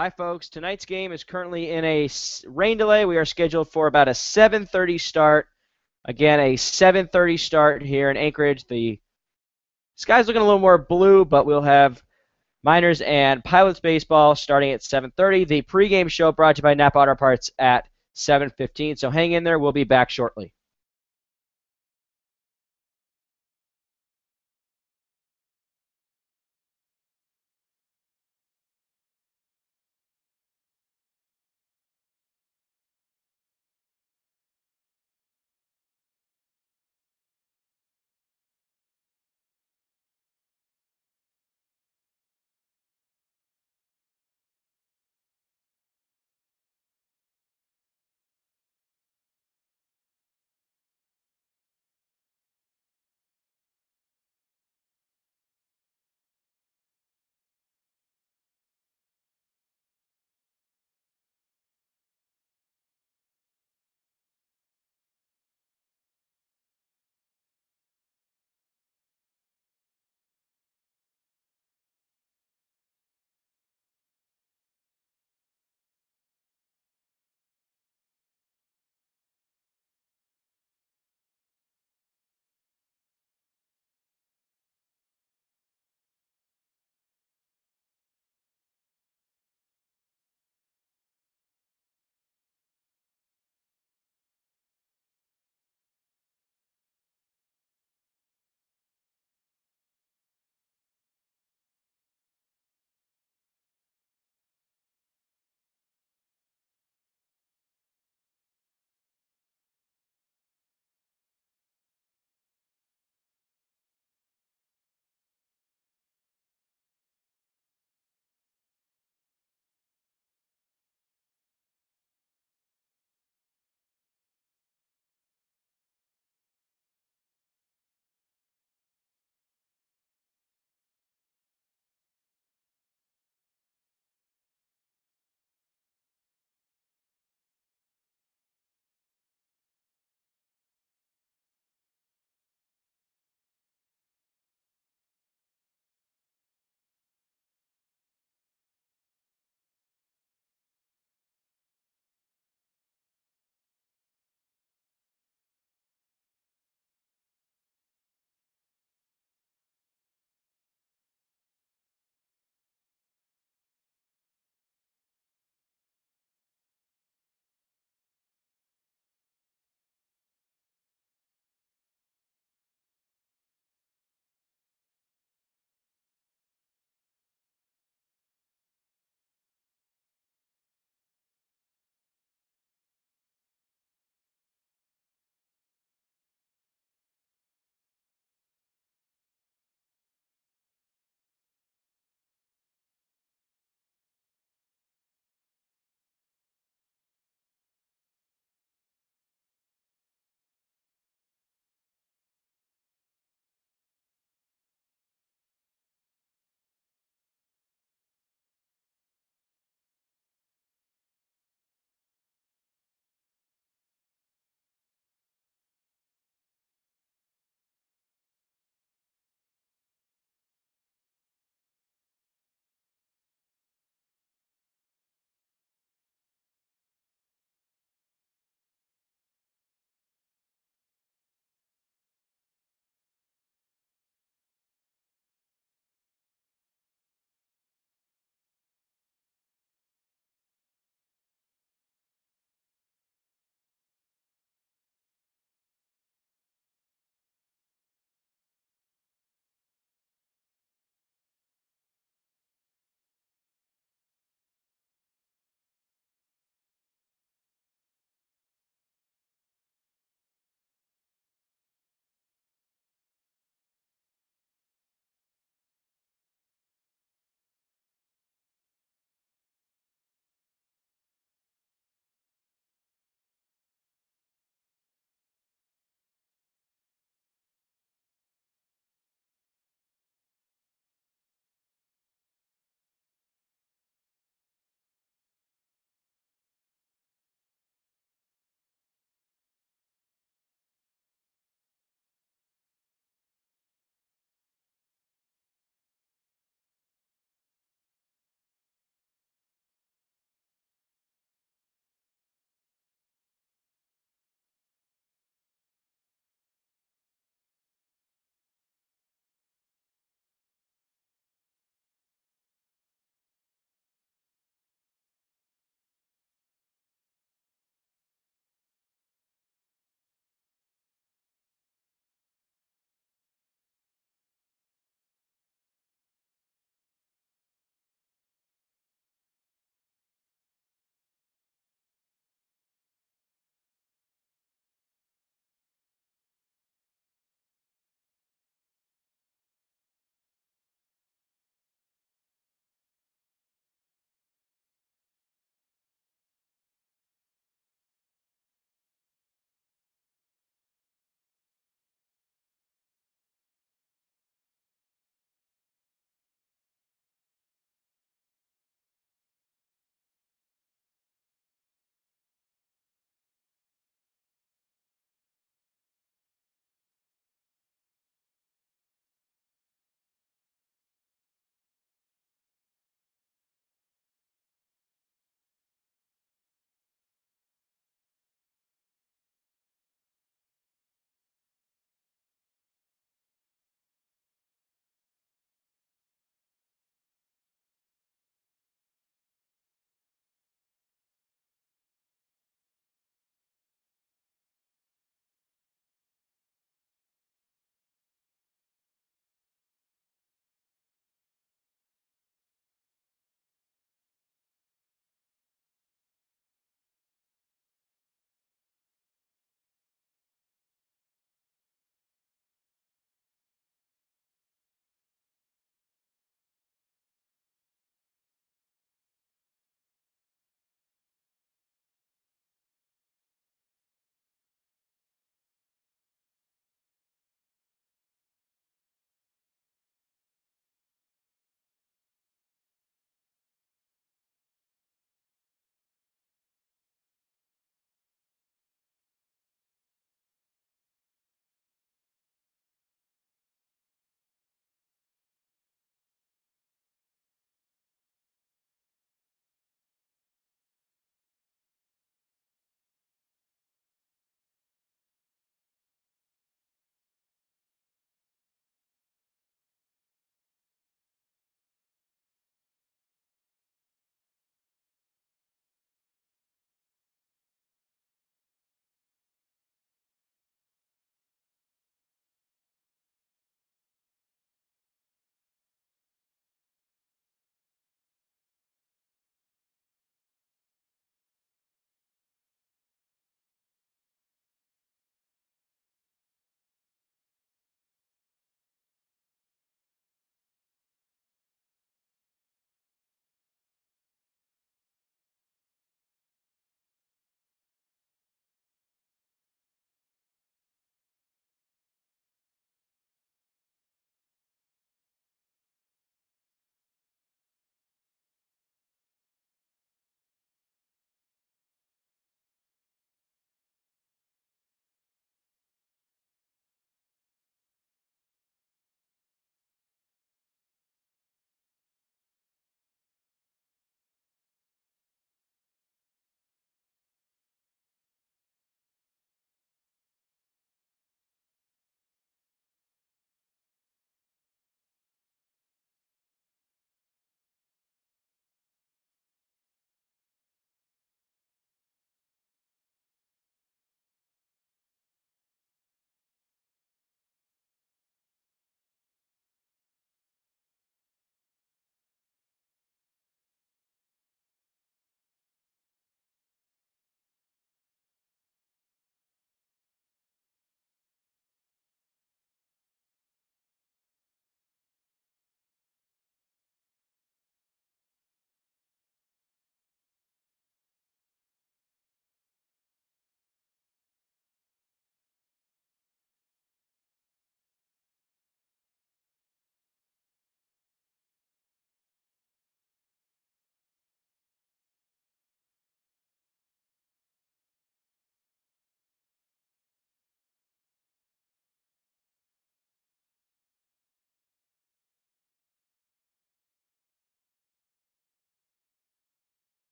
Hi, folks. Tonight's game is currently in a rain delay. We are scheduled for about a 7:30 start. Again, a 7:30 start here in Anchorage. The sky's looking a little more blue, but we'll have Miners and Pilots baseball starting at 7:30. The pregame show brought to you by Napa Auto Parts at 7:15. So hang in there. We'll be back shortly.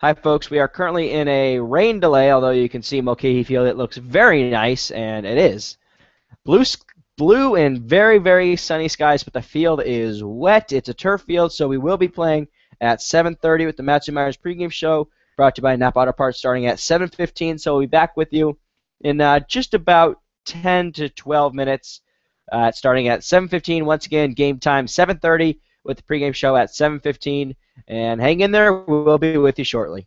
Hi, folks. We are currently in a rain delay, although you can see Mulcahy Field. It looks very nice, and it is. Blue, blue and very, very sunny skies, but the field is wet. It's a turf field, so we will be playing at 7:30 with the Matthew Myers pregame show, brought to you by Napa Auto Parts, starting at 7:15. So we'll be back with you in just about 10 to 12 minutes, starting at 7:15. Once again, game time 7:30 with the pregame show at 7:15. And hang in there. We'll be with you shortly.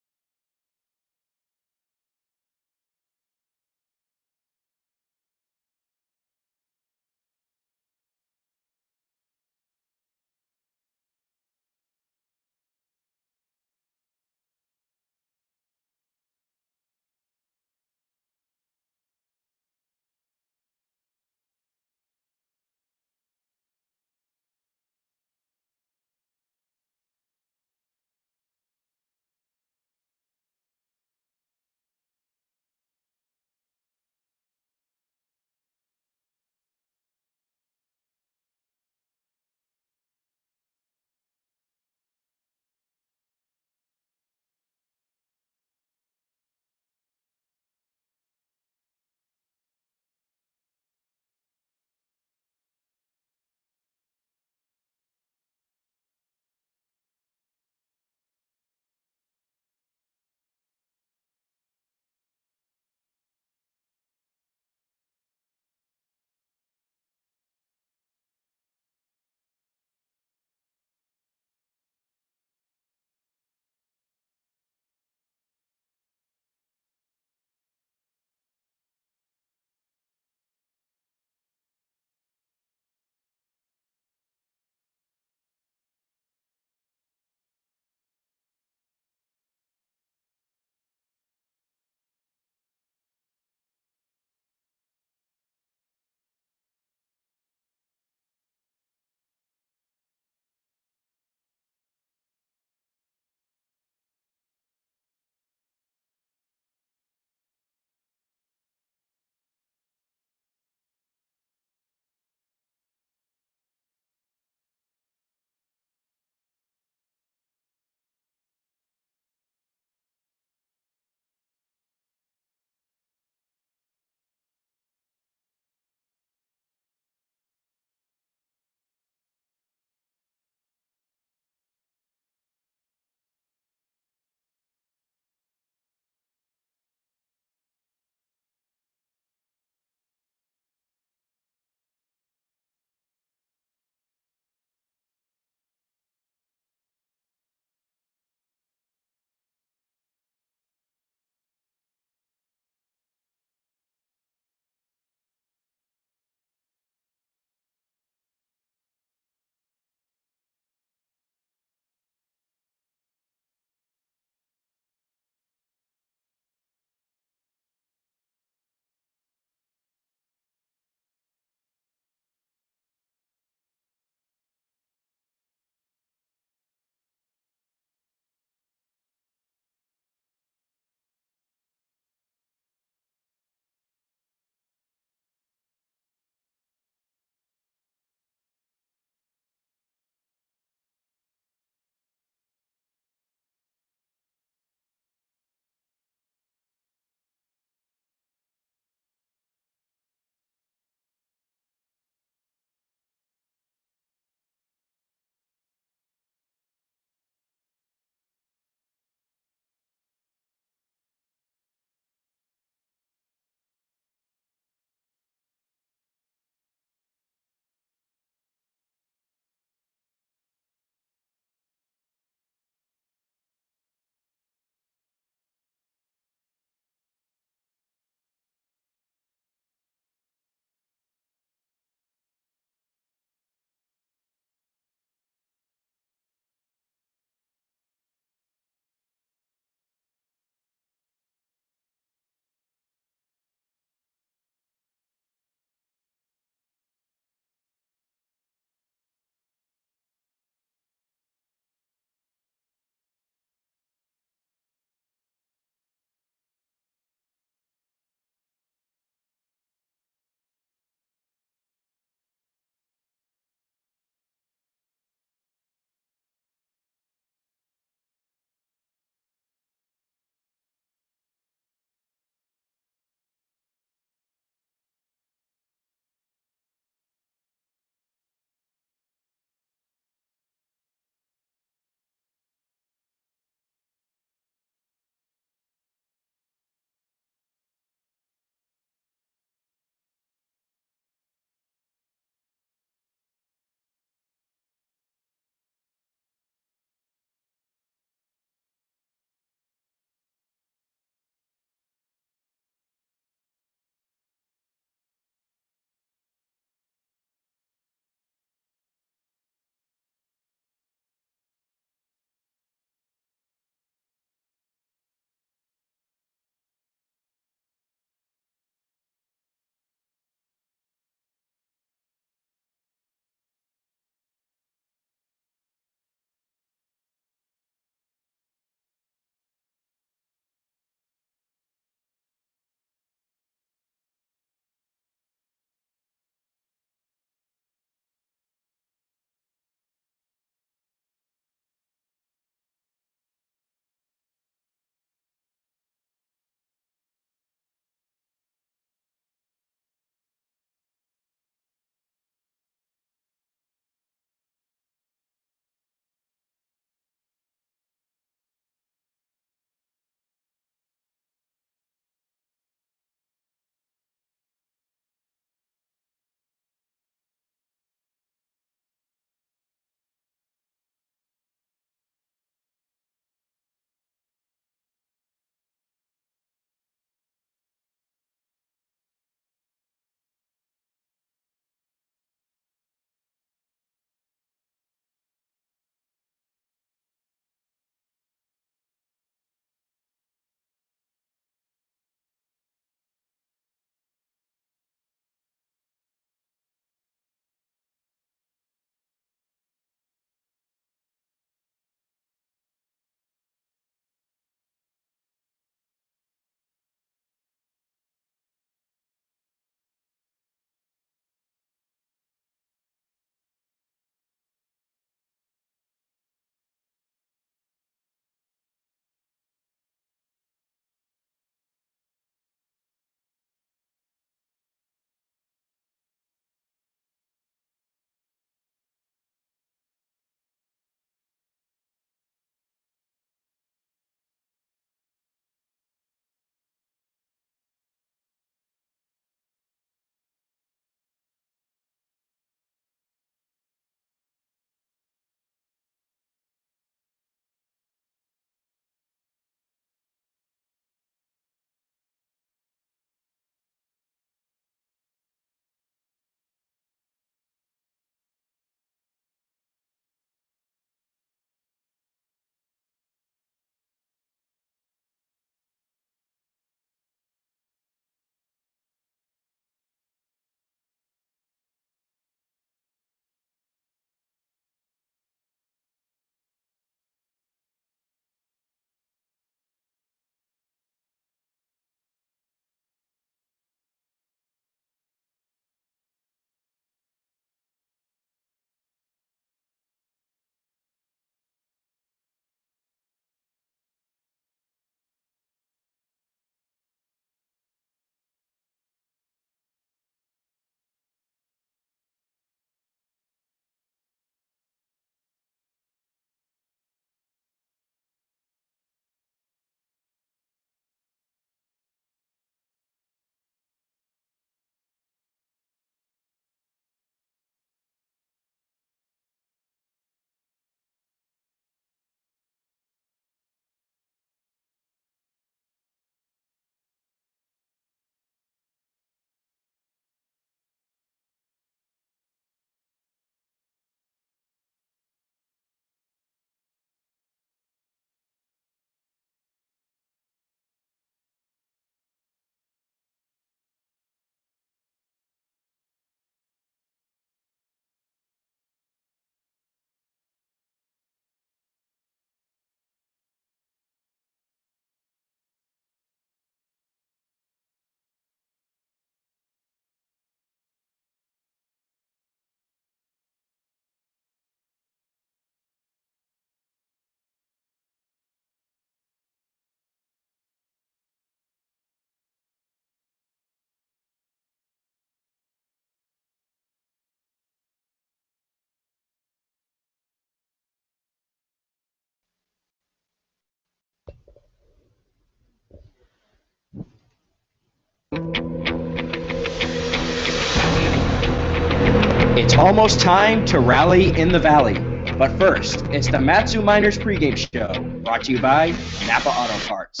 Almost time to rally in the valley. But first, it's the Matsu Miners pregame show, brought to you by Napa Auto Parts.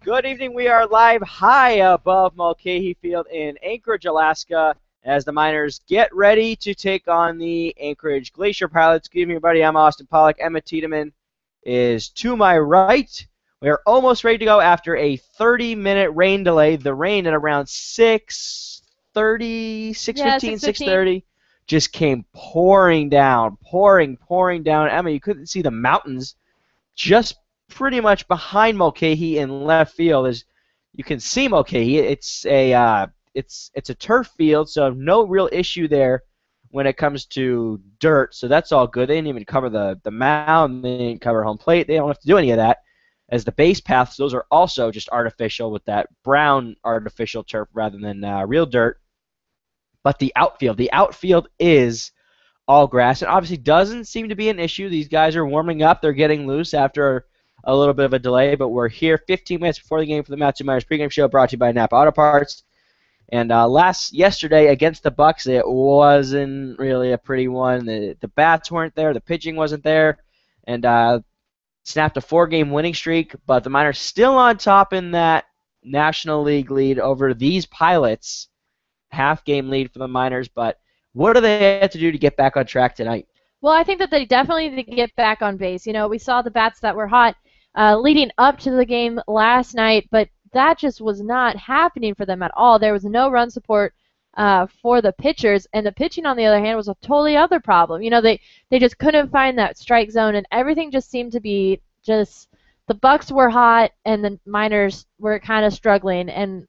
Good evening. We are live high above Mulcahy Field in Anchorage, Alaska, as the Miners get ready to take on the Anchorage Glacier Pilots. Good evening, everybody. I'm Austin Pollock. Emma Tiedemann is to my right. We are almost ready to go after a 30-minute rain delay. The rain at around 6:30, 6:15, 6:30 just came pouring down, pouring down. Emma, you couldn't see the mountains just pretty much behind Mulcahy in left field. As you can see Mulcahy, it's a turf field, so no real issue there when it comes to dirt. So that's all good. They didn't even cover the mound. They didn't cover home plate. They don't have to do any of that. As the base paths, those are also just artificial with that brown artificial turf rather than real dirt. But the outfield is all grass. It obviously doesn't seem to be an issue. These guys are warming up. They're getting loose after a little bit of a delay, but we're here 15 minutes before the game for the Matsu Miners pregame show, brought to you by Napa Auto Parts. And yesterday against the Bucks, it wasn't really a pretty one. The bats weren't there, the pitching wasn't there, and snapped a 4-game winning streak. But the Miners still on top in that National League lead over these Pilots. Half-game lead for the Miners, but what do they have to do to get back on track tonight? Well, I think that they definitely need to get back on base. You know, we saw the bats that were hot leading up to the game last night, but that just was not happening for them at all. There was no run support for the pitchers, and the pitching, on the other hand, was a totally other problem. You know, they just couldn't find that strike zone, and everything just seemed to be just the Bucks were hot, and the Miners were kind of struggling. And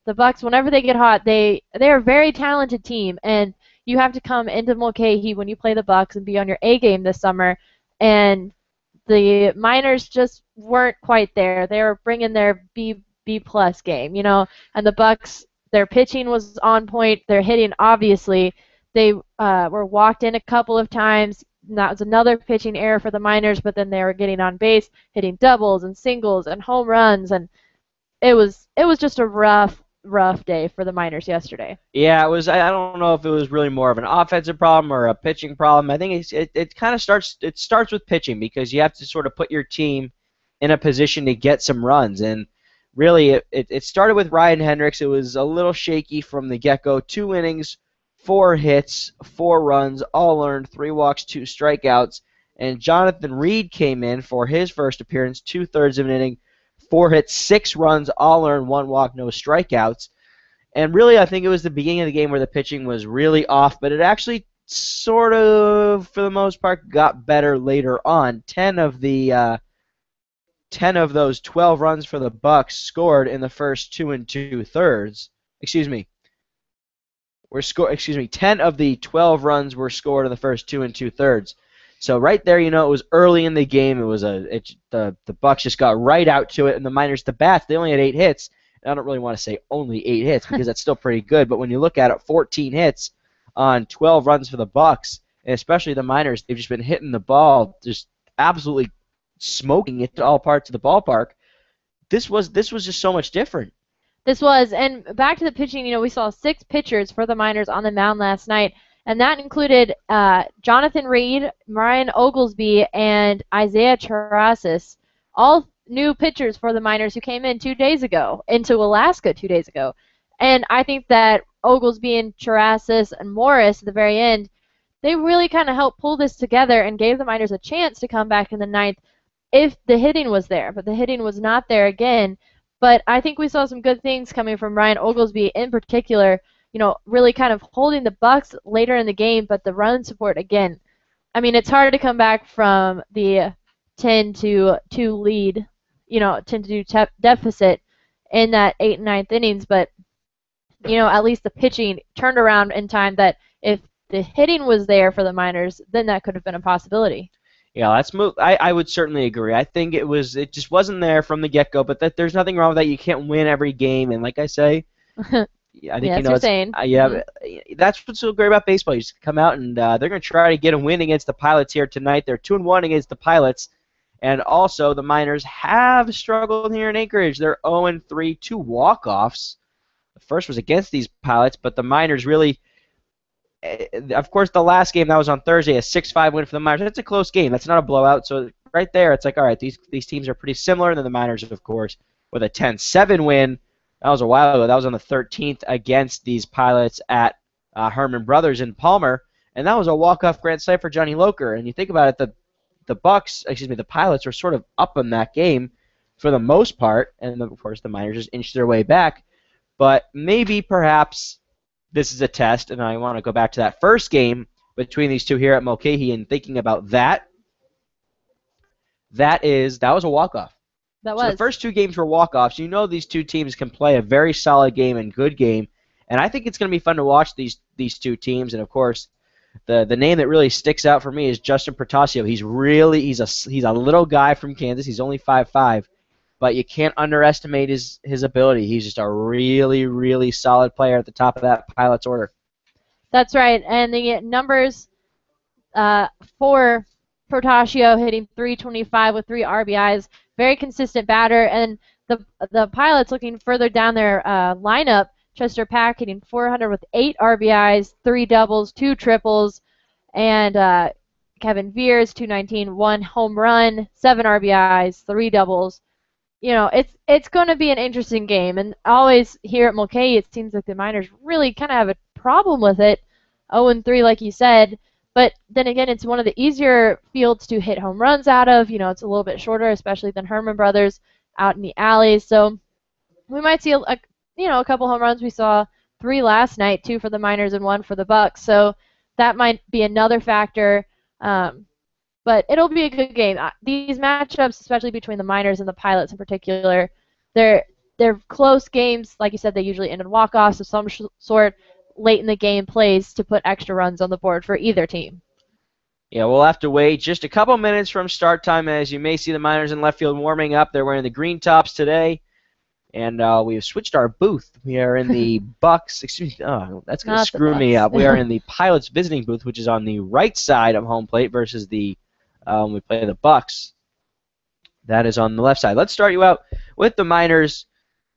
the Bucks, whenever they get hot, they're a very talented team, and you have to come into Mulcahy when you play the Bucks and be on your A game this summer, and the Miners just weren't quite there. They were bringing their B plus game, you know, and the Bucks, their pitching was on point. Their hitting, obviously, they were walked in a couple of times. And that was another pitching error for the Miners, but then they were getting on base, hitting doubles and singles and home runs, and it was just a rough day for the Miners yesterday. Yeah, it was. I don't know if it was really more of an offensive problem or a pitching problem. I think it kind of starts with pitching, because you have to sort of put your team in a position to get some runs. And really, it started with Ryan Hendricks. It was a little shaky from the get-go. 2 innings, 4 hits, 4 runs, all earned, 3 walks, 2 strikeouts. And Jonathan Reed came in for his first appearance, 2/3 of an inning, 4 hits, 6 runs, all earned, 1 walk, no strikeouts. And really, I think it was the beginning of the game where the pitching was really off, but it actually sort of, for the most part, got better later on. 10 of those 12 runs for the Bucks scored in the first 2 2/3. 10 of the 12 runs were scored in the first 2 2/3. So right there, you know, it was early in the game. It was the Bucks just got right out to it, and the Miners, the bats, they only had 8 hits. I don't really want to say only 8 hits because that's still pretty good, but when you look at it, 14 hits on 12 runs for the Bucks, and especially the Miners, they've just been hitting the ball, just absolutely smoking it to all parts of the ballpark. This was just so much different. This was, and back to the pitching, you know, we saw 6 pitchers for the Miners on the mound last night, and that included Jonathan Reed, Ryan Oglesby, and Isaiah Terrazas, all new pitchers for the Miners who came in 2 days ago, into Alaska 2 days ago. And I think that Oglesby and Terrazas and Morris at the very end, they really kind of helped pull this together and gave the Miners a chance to come back in the 9th if the hitting was there. But the hitting was not there again. But I think we saw some good things coming from Ryan Oglesby in particular, you know, really kind of holding the Bucks later in the game, but the run support again. I mean, it's hard to come back from the 10-2 lead, you know, 10-2 deficit in that 8th and 9th innings, but, you know, at least the pitching turned around in time that if the hitting was there for the Miners, then that could have been a possibility. Yeah, I would certainly agree. I think it just wasn't there from the get-go, but there's nothing wrong with that. You can't win every game, and like I say, I think you know that's what's so great about baseball. You just come out and they're going to try to get a win against the Pilots here tonight. They're 2-1 against the Pilots, and also the Miners have struggled here in Anchorage. They're 0-3, 2 walk-offs. The first was against these Pilots, but the Miners really of course, the last game that was on Thursday, a 6-5 win for the Miners. That's a close game. That's not a blowout. So right there, it's like, all right, these teams are pretty similar. And then the Miners, of course, with a 10-7 win. That was a while ago. That was on the 13th against these Pilots at Herman Brothers in Palmer, and that was a walk-off grand slam for Johnny Loker. And you think about it, the Pilots were sort of up in that game for the most part, and of course the Miners just inched their way back. But maybe, perhaps, this is a test, and I want to go back to that first game between these two here at Mulcahy and thinking about that. That was a walk-off. That So was. the first two games were walk-offs. You know these two teams can play a very solid game and good game, and I think it's going to be fun to watch these two teams. And of course, the name that really sticks out for me is Justin Protasio. He's a little guy from Kansas. He's only 5'5", but you can't underestimate his ability. He's just a really, really solid player at the top of that Pilots order. That's right. And the numbers for Protasio hitting .325 with 3 RBIs, very consistent batter. And the Pilots looking further down their lineup, Chester Pack hitting .400 with 8 RBIs, 3 doubles, 2 triples, and Kevin Veers .219, 1 home run, 7 RBIs, 3 doubles. You know, it's going to be an interesting game. And always here at Mulcahy, it seems like the Miners really kind of have a problem with it. 0-3, like you said. But then again, it's one of the easier fields to hit home runs out of. You know, it's a little bit shorter, especially than Herman Brothers out in the alleys. So we might see a couple home runs. We saw 3 last night, 2 for the Miners and 1 for the Bucks. So that might be another factor. But it'll be a good game. These matchups, especially between the Miners and the Pilots in particular, they're close games. Like you said, they usually end in walk-offs of some sort. Late in the game plays to put extra runs on the board for either team. Yeah, we'll have to wait just a couple minutes from start time. As you may see the Miners in left field warming up. They're wearing the green tops today. And we've switched our booth. We are in the Bucks. Excuse me. Oh, that's going to screw me up. We are in the Pilots visiting booth, which is on the right side of home plate versus we play the Bucks. That is on the left side. Let's start you out with the Miners.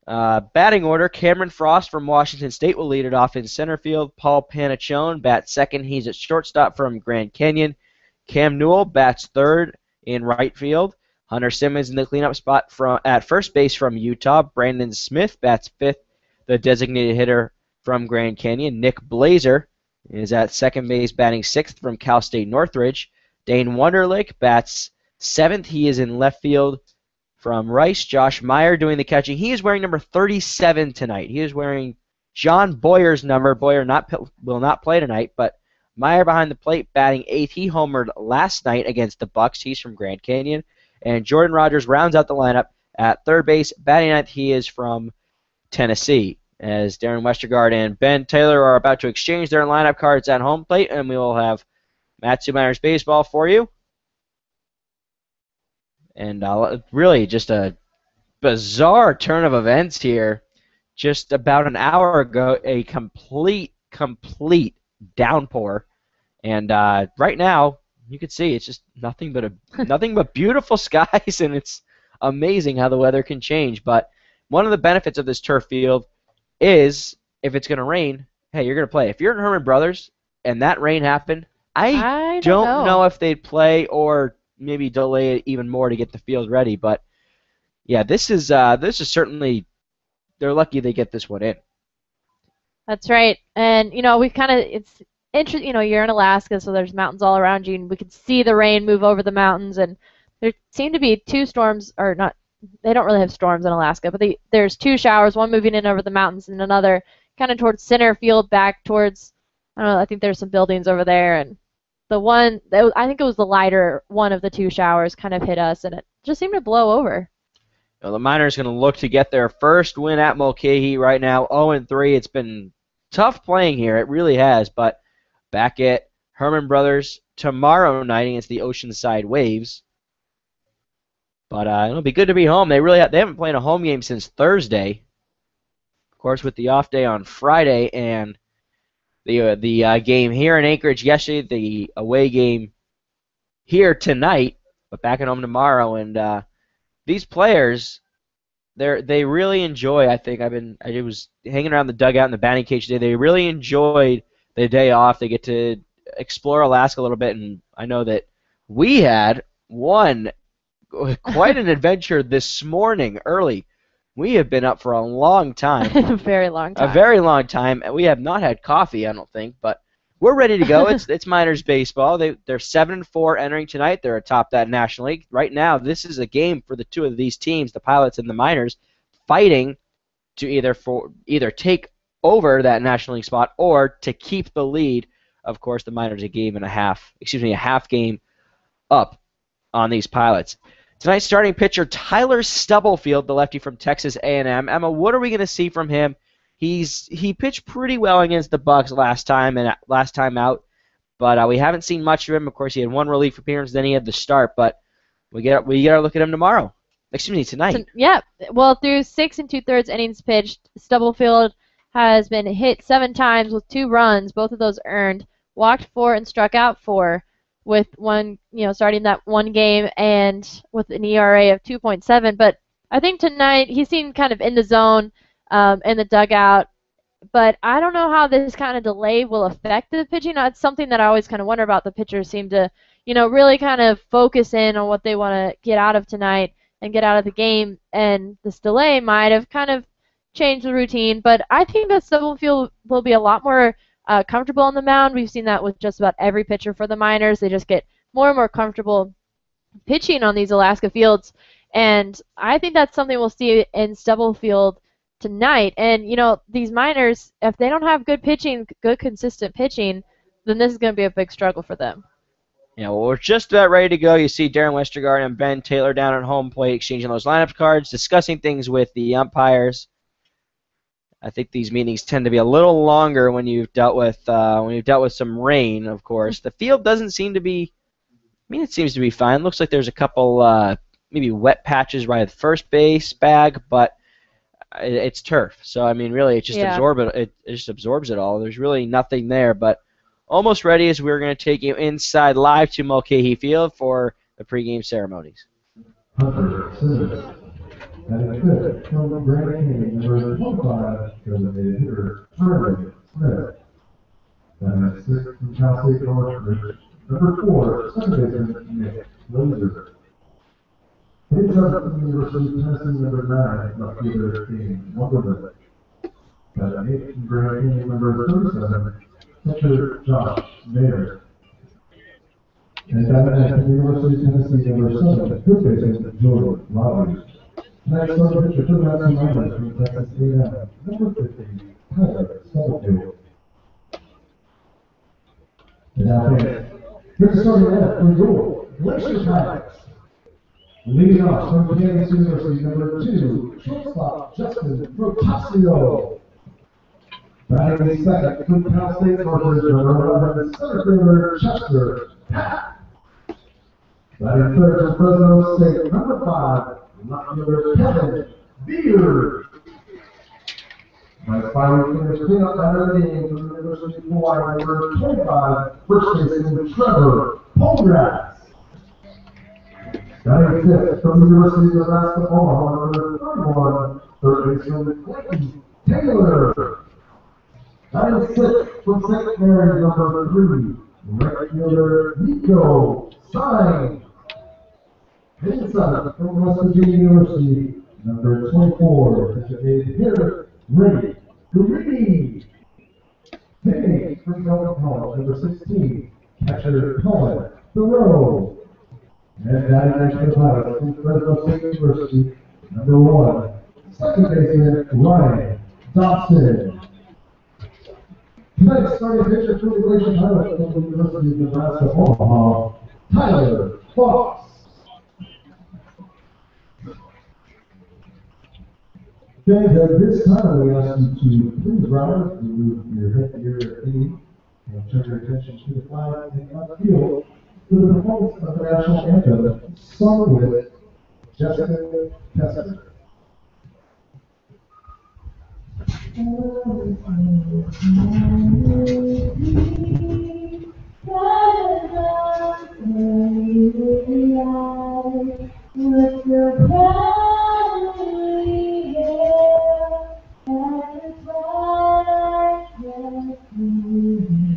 Batting order, Cameron Frost from Washington State will lead it off in center field. Paul Panachone bats second. He's at shortstop from Grand Canyon. Cam Newell bats third in right field. Hunter Simmons in the cleanup spot at first base from Utah. Brandon Smith bats fifth, the designated hitter from Grand Canyon. Nick Blazer is at second base batting sixth from Cal State Northridge. Dane Wunderlich bats seventh. He is in left field from Rice. Josh Meyer doing the catching. He is wearing number 37 tonight. He is wearing John Boyer's number. Boyer will not play tonight, but Meyer behind the plate batting eighth. He homered last night against the Bucks. He's from Grand Canyon. And Jordan Rogers rounds out the lineup at third base. Batting ninth, he is from Tennessee. As Darren Westergaard and Ben Taylor are about to exchange their lineup cards at home plate, and we will have Matsu Miners baseball for you. And really just a bizarre turn of events here. Just about an hour ago, a complete downpour. And right now, you can see it's just nothing but beautiful skies, and it's amazing how the weather can change. But one of the benefits of this turf field is if it's going to rain, hey, you're going to play. If you're in Herman Brothers and that rain happened, I don't know if they'd play or maybe delay it even more to get the field ready. But yeah, this is certainly, they're lucky they get this one in. That's right. And it's interesting. You're in Alaska, so there's mountains all around you, and we could see the rain move over the mountains. And there seem to be 2 storms, or not. They don't really have storms in Alaska, but there's 2 showers, one moving in over the mountains and another kind of towards center field, back towards, I don't know, I think there's some buildings over there, and the one, I think it was the lighter one of the 2 showers kind of hit us, and it just seemed to blow over. Well, the Miners going to look to get their first win at Mulcahy right now, 0-3. It's been tough playing here, it really has, but back at Herman Brothers tomorrow night against the Oceanside Waves. But it'll be good to be home. They haven't played a home game since Thursday, of course, with the off day on Friday, and the game here in Anchorage yesterday, the away game here tonight, but back at home tomorrow. And these players, they really enjoy. I think I was hanging around the dugout in the batting cage today. They really enjoyed the day off. They get to explore Alaska a little bit, and I know that we had quite an adventure this morning early. We have been up for a long time. A very long time. A very long time. We have not had coffee, I don't think, but we're ready to go. It's Miners baseball. They're 7-4 entering tonight. They're atop that National League. Right now, this is a game for the two of these teams, the Pilots and the Miners, fighting to either take over that National League spot or to keep the lead. Of course, the Miners a half game up on these Pilots. Tonight's starting pitcher, Tyler Stubblefield, the lefty from Texas A&M. Emma, what are we going to see from him? He pitched pretty well against the Bucks last time out, but we haven't seen much of him. Of course, he had one relief appearance, then he had the start, but we got to look at him tomorrow. Excuse me, tonight. Yeah. Well, through 6 2/3 innings pitched, Stubblefield has been hit 7 times with 2 runs, both of those earned, walked 4 and struck out 4. With one, starting that one game and with an ERA of 2.7. But I think tonight he seemed kind of in the zone, in the dugout. But I don't know how this kind of delay will affect the pitching. It's something that I always kind of wonder about. The pitchers seem to, really kind of focus in on what they want to get out of tonight and get out of the game. And this delay might have kind of changed the routine. But I think that Stubblefield will be a lot more comfortable on the mound. We've seen that with just about every pitcher for the Miners. They just get more and more comfortable pitching on these Alaska fields. And I think that's something we'll see in Stubblefield tonight. And, these Miners, if they don't have good pitching, good consistent pitching, then this is going to be a big struggle for them. Yeah, well, we're just about ready to go. You see Darren Westergaard and Ben Taylor down at home plate exchanging those lineup cards, discussing things with the umpires. I think these meetings tend to be a little longer when you've dealt with some rain, of course. The field doesn't seem to be. It seems to be fine. Looks like there's a couple maybe wet patches right at the first base bag, but it's turf. So really, it just absorbs it all. There's really nothing there, but almost ready as we're going to take you inside live to Mulcahy Field for the pregame ceremonies. And it's good from Grand Canyon, number 25, goes the hitter, Charlie Smith. And at 6 from Cal State Northridge, number 4, second baseman, Nick Laser. Hits up from the University of Tennessee, number 9, left fielder, Dean Wonderlich. At 8 from Grand Canyon, number 37, catcher, Josh Mayer. And at the University of Tennessee, number 7, fifth baseman, Jordan Rogers. Next on the pitcher, 2 Miners from Texas A&M, number 15, Tyler Stubblefield. And now here's starting at for your Glacier Pilots. Leading off from Kansas University, number 2, shortstop Justin Protasio. Batting second from Cal State Northridge, number 11, center fielder Chester Pat. Batting third from Fresno State, number 5, left fielder Kevin Beard. My final finish cleanup batter game from the University of Hawaii, number 25, first baseman Trevor Polgrass. Batting fifth from the University of Nebraska, Omaha, number 31, third baseman Clayton Taylor. Batting sixth from St. Mary's, number 3, right fielder Nico Stein. Hitting seventh from West Virginia University, number 24, designated hitter Ray Gurini. Hitting eighth from Melbourne College, number 16, catcher Colin Thoreau. And batting next to the Pilots from Fresno State University, number 1, second baseman Ryan Dobson. Tonight's starting pitcher for the Glacier Pilots from the University of Nebraska, Omaha, Tyler Fox. Okay, at this time, we ask you to please rise, remove your headgear at any, and turn your attention to the flag and left field to the performance of the national anthem, sung with Jessica Kessler. With your family here, and it's right there.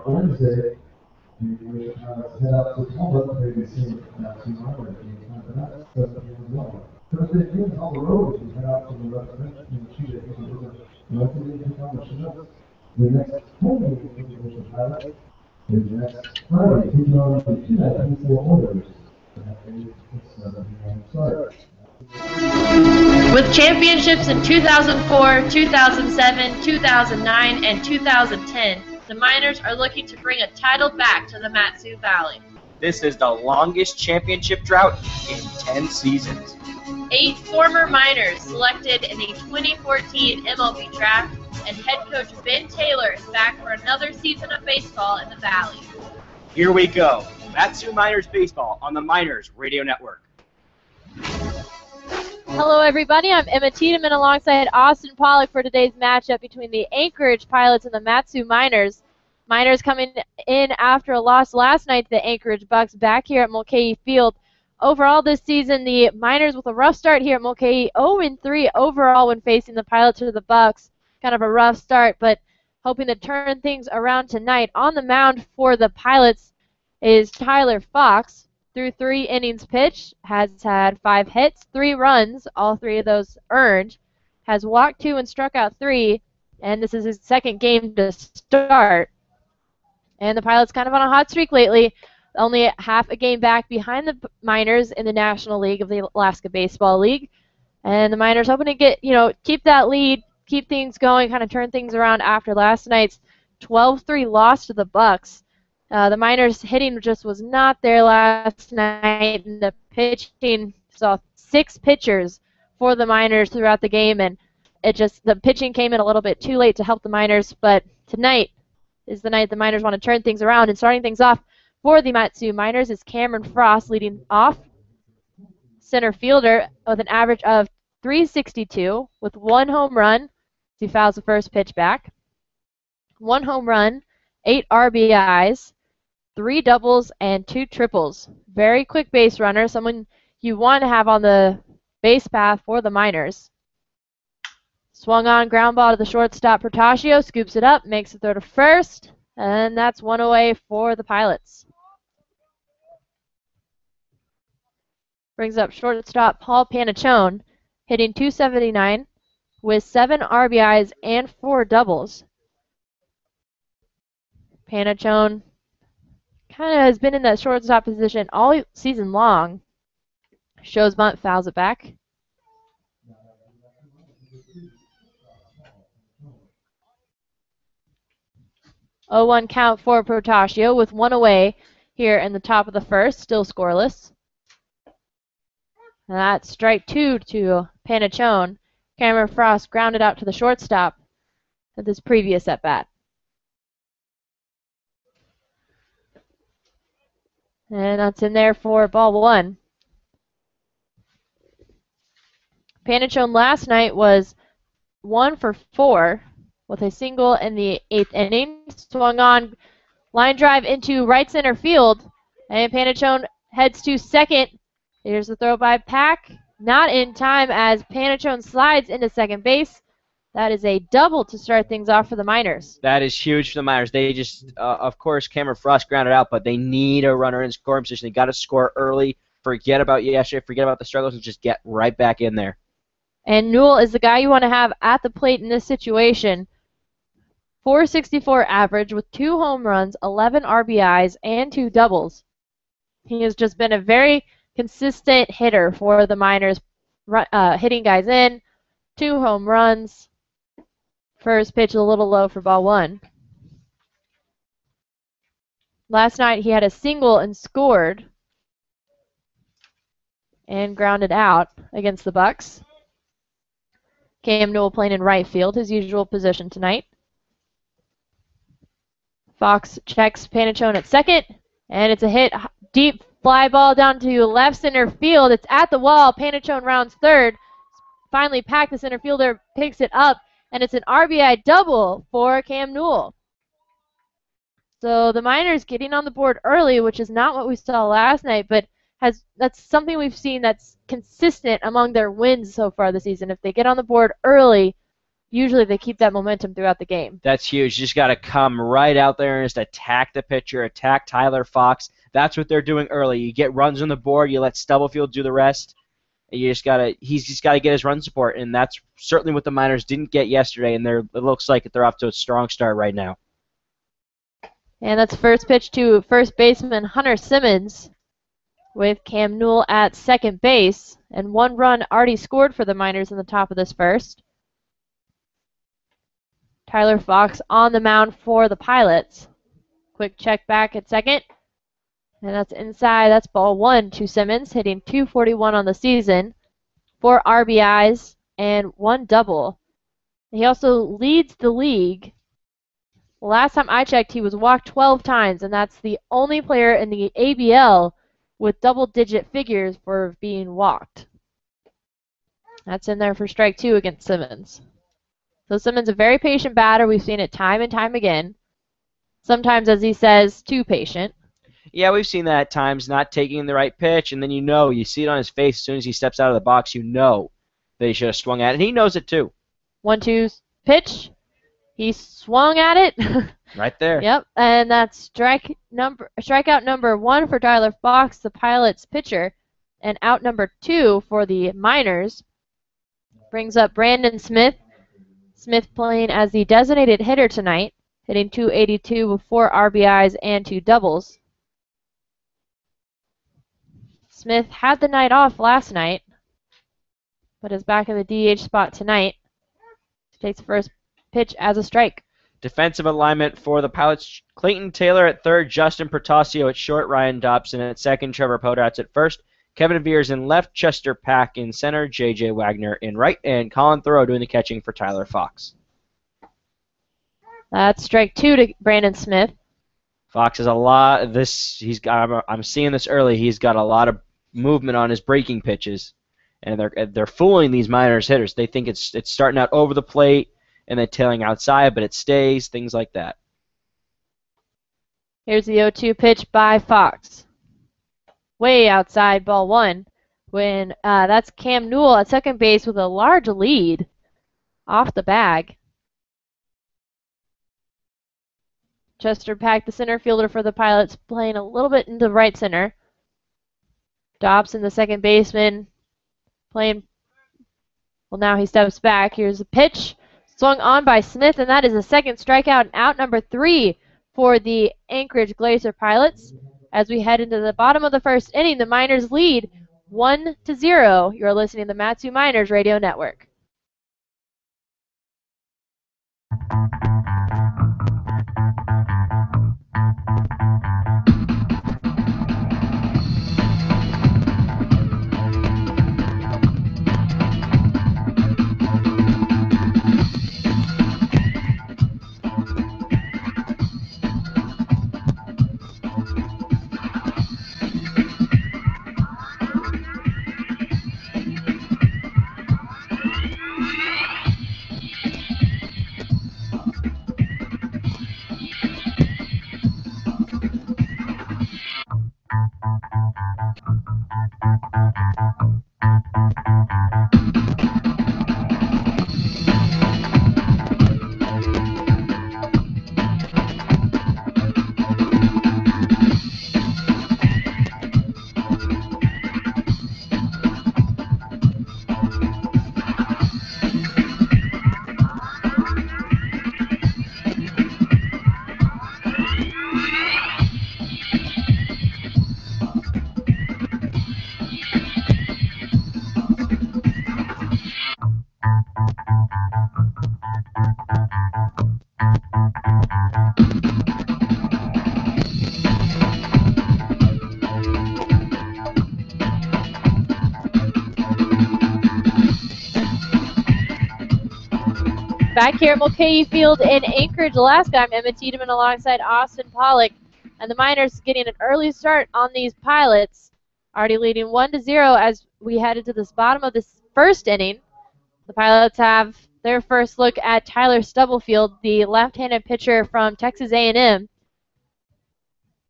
Wednesday, we wish head out to Talbot, maybe see not too long, but that's 7 p.m. as well. Thursday evening, on the road, we head out to the residential in Chile, locally pick on the Chinook. The next home game for the Ocean Pilot is next Friday, taking on the P-24 Oilers. At 7 p.m. start. With championships in 2004, 2007, 2009, and 2010, the Miners are looking to bring a title back to the Mat-Su Valley. This is the longest championship drought in 10 seasons. 8 former Miners selected in the 2014 MLB draft, and head coach Ben Taylor is back for another season of baseball in the Valley. Here we go. Mat-Su Miners Baseball on the Miners Radio Network. Hello everybody, I'm Emma Tiedemann alongside Austin Pollock for today's matchup between the Anchorage Pilots and the Mat-Su Miners. Miners coming in after a loss last night to the Anchorage Bucks back here at Mulcahy Field. Overall this season, the Miners with a rough start here at Mulcahy, 0-3 overall when facing the Pilots or the Bucks. Kind of a rough start, but hoping to turn things around tonight. On the mound for the Pilots is Tyler Fox. Through 3 innings pitched, has had 5 hits, 3 runs, all 3 of those earned, has walked 2 and struck out 3, and this is his second game to start. And the Pilots kind of on a hot streak lately, only half a game back behind the Miners in the National League of the Alaska Baseball League. And the Miners hoping to get, keep that lead, keep things going, kind of turn things around after last night's 12-3 loss to the Bucks. The Miners hitting just was not there last night, and the pitching saw 6 pitchers for the Miners throughout the game, and the pitching came in a little bit too late to help the Miners. But tonight is the night the Miners want to turn things around, and starting things off for the Mat-Su Miners is Cameron Frost leading off. Center fielder with an average of .362 with 1 home run. He fouls the first pitch back. 1 home run, 8 RBIs. 3 doubles and 2 triples. Very quick base runner, someone you want to have on the base path for the Miners. Swung on ground ball to the shortstop. Portacio scoops it up, makes the throw to first, and that's 1 away for the Pilots. Brings up shortstop Paul Panachone, hitting .279 with 7 RBIs and 4 doubles. Panachone kind of has been in that shortstop position all season long. Shows bunt, fouls it back. Oh, 1 count for Portacio with 1 away here in the top of the first, still scoreless. And that's strike 2 to Panachone. Cameron Frost grounded out to the shortstop at this previous at bat. And that's in there for ball 1. Panachone last night was 1 for 4 with a single in the 8th inning. Swung on, line drive into right center field, and Panachone heads to second. Here's the throw by Pack. Not in time as Panachone slides into second base. That is a double to start things off for the Miners. That is huge for the Miners. They just, of course, Cameron Frost grounded out, but they need a runner in scoring position. They got to score early. Forget about yesterday. Forget about the struggles and just get right back in there. And Newell is the guy you want to have at the plate in this situation. .464 average with 2 home runs, 11 RBIs, and 2 doubles. He has just been a very consistent hitter for the Miners, hitting guys in, 2 home runs. First pitch a little low for ball 1. Last night he had a single and scored and grounded out against the Bucks. Cam Newell playing in right field, his usual position tonight. Fox checks Panachone at second, and it's a hit. Deep fly ball down to left center field. It's at the wall. Panachone rounds third. Finally packed, the center fielder picks it up, and it's an RBI double for Cam Newell. So the Miners getting on the board early, which is not what we saw last night, but that's something we've seen that's consistent among their wins so far this season. If they get on the board early, usually they keep that momentum throughout the game. That's huge. You just got to come right out there and just attack the pitcher, attack Tyler Fox. That's what they're doing early. You get runs on the board, you let Stubblefield do the rest. He's just got to get his run support, and that's certainly what the Miners didn't get yesterday, and it looks like they're off to a strong start right now. And that's first pitch to first baseman Hunter Simmons with Cam Newell at second base, and one run already scored for the Miners in the top of this first. Tyler Fox on the mound for the Pilots. Quick check back at second. And that's inside. That's ball one to Simmons, hitting .241 on the season, 4 RBIs and 1 double. He also leads the league. Last time I checked, he was walked 12 times, and that's the only player in the ABL with double-digit figures for being walked. That's in there for strike 2 against Simmons. So Simmons, a very patient batter. We've seen it time and time again. Sometimes, as he says, too patient. Yeah, we've seen that at times, not taking the right pitch, and then you see it on his face as soon as he steps out of the box, you know that he should have swung at it, and he knows it too. 1-2 pitch. He swung at it. Right there. Yep, and that's strikeout number 1 for Tyler Fox, the Pilots pitcher, and out number 2 for the Miners. Brings up Brandon Smith. Smith playing as the designated hitter tonight, hitting .282 with 4 RBIs and 2 doubles. Smith had the night off last night, but is back in the DH spot tonight. He takes the first pitch as a strike. Defensive alignment for the Pilots: Clayton Taylor at third, Justin Protasio at short, Ryan Dobson at second, Trevor Podats at first, Kevin Veers in left, Chester Pack in center, J.J. Wagner in right, and Colin Thoreau doing the catching for Tyler Fox. That's strike 2 to Brandon Smith. Fox has a lot of this. I'm seeing this early. He's got a lot of movement on his breaking pitches, and they're fooling these Miners hitters. They think it's starting out over the plate and then tailing outside, but it stays, things like that. Here's the 0-2 pitch by Fox. Way outside, ball 1. When that's Cam Newell at second base with a large lead off the bag. Chester Pack, the center fielder for the Pilots, playing a little bit into right center. Dobson, the second baseman, playing. Well, now he steps back. Here's a pitch. Swung on by Smith, and that is a second strikeout and out number 3 for the Anchorage Glacier Pilots. As we head into the bottom of the first inning, the Miners lead 1-0. You're listening to the Matsu Miners Radio Network. back here at Mulcahy Field in Anchorage, Alaska. I'm Emma Tiedemann alongside Austin Pollock. And the Miners getting an early start on these Pilots, already leading 1-0 as we head into this bottom of this first inning. The Pilots have their first look at Tyler Stubblefield, the left-handed pitcher from Texas A&M.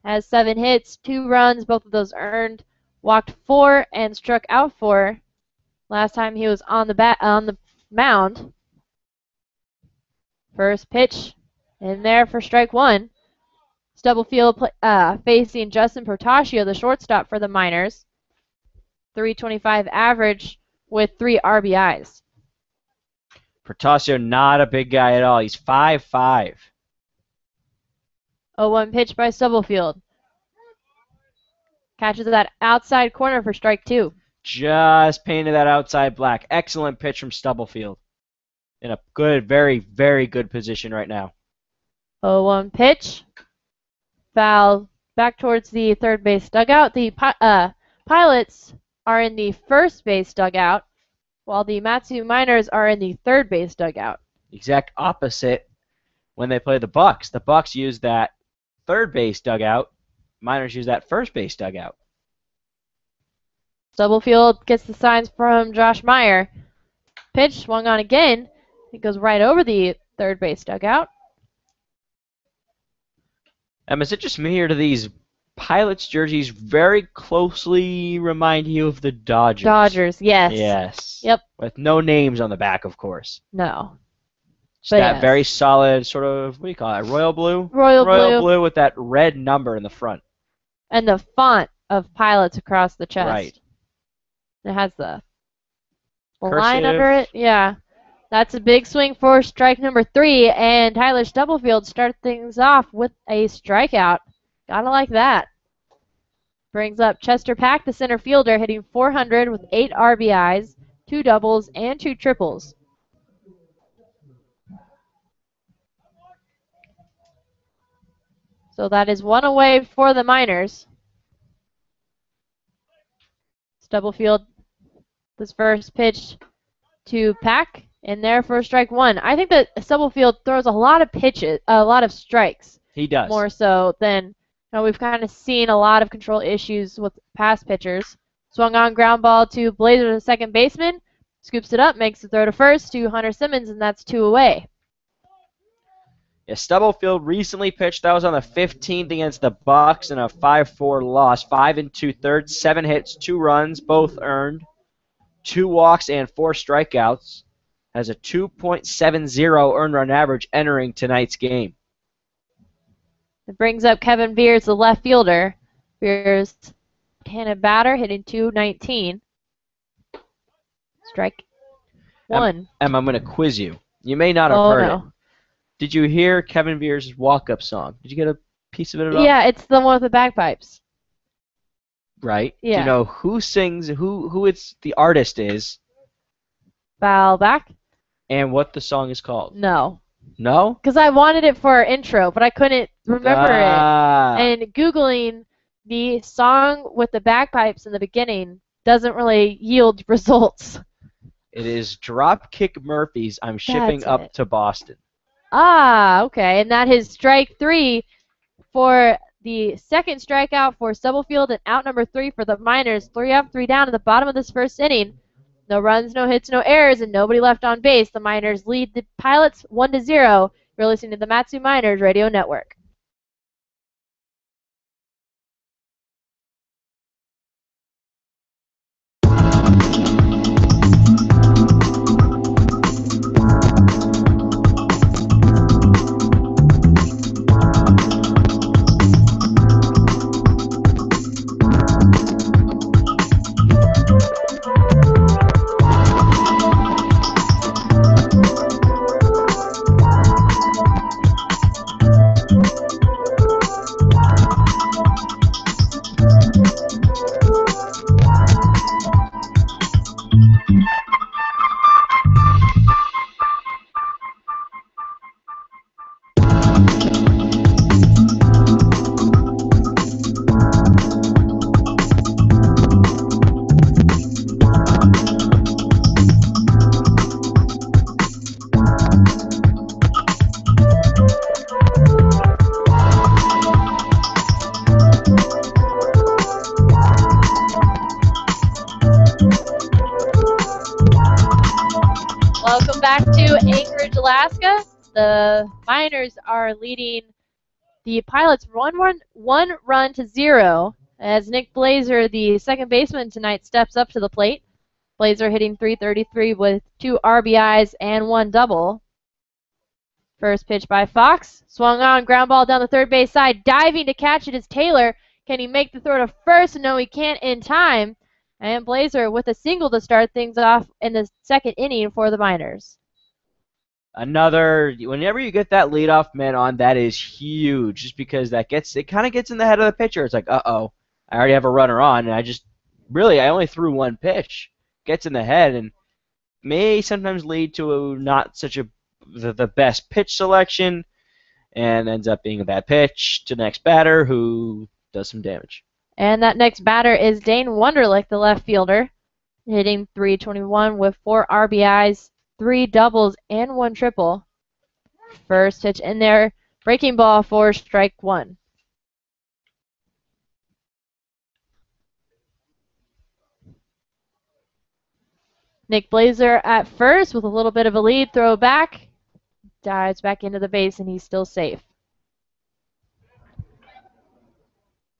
Has 7 hits, 2 runs, both of those earned, walked 4 and struck out 4 last time he was on the mound. First pitch in there for strike 1. Stubblefield facing Justin Portacio, the shortstop for the Miners. 325 average with 3 RBIs. Portacio, not a big guy at all. He's 5'5". 0-1 pitch by Stubblefield. Catches that outside corner for strike 2. Just painted that outside black. Excellent pitch from Stubblefield. In a good, very, very good position right now. 0-1 pitch. Foul back towards the third base dugout. The Pilots are in the first base dugout, while the Matsu Miners are in the third base dugout. Exact opposite when they play the Bucks. The Bucks use that third base dugout. Miners use that first base dugout. Stubblefield gets the signs from Josh Meyer. Pitch swung on again. It goes right over the third base dugout. Is it just me, or do these Pilots jerseys very closely remind you of the Dodgers? Dodgers, yes. Yes. Yep. With no names on the back, of course. No. Just But that yes. very solid sort of, what do you call it, royal blue? Royal blue. With that red number in the front. And the font of Pilots across the chest. Right. It has the Cursive. line under it. Yeah. That's a big swing for strike number 3, and Tyler Stubblefield starts things off with a strikeout. Gotta like that. Brings up Chester Pack, the center fielder, hitting .400 with 8 RBIs, 2 doubles, and 2 triples. So that is 1 away for the Miners. Stubblefield, this first pitch to Pack, in there for strike 1. I think that Stubblefield throws a lot of pitches, a lot of strikes. He does. More so than, we've kind of seen a lot of control issues with past pitchers. Swung on ground ball to Blazer, the second baseman. Scoops it up, makes the throw to first to Hunter Simmons, and that's 2 away. Yeah, Stubblefield recently pitched. That was on the 15th against the Bucks in a 5-4 loss. 5 2/3, 7 hits, 2 runs, both earned, 2 walks, and 4 strikeouts. Has a 2.70 earned run average entering tonight's game. It brings up Kevin Beers, the left fielder. Beers, handed batter, hitting .219. Strike 1. Em, I'm going to quiz you. You may not have heard it. Did you hear Kevin Beers' walk-up song? Did you get a piece of it at all? Yeah, it's the one with the bagpipes. Right? Yeah. Do you know who sings, who it's the artist is, Foul back? and what the song is called? No. No? Because I wanted it for our intro, but I couldn't remember it. And Googling the song with the bagpipes in the beginning doesn't really yield results. It is Dropkick Murphys, I'm Shipping That's Up it. to Boston. Ah, okay. And that is strike 3 for the second strikeout for Stubblefield, and out number 3 for the Miners. 3 up, 3 down at the bottom of this first inning. No runs, no hits, no errors, and nobody left on base. The Miners lead the Pilots 1-0. You're listening to the Matsu Miners Radio Network. Nebraska. The Miners are leading the Pilots one run to 0 as Nick Blazer, the second baseman tonight, steps up to the plate. Blazer hitting .333 with 2 RBIs and 1 double. First pitch by Fox. Swung on, ground ball down the third base side. Diving to catch it is Taylor. Can he make the throw to first? No, he can't in time. And Blazer with a single to start things off in the second inning for the Miners. Whenever you get that leadoff man on, that is huge, just because it kind of gets in the head of the pitcher. It's like, uh-oh, I already have a runner on, and I only threw one pitch. Gets in the head and may sometimes lead to not such the best pitch selection, and ends up being a bad pitch to the next batter who does some damage. And that next batter is Dane Wunderlich, the left fielder, hitting .321 with 4 RBIs, 3 doubles, and 1 triple. First pitch in there, breaking ball for strike 1. Nick Blazer at first with a little bit of a lead, throw back, dives back into the base, and he's still safe.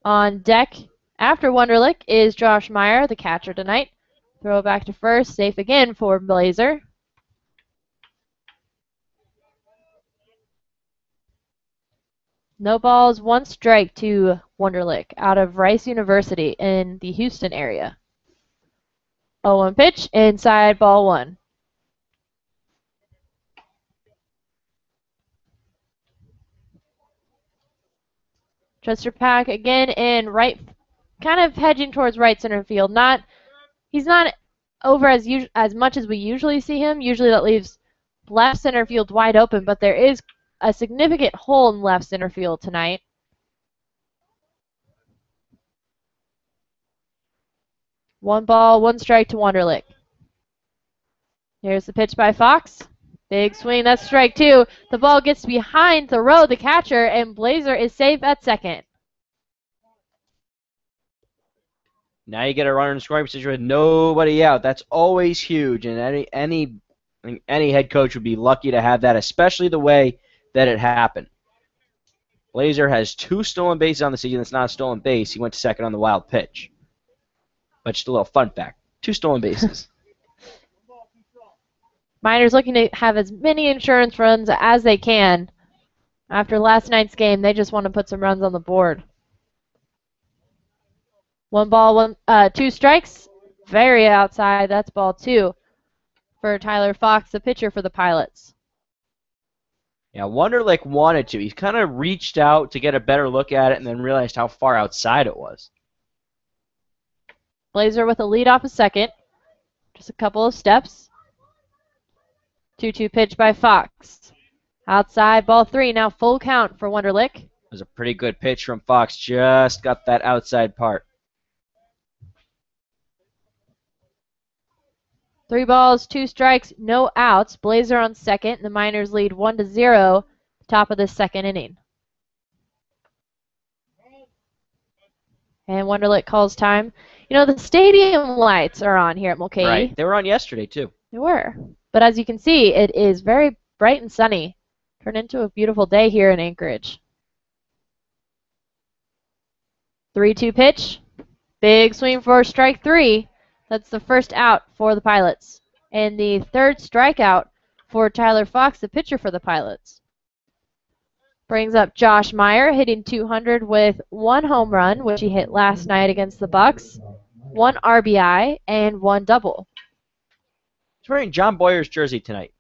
On deck after Wunderlich is Josh Meyer, the catcher tonight. Throw back to first, safe again for Blazer. No balls, 1 strike to Wunderlich out of Rice University in the Houston area. 0-1 pitch, inside ball 1. Chester Pack again in right, kind of hedging towards right center field. He's not over as much as we usually see him. Usually that leaves left center field wide open, but there is a significant hole in left center field tonight. One ball, 1 strike to Wunderlich. Here's the pitch by Fox. Big swing, that's strike 2. The ball gets behind Thoreau, the catcher, and Blazer is safe at second. Now you get a runner in scoring position with nobody out. That's always huge, and any head coach would be lucky to have that, especially the way that it happened. Blazer has 2 stolen bases on the season. That's not a stolen base. He went to second on the wild pitch. But just a little fun fact. 2 stolen bases. Miners looking to have as many insurance runs as they can. After last night's game, they just want to put some runs on the board. 1 ball, 2 strikes. Very outside. That's ball 2 for Tyler Fox, the pitcher for the Pilots. Yeah, Wunderlich wanted to. He kind of reached out to get a better look at it and then realized how far outside it was. Blazer with a lead off a second. Just a couple of steps. 2-2 pitch by Fox. Outside, ball 3. Now full count for Wunderlich. It was a pretty good pitch from Fox. Just got that outside part. 3 balls, 2 strikes, no outs. Blazer on second. The Miners lead 1-0. Top of the second inning. And Wunderlich calls time. You know, the stadium lights are on here at Mulcahy. Right. They were on yesterday, too. They were. But as you can see, it is very bright and sunny. Turned into a beautiful day here in Anchorage. 3-2 pitch. Big swing for strike 3. That's the first out for the Pilots. And the third strikeout for Tyler Fox, the pitcher for the Pilots. Brings up Josh Meyer, hitting .200 with 1 home run, which he hit last night against the Bucks, 1 RBI, and 1 double. He's wearing John Boyer's jersey tonight.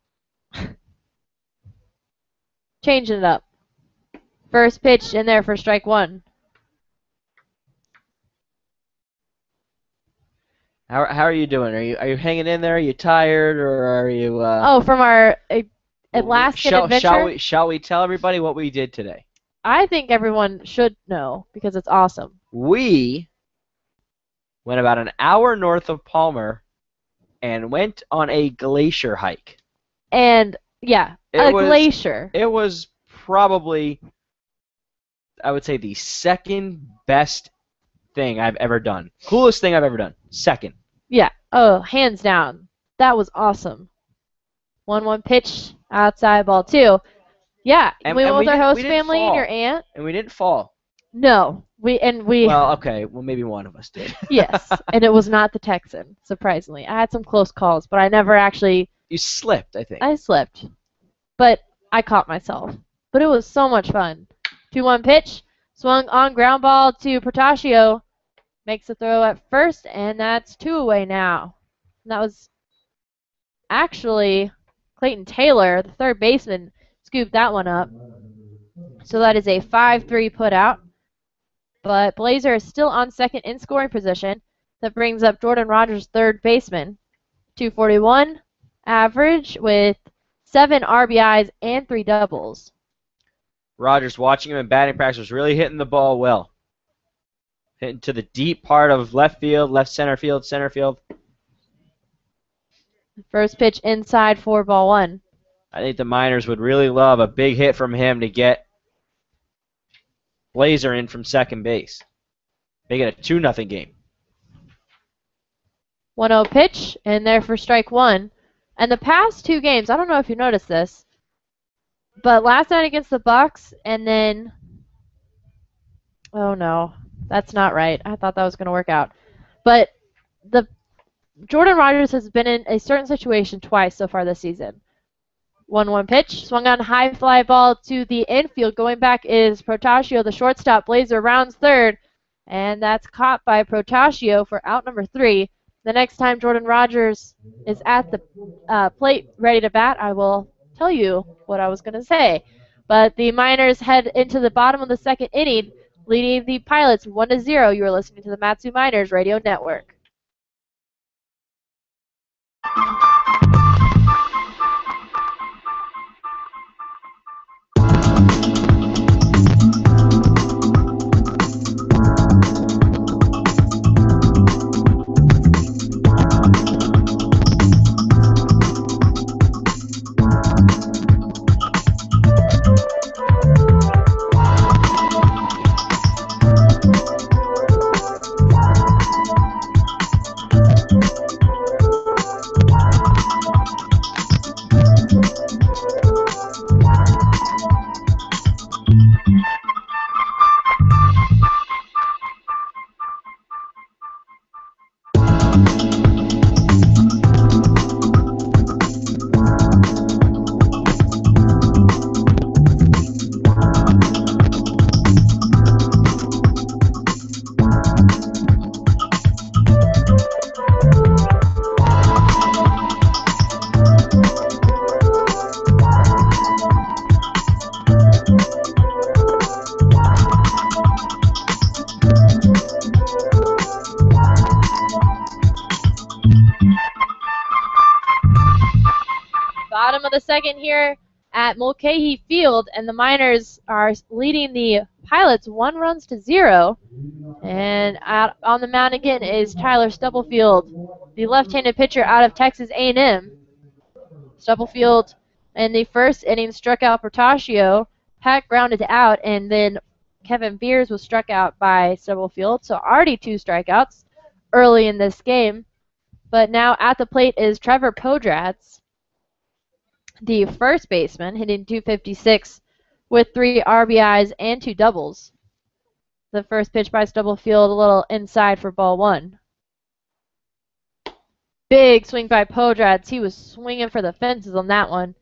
Changing it up. First pitch in there for strike 1. How are you doing? Are you hanging in there? Are you tired, or are you? From our Alaskan adventure. Shall we tell everybody what we did today? I think everyone should know because it's awesome. We went about an hour north of Palmer and went on a glacier hike. And yeah, glacier. It was probably, I would say, the second best thing I've ever done. Coolest thing I've ever done. Second. Yeah. Oh, hands down. That was awesome. 1-1 pitch. Outside ball 2. Yeah, And we went with our we host didn't family and fall. your aunt. And we didn't fall. No, we Well, okay. Well, maybe one of us did. yes, and it was not the Texan. Surprisingly, I had some close calls, but I never actually. You slipped, I think. I slipped, but I caught myself. But it was so much fun. 2-1 pitch, swung on ground ball to Portacio, makes a throw at first, and that's 2 away now. And that was actually Clayton Taylor, the third baseman, scooped that one up. So that is a 5-3 put out. But Blazer is still on second in scoring position. That brings up Jordan Rogers, third baseman. 241 average with 7 RBIs and 3 doubles. Rogers, watching him in batting practice, was really hitting the ball well. Hitting to the deep part of left field, left center field, center field. First pitch inside for ball 1. I think the Miners would really love a big hit from him to get Blazer in from second base. Make it a 2-0 game. 1-0 pitch, and there for strike 1. And the past 2 games, I don't know if you noticed this, but last night against the Bucks, and then, oh no, that's not right. I thought that was going to work out. But the Jordan Rogers has been in a certain situation twice so far this season. 1-1 pitch, swung on high fly ball to the infield. Going back is Portacio, the shortstop. Blazer rounds third, and that's caught by Portacio for out number 3. The next time Jordan Rogers is at the plate ready to bat, I will tell you what I was going to say. But the Miners head into the bottom of the second inning, leading the Pilots 1-0. You are listening to the Matsu Miners Radio Network. Bottom of the second here at Mulcahy Field, and the Miners are leading the Pilots 1-0. And out on the mound again is Tyler Stubblefield, the left-handed pitcher out of Texas A&M. Stubblefield in the first inning struck out Portacio. Pack grounded out, and then Kevin Beers was struck out by Stubblefield. So already 2 strikeouts early in this game. But now at the plate is Trevor Podratz, the first baseman, hitting .256 with 3 RBIs and 2 doubles. The first pitch by Stubblefield a little inside for ball 1. Big swing by Podratz. He was swinging for the fences on that one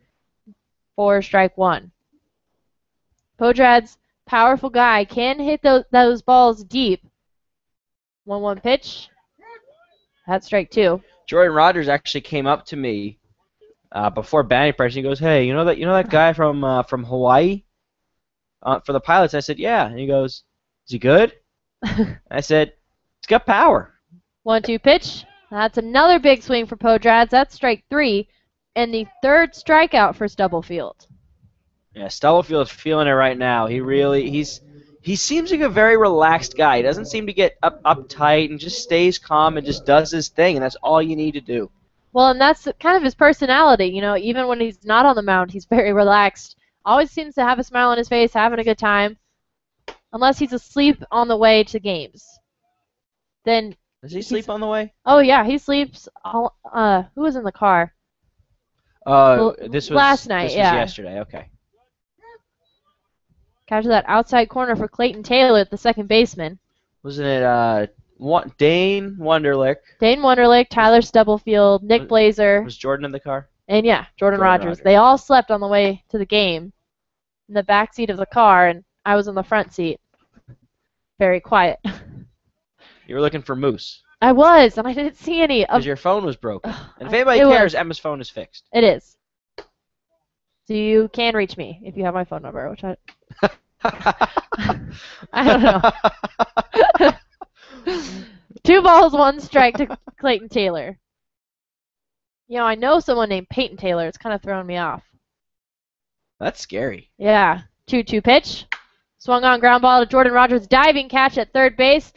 for strike 1. Podratz, powerful guy, can hit those balls deep. 1-1 pitch. That's strike 2. Jordan Rogers actually came up to me before batting practice. He goes, "Hey, you know that guy from Hawaii for the Pilots?" I said, "Yeah." And he goes, "Is he good?" I said, "He's got power." 1-2 pitch. That's another big swing for Podratz. That's strike 3, and the third strikeout for Stubblefield. Yeah, Stubblefield's feeling it right now. He seems like a very relaxed guy. He doesn't seem to get uptight and just stays calm and just does his thing, and that's all you need to do. Well, and that's kind of his personality. You know, even when he's not on the mound, he's very relaxed. Always seems to have a smile on his face, having a good time. Unless he's asleep on the way to games. Then Does he sleep on the way? oh yeah, he sleeps. Who was in the car? This was last night, This was yeah. yesterday. Okay. Capture that outside corner for Clayton Taylor, the second baseman. Wasn't it Dane Wonderlick? Dane Wonderlick, Tyler Stubblefield, Nick Blazer, Was Jordan in the car? and yeah, Jordan Jordan Rogers. Rogers. They all slept on the way to the game in the back seat of the car, and I was in the front seat. Very quiet. You were looking for Moose I was, and I didn't see any. because your phone was broken. And if I- anybody it was. cares, Emma's phone is fixed. It is. So you can reach me if you have my phone number, which I don't know. 2 balls, 1 strike to Clayton Taylor. You know, I know someone named Peyton Taylor. It's kind of throwing me off. That's scary. Yeah. 2-2 pitch. Swung on ground ball to Jordan Rogers. Diving catch at third base.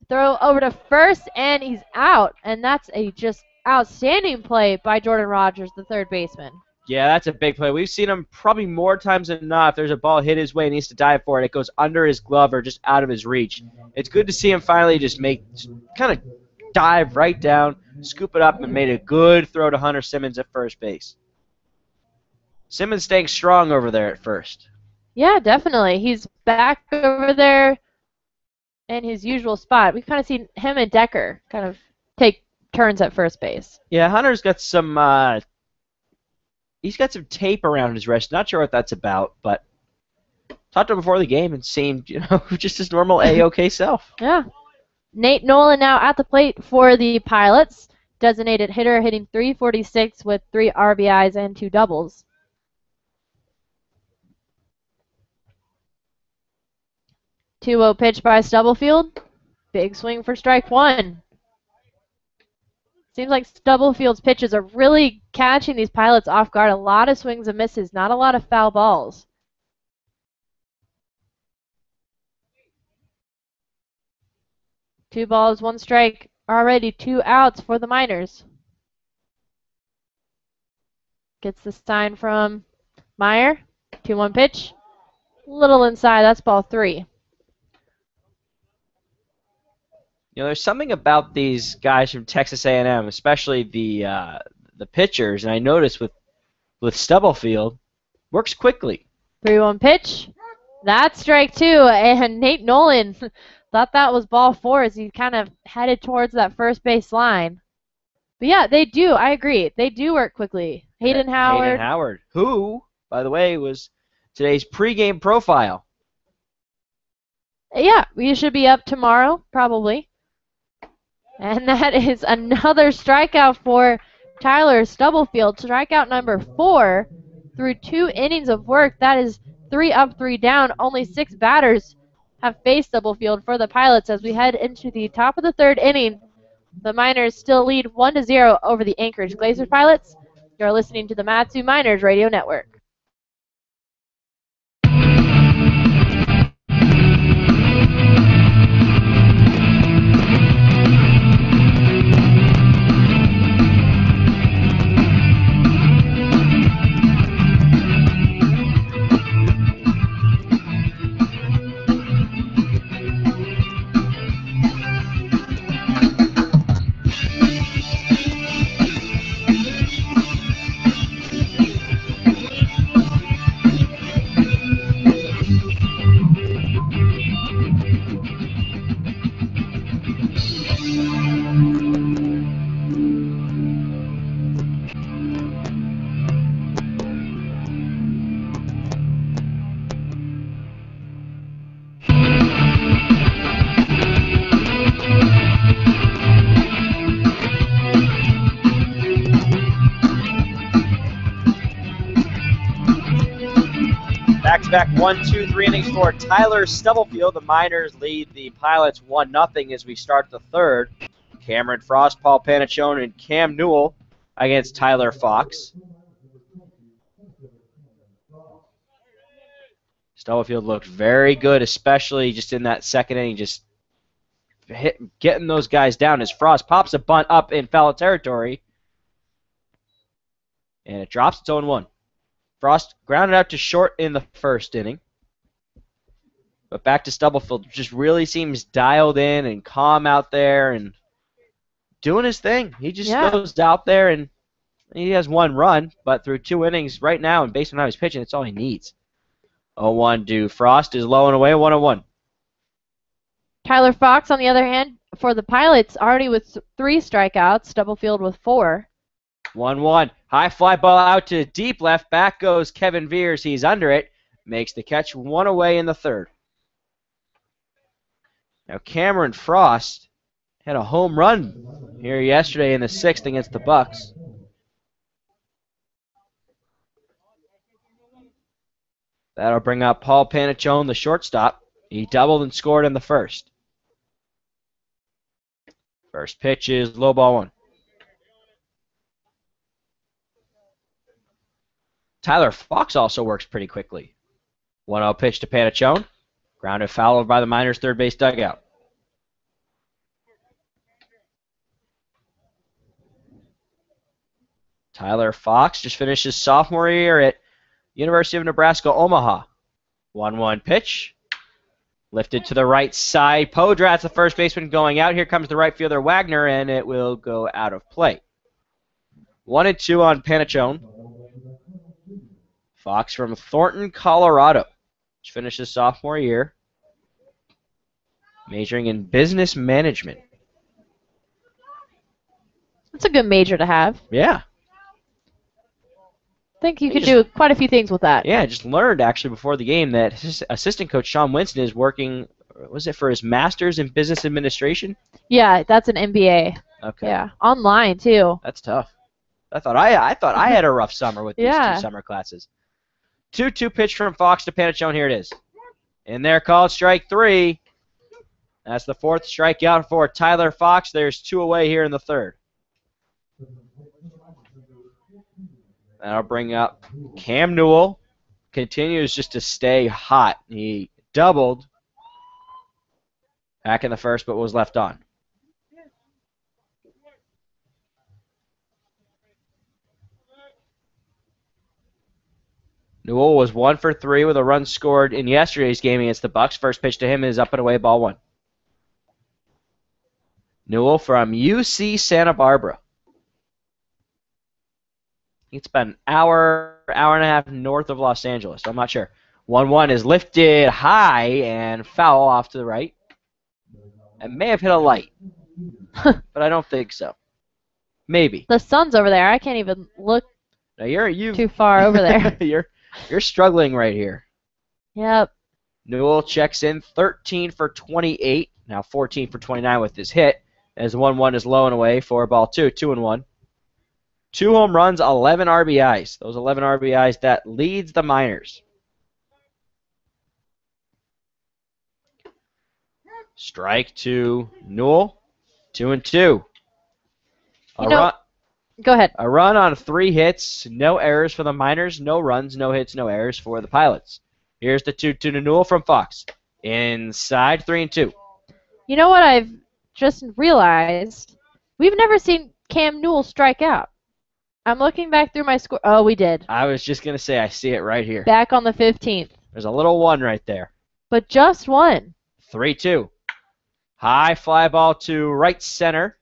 Throw over to first, and he's out. And that's a just outstanding play by Jordan Rogers, the third baseman. Yeah, that's a big play. We've seen him probably more times than not. If there's a ball hit his way and he needs to dive for it, it goes under his glove or just out of his reach. It's good to see him finally just kind of dive right down, scoop it up, and made a good throw to Hunter Simmons at first base. Simmons staying strong over there at first. Yeah, definitely. He's back over there in his usual spot. We've kind of seen him and Decker kind of take turns at first base. Yeah, Hunter's got some he's got some tape around his wrist. Not sure what that's about, but talked to him before the game and seemed, just his normal A-OK self. Yeah. Nate Nolan now at the plate for the Pilots. Designated hitter, hitting .346 with 3 RBIs and 2 doubles. Two-0 pitch by Stubblefield. Big swing for strike 1. Seems like Stubblefield's pitches are really catching these Pilots off guard. A lot of swings and misses, not a lot of foul balls. Two balls, 1 strike, already 2 outs for the Miners. Gets the sign from Meyer. 2-1 pitch. Little inside, that's ball 3. There's something about these guys from Texas A&M, especially the pitchers, and I noticed with Stubblefield, works quickly. 3-1 pitch. That's strike 2, and Nate Nolan thought that was ball 4 as he kind of headed towards that first base line. But yeah, they do. I agree. They do work quickly. Hayden Howard, who, by the way, was today's pregame profile. Yeah, we should be up tomorrow, probably. And that is another strikeout for Tyler Stubblefield. Strikeout number 4 through 2 innings of work. That is 3 up, 3 down. Only 6 batters have faced Stubblefield for the Pilots as we head into the top of the 3rd inning. The Miners still lead 1-0 over the Anchorage Glacier Pilots. You're listening to the Matsu Miners Radio Network. Back-to-back 1-2-3 innings for Tyler Stubblefield. The Miners lead the Pilots 1-0 as we start the 3rd. Cameron Frost, Paul Panachone, and Cam Newell against Tyler Fox. Stubblefield looked very good, especially just in that 2nd inning, just getting those guys down as Frost pops a bunt up in foul territory. And it drops. It's 0-1. Frost grounded out to short in the 1st inning. But back to Stubblefield. Just really seems dialed in and calm out there and doing his thing. He just goes out there and He has 1 run, but through 2 innings right now, and based on how he's pitching, that's all he needs. 0-1 to Frost is low and away, 1-0. Tyler Fox, on the other hand, for the Pilots, already with 3 strikeouts, Stubblefield with 4. 1-1. High fly ball out to deep left. Back goes Kevin Veers. He's under it. Makes the catch, 1 away in the 3rd. Now Cameron Frost had a home run here yesterday in the 6th against the Bucks. That'll bring up Paul Panachone, the shortstop. He doubled and scored in the 1st. First pitch is low ball 1. Tyler Fox also works pretty quickly. 1-0 pitch to Panachone. Grounded foul by the Miners' third base dugout. Tyler Fox just finished his sophomore year at University of Nebraska, Omaha. 1-1 pitch. Lifted to the right side. Podrat's the first baseman going out. Here comes the right fielder, Wagner, and it will go out of play. 1-2 on Panachone. Fox from Thornton, Colorado. Just finished his sophomore year. Majoring in business management. That's a good major to have. Yeah. I think you could do quite a few things with that. Yeah, I just learned actually before the game that his assistant coach, Sean Winston, is working, was it for his master's in business administration? Yeah, that's an MBA. Okay. Yeah, online too. That's tough. I thought I had a rough summer with these Yeah. 2 summer classes. 2-2 pitch from Fox to Panachone. Here it is. In there, called strike 3. That's the 4th strikeout for Tyler Fox. There's 2 away here in the 3rd. That'll bring up Cam Newell. Continues just to stay hot. He doubled back in the 1st, but was left on. Newell was 1 for 3 with a run scored in yesterday's game against the Bucks. First pitch to him is up and away, ball 1. Newell from UC Santa Barbara. It's about an hour and a half north of Los Angeles. I'm not sure. 1-1 is lifted high and foul off to the right. It may have hit a light, but I don't think so. Maybe. The sun's over there. I can't even look Now you too far over there. you're struggling right here. Yep. Newell checks in 13 for 28. Now 14 for 29 with his hit. As 1-1 is low and away for ball 2. 2-1. 2 home runs, 11 RBIs. Those 11 RBIs, that leads the Miners. Strike to Newell. 2-2. Go ahead. A run on 3 hits, no errors for the Miners, no runs, no hits, no errors for the Pilots. Here's the 2-2 to Newell from Fox. Inside, 3-2. You know what I've just realized? We've never seen Cam Newell strike out. I'm looking back through my score. Oh, we did. I was just going to say, I see it right here. Back on the 15th. There's a little 1 right there. But just 1. 3-2. High fly ball to right center.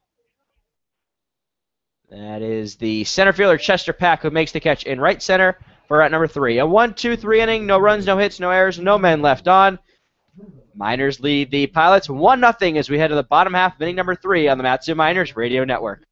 That is the center fielder, Chester Pack, who makes the catch in right center for at number 3. A 1-2-3 inning, no runs, no hits, no errors, no men left on. Miners lead the Pilots 1-0 as we head to the bottom half of inning number 3 on the Matsu Miners Radio Network.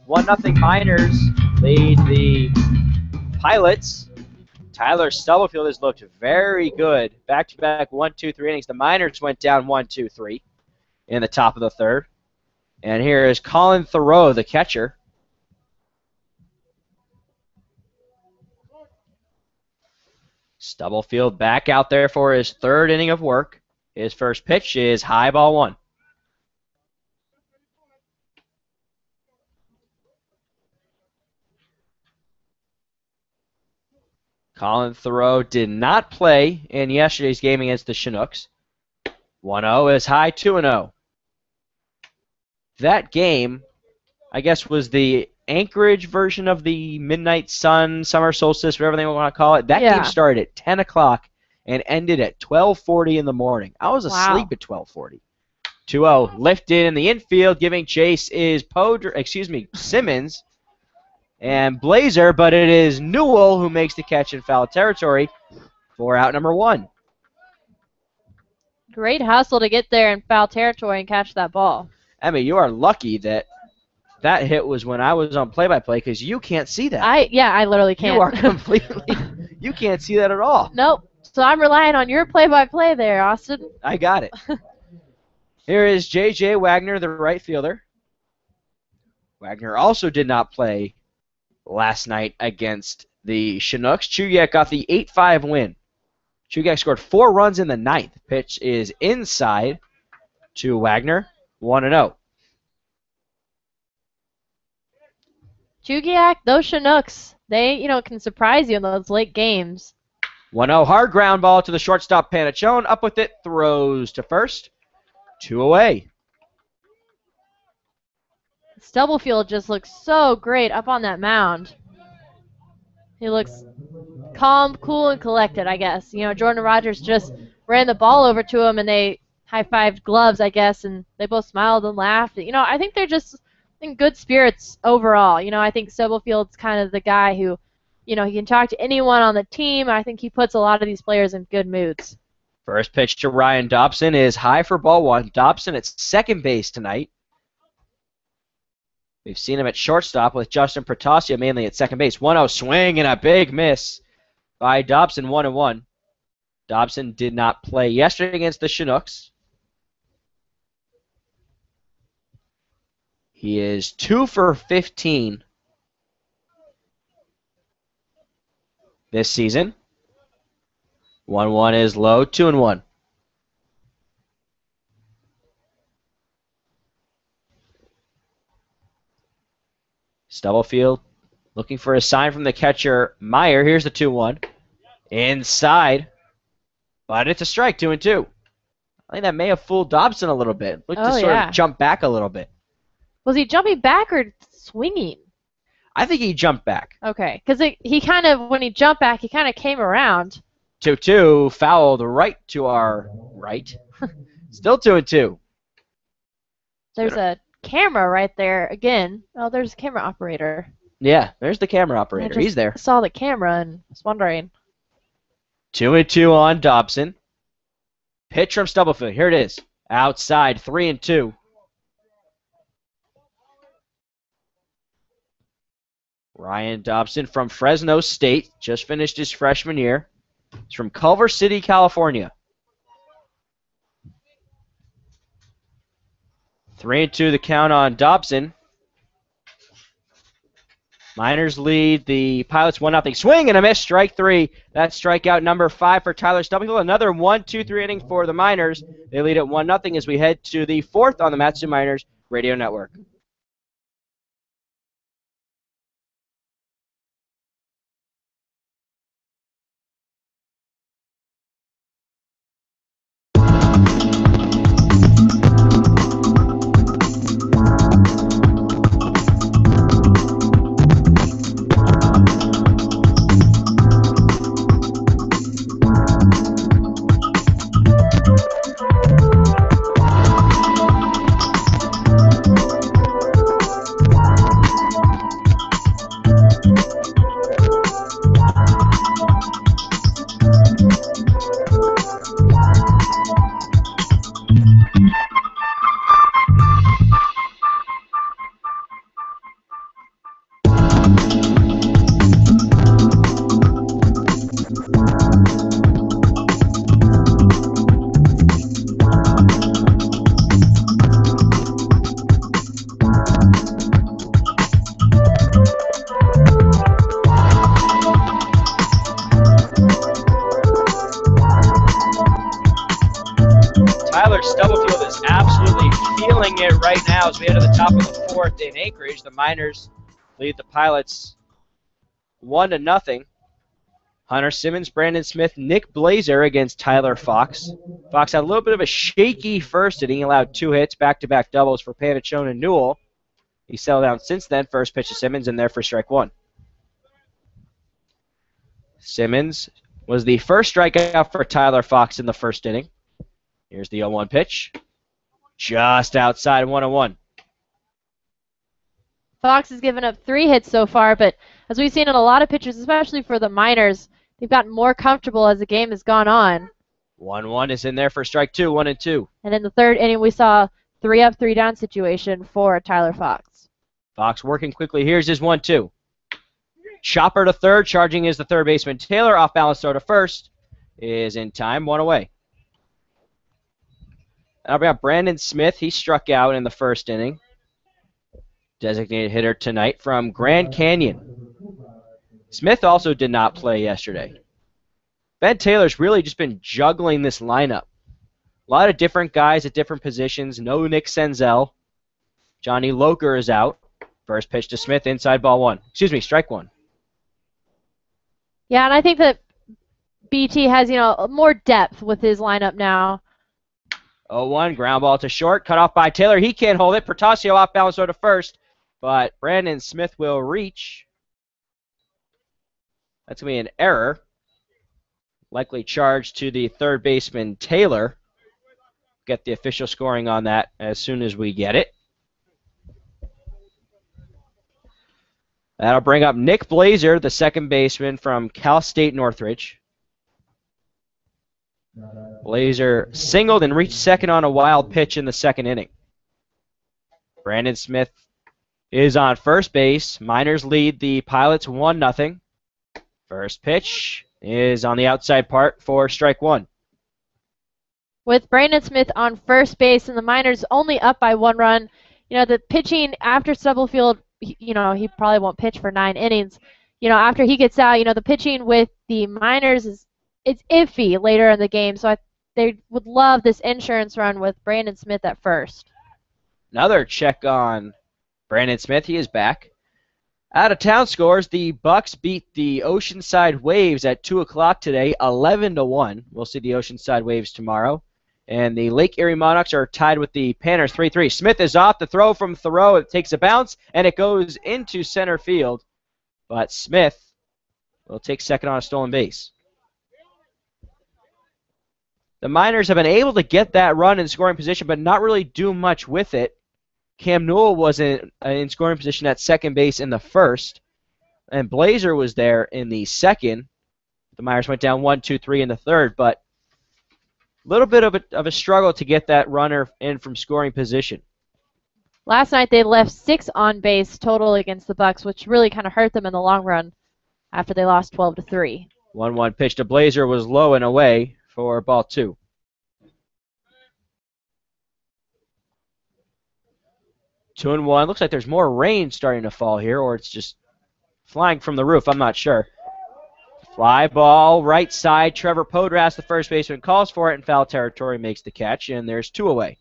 1-0 Miners lead the Pilots. Tyler Stubblefield has looked very good. Back-to-back 1-2-3 innings. The Miners went down 1-2-3 in the top of the third. And here is Colin Thoreau, the catcher. Stubblefield back out there for his third inning of work. His first pitch is high ball 1. Colin Thoreau did not play in yesterday's game against the Chinooks. 1-0 is high, 2-0. That game, I guess, was the Anchorage version of the Midnight Sun, Summer Solstice, whatever they want to call it. That game started at 10 o'clock and ended at 12:40 in the morning. I was asleep at 12:40. 2-0 lifted in the infield, giving chase is Simmons and Blazer, but it is Newell who makes the catch in foul territory for out number 1. Great hustle to get there in foul territory and catch that ball. Emmy, you are lucky that hit was when I was on play-by-play because you can't see that. I literally can't. You are completely, you can't see that at all. Nope. So I'm relying on your play-by-play there, Austin. I got it. Here is J.J. Wagner, the right fielder. Wagner also did not play last night against the Chinooks. Chugiak got the 8-5 win. Chugiak scored 4 runs in the 9th. Pitch is inside to Wagner, 1-0. Chugiak, those Chinooks, they, can surprise you in those late games. 1-0 hard ground ball to the shortstop Panachone. Up with it, throws to first. 2 away. Stubblefield just looks so great up on that mound. He looks calm, cool, and collected, I guess. Jordan Rogers just ran the ball over to him, and they high-fived gloves, I guess, and they both smiled and laughed. I think they're just in good spirits overall. I think Stubblefield's kind of the guy who, he can talk to anyone on the team. I think he puts a lot of these players in good moods. First pitch to Ryan Dobson is high for ball 1. Dobson at second base tonight. We've seen him at shortstop with Justin Protasio mainly at second base. 1-0 swing and a big miss by Dobson, 1-1. Dobson did not play yesterday against the Chinooks. He is 2 for 15 this season. 1-1 is low, 2-1. Stubblefield looking for a sign from the catcher, Meyer. Here's the 2-1. Inside. But it's a strike, 2-2. I think that may have fooled Dobson a little bit. Looked to sort of jump back a little bit. Was he jumping back or swinging? I think he jumped back. Okay, because he kind of, when he jumped back, he kind of came around. 2-2, fouled right to our right. Still 2-2. There's a camera right there again. Oh, there's a camera operator. Yeah, there's the camera operator. He's there. I saw the camera and was wondering. 2-2 on Dobson. Pitch from Stubblefield. Here it is. Outside, 3-2. Ryan Dobson from Fresno State. Just finished his freshman year. He's from Culver City, California. 3-2 the count on Dobson. Miners lead the Pilots 1-0. Swing and a miss, strike 3. That's strikeout number 5 for Tyler Stubblefield. Another 1-2-3 inning for the Miners. They lead at 1-0 as we head to the 4th on the Matsu Miners Radio Network. Tyler Stubblefield is absolutely feeling it right now as we head to the top of the fourth in Anchorage. The Miners lead the Pilots 1-0. Hunter Simmons, Brandon Smith, Nick Blazer against Tyler Fox. Fox had a little bit of a shaky first inning. He allowed 2 hits, back-to-back doubles for Panachone and Newell. He settled down since then. First pitch to Simmons, and there for strike 1. Simmons was the first strikeout for Tyler Fox in the first inning. Here's the 0-1 pitch. Just outside 1-1. Fox has given up 3 hits so far, but as we've seen in a lot of pitchers, especially for the Miners, they've gotten more comfortable as the game has gone on. 1-1 is in there for strike 2, 1-2. And in the third inning, we saw 3-up, 3-down situation for Tyler Fox. Fox working quickly. Here's his 1-2. Chopper to third. Charging is the third baseman Taylor. Off balance throw to first. Is in time. 1 away. Now we got Brandon Smith. He struck out in the first inning. Designated hitter tonight from Grand Canyon. Smith also did not play yesterday. Ben Taylor's really just been juggling this lineup. A lot of different guys at different positions. No Nick Senzel. Johnny Loker is out. First pitch to Smith, inside ball 1. Excuse me, strike 1. Yeah, and I think that BT has, more depth with his lineup now. 0-1, ground ball to short, cut off by Taylor. He can't hold it. Protasio off balance throw to first, but Brandon Smith will reach. That's going to be an error. Likely charged to the third baseman Taylor. Get the official scoring on that as soon as we get it. That'll bring up Nick Blazer, the second baseman from Cal State Northridge. Blazer singled and reached second on a wild pitch in the second inning. Brandon Smith is on first base. Miners lead the Pilots 1-0. First pitch is on the outside part for strike 1. With Brandon Smith on first base and the Miners only up by 1 run, the pitching after Stubblefield, he probably won't pitch for 9 innings. After he gets out, the pitching with the Miners it's iffy later in the game, so they would love this insurance run with Brandon Smith at first. Another check on Brandon Smith. He is back. Out of town scores, the Bucks beat the Oceanside Waves at 2 o'clock today, 11-1. We'll see the Oceanside Waves tomorrow. And the Lake Erie Monarchs are tied with the Panthers 3-3. Smith is off the throw from Thoreau. It takes a bounce, and it goes into center field. But Smith will take second on a stolen base. The Miners have been able to get that run in scoring position, but not really do much with it. Cam Newell was in scoring position at second base in the first, and Blazer was there in the second. The Miners went down 1-2-3 in the third, but a little bit of a struggle to get that runner in from scoring position. Last night they left 6 on base total against the Bucks, which really kind of hurt them in the long run after they lost 12-3. 1-1 pitch to Blazer was low and away for ball 2. Two and 1. Looks like there's more rain starting to fall here, or it's just flying from the roof. I'm not sure. Fly ball, right side. Trevor Podras, the first baseman, calls for it in foul territory, makes the catch, and there's 2 away.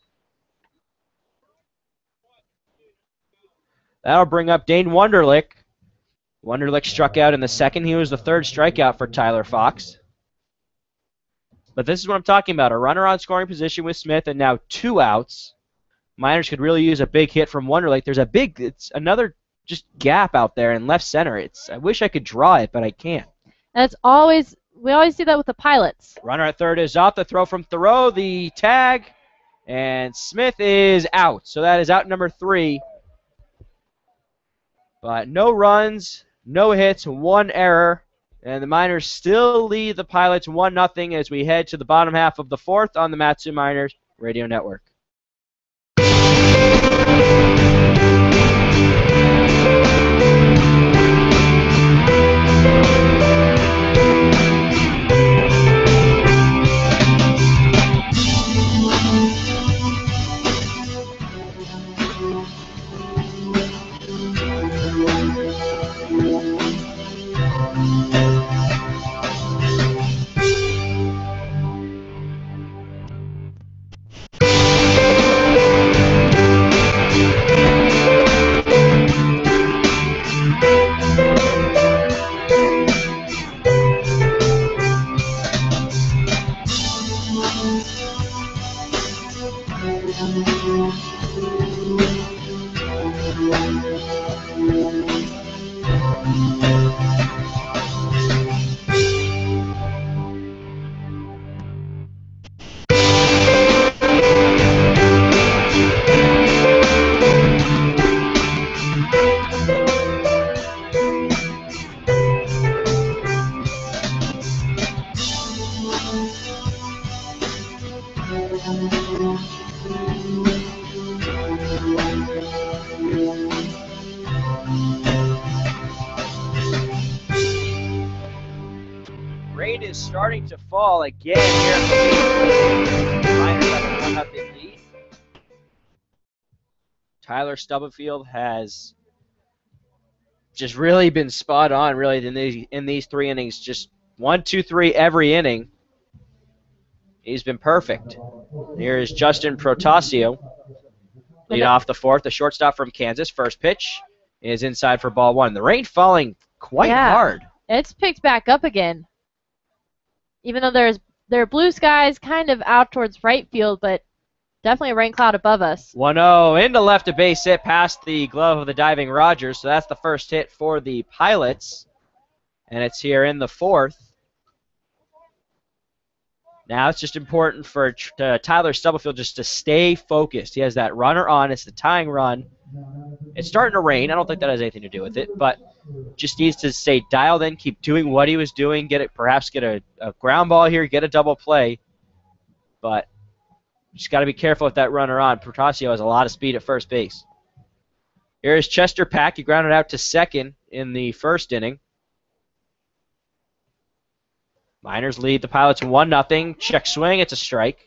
That'll bring up Dane Wunderlich. Wunderlich struck out in the second. He was the third strikeout for Tyler Fox. But this is what I'm talking about. A runner on scoring position with Smith, and now 2 outs. Miners could really use a big hit from Wunderlich. There's it's another just gap out there in left center. I wish I could draw it, but I can't. We always see that with the Pilots. Runner at third is off the throw from Thoreau, the tag, and Smith is out. So that is out number 3. But no runs, no hits, 1 error, and the Miners still lead the Pilots 1-0 as we head to the bottom half of the fourth on the Matsu Miners Radio Network. rain is starting to fall again here. Miners have a 1-0 lead. Tyler Stubblefield has just really been spot on, really, in these 3 innings. Just 1, 2, 3 every inning. He's been perfect. Here is Justin Protasio. Lead off the 4th, the shortstop from Kansas. First pitch is inside for ball 1. The rain falling quite hard. It's picked back up again. Even though there are blue skies kind of out towards right field, but definitely a rain cloud above us. 1-0 into left, a base hit past the glove of the diving Rogers. So that's the first hit for the Pilots. And it's here in the 4th. Now it's just important for Tyler Stubblefield just to stay focused. He has that runner on. It's the tying run. It's starting to rain. I don't think that has anything to do with it, but just needs to stay dialed in, keep doing what he was doing, perhaps get a ground ball here, get a double play. But just got to be careful with that runner on. Protasio has a lot of speed at first base. Here's Chester Pack. He grounded out to second in the 1st inning. Miners lead the Pilots 1-0. Check swing. It's a strike.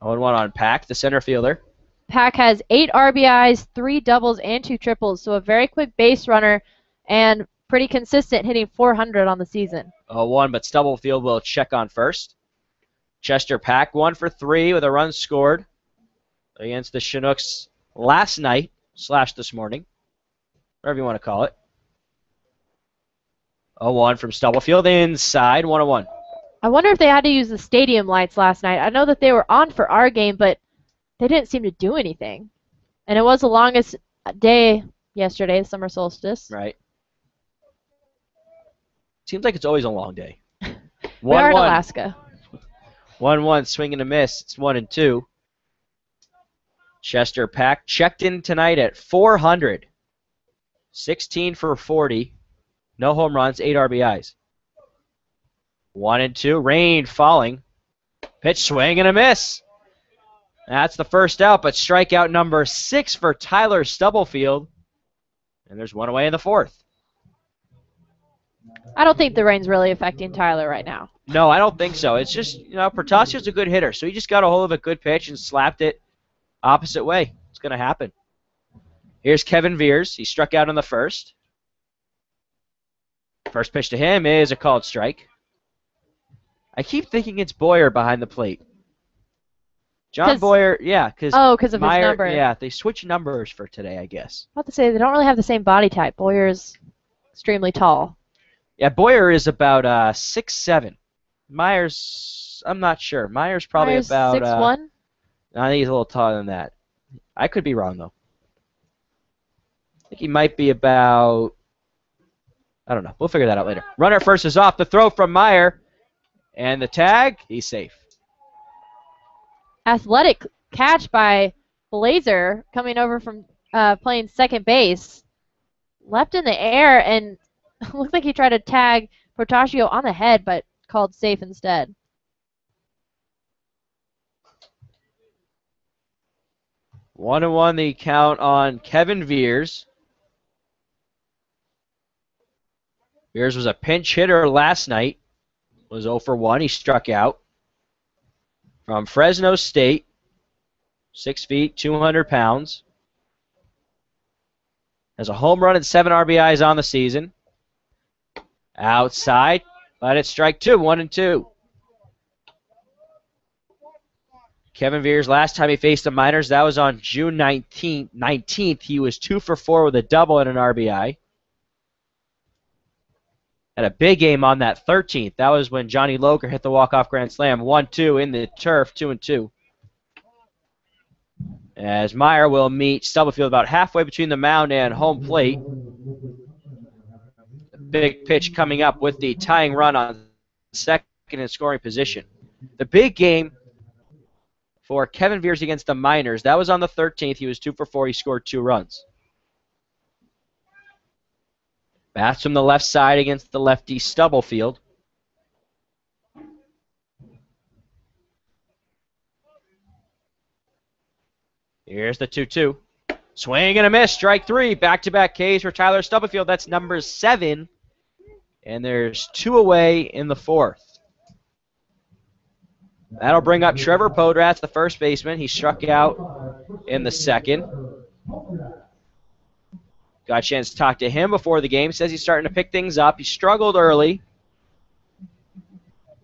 0-1 on Pack, the center fielder. Pack has 8 RBIs, 3 doubles, and 2 triples, so a very quick base runner and pretty consistent, hitting .400 on the season. 0-1, but Stubblefield will check on first. Chester Pack 1 for 3 with a run scored against the Chinooks last night / this morning, whatever you want to call it. 0-1 from Stubblefield inside, 1-1. I wonder if they had to use the stadium lights last night. I know that they were on for our game, but they didn't seem to do anything. And it was the longest day yesterday, the summer solstice. Right. Seems like it's always a long day. We are in Alaska. 1-1, swing and a miss. It's 1-2. Chester Pack checked in tonight at .400. 16 for 40. No home runs, 8 RBIs. 1-2, rain falling. Pitch, swing and a miss. That's the first out, but strikeout number 6 for Tyler Stubblefield. And there's 1 away in the 4th. I don't think the rain's really affecting Tyler right now. No, I don't think so. It's just, Protasio's a good hitter, so he just got a hold of a good pitch and slapped it opposite way. It's going to happen. Here's Kevin Veers. He struck out on the 1st. First pitch to him is a called strike. I keep thinking it's Boyer behind the plate. John Boyer, yeah, because of his number. Yeah, they switched numbers for today, I guess. I was about to say, they don't really have the same body type. Boyer's extremely tall. Yeah, Boyer is about 6'7". Myers, I'm not sure. Myers probably about 6'1". I think he's a little taller than that. I could be wrong though. I think he might be about. I don't know. We'll figure that out later. Runner first is off. The throw from Meyer, and the tag. He's safe. Athletic catch by Blazer coming over from playing second base. Left in the air and looked like he tried to tag Protasio on the head, but called safe instead. 1-1 the count on Kevin Veers. Veers was a pinch hitter last night. Was 0 for 1. He struck out. From Fresno State. 6 feet, 200 pounds. Has a home run and 7 RBIs on the season. Outside, but it's strike 2, 1-2. Kevin Veers, last time he faced the Miners, that was on June 19th. He was 2 for 4 with a double and an RBI. Had a big game on that 13th. That was when Johnny Loker hit the walk-off grand slam. 1-2 in the turf, 2-2. As Meyer will meet Stubblefield about halfway between the mound and home plate. Big pitch coming up with the tying run on second in scoring position. The big game for Kevin Veers against the Miners, that was on the 13th. He was 2 for 4. He scored 2 runs. Bats from the left side against the lefty Stubblefield. Here's the 2-2. Swing and a miss. Strike 3. Back-to-back Ks for Tyler Stubblefield. That's number 7 And there's 2 away in the 4th. That'll bring up Trevor Podratz, the first baseman. He struck out in the 2nd. Got a chance to talk to him before the game. Says he's starting to pick things up. He struggled early.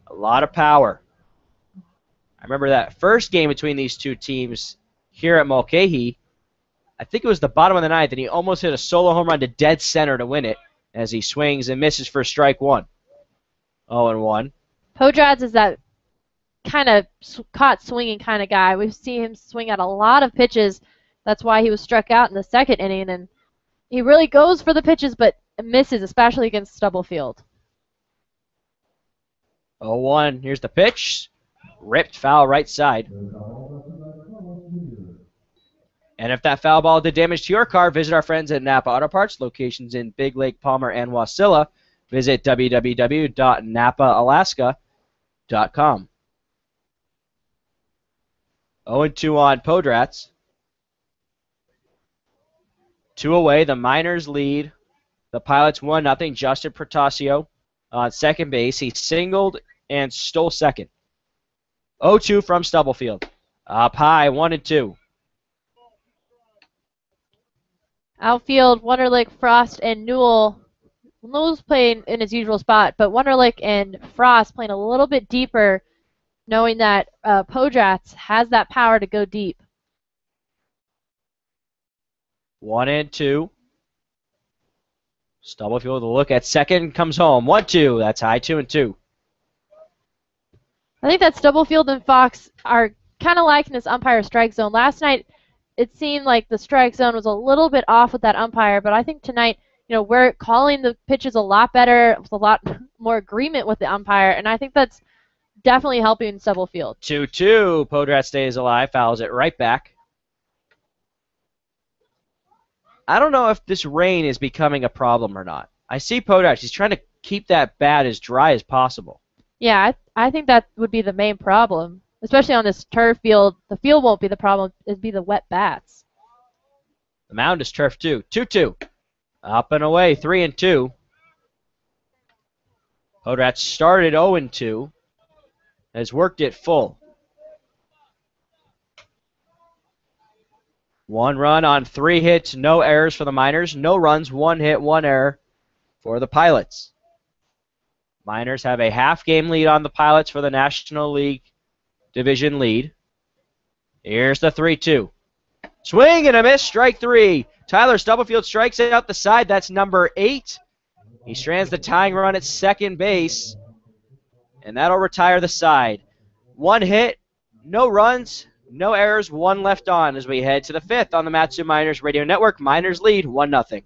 A lot of power. I remember that first game between these two teams here at Mulcahy. I think it was the bottom of the 9th, and he almost hit a solo home run to dead center to win it as he swings and misses for strike 1. 0-1. Podratz is that kind of caught swinging kind of guy. We've seen him swing at a lot of pitches. That's why he was struck out in the 2nd inning, and he really goes for the pitches but misses, especially against Stubblefield. 0-1. Here's the pitch. Ripped foul right side. And if that foul ball did damage to your car, visit our friends at Napa Auto Parts, locations in Big Lake, Palmer, and Wasilla. Visit www.napaalaska.com. 0-2 on Podratz. 2 away. The Miners lead. The Pilots 1-0. Justin Protasio on second base. He singled and stole second. 0-2 from Stubblefield. Up high, 1-2. Outfield, Wunderlich, Frost, and Newell. Newell's playing in his usual spot, but Wunderlich and Frost playing a little bit deeper, knowing that Podratz has that power to go deep. 1-2. Stubblefield with a look at second, comes home. 1-2. That's high, 2-2. I think that Stubblefield and Fox are kind of liking this umpire strike zone. Last night, it seemed like the strike zone was a little bit off with that umpire, but I think tonight, we're calling the pitches a lot better, with a lot more agreement with the umpire, and I think that's definitely helping Stubblefield. 2-2. Podratz stays alive, fouls it right back. I don't know if this rain is becoming a problem or not. I see Podratz. He's trying to keep that bat as dry as possible. Yeah, I think that would be the main problem, especially on this turf field. The field won't be the problem. It'd be the wet bats. The mound is turf too. 2-2. Up and away, 3-2. Podratz started 0-2. Has worked it full. 1 run on 3 hits, no errors for the Miners. No runs, 1 hit, 1 error for the Pilots. Miners have a half-game lead on the Pilots for the National League Division lead. Here's the 3-2. Swing and a miss, strike 3. Tyler Stubblefield strikes out the side. That's number 8. He strands the tying run at second base, and that'll retire the side. 1 hit, no runs, no errors, 1 left on as we head to the 5th on the Matsu Miners Radio Network. Miners lead 1-0.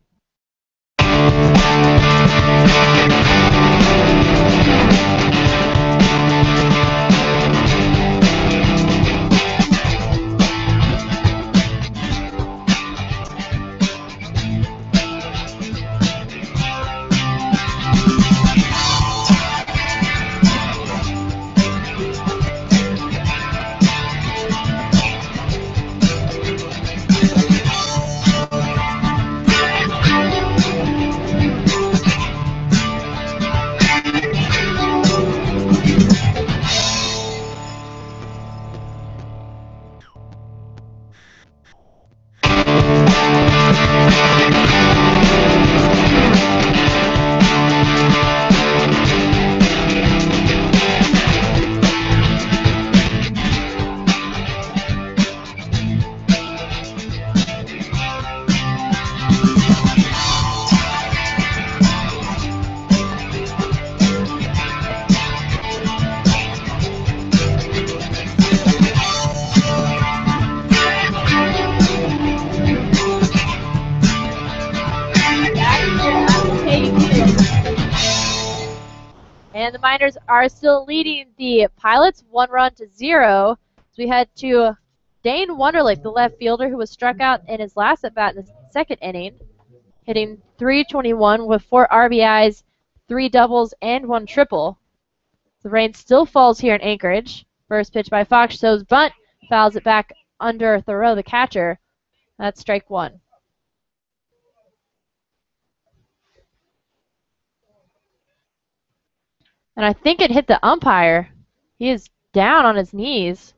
And the Miners are still leading the Pilots 1-0. So we head to Dane Wunderlich, the left fielder who was struck out in his last at-bat in the 2nd inning, hitting .321 with 4 RBIs, 3 doubles, and 1 triple. The rain still falls here in Anchorage. First pitch by Fox shows bunt, fouls it back under Thoreau, the catcher. That's strike 1. And I think it hit the umpire. He is down on his knees.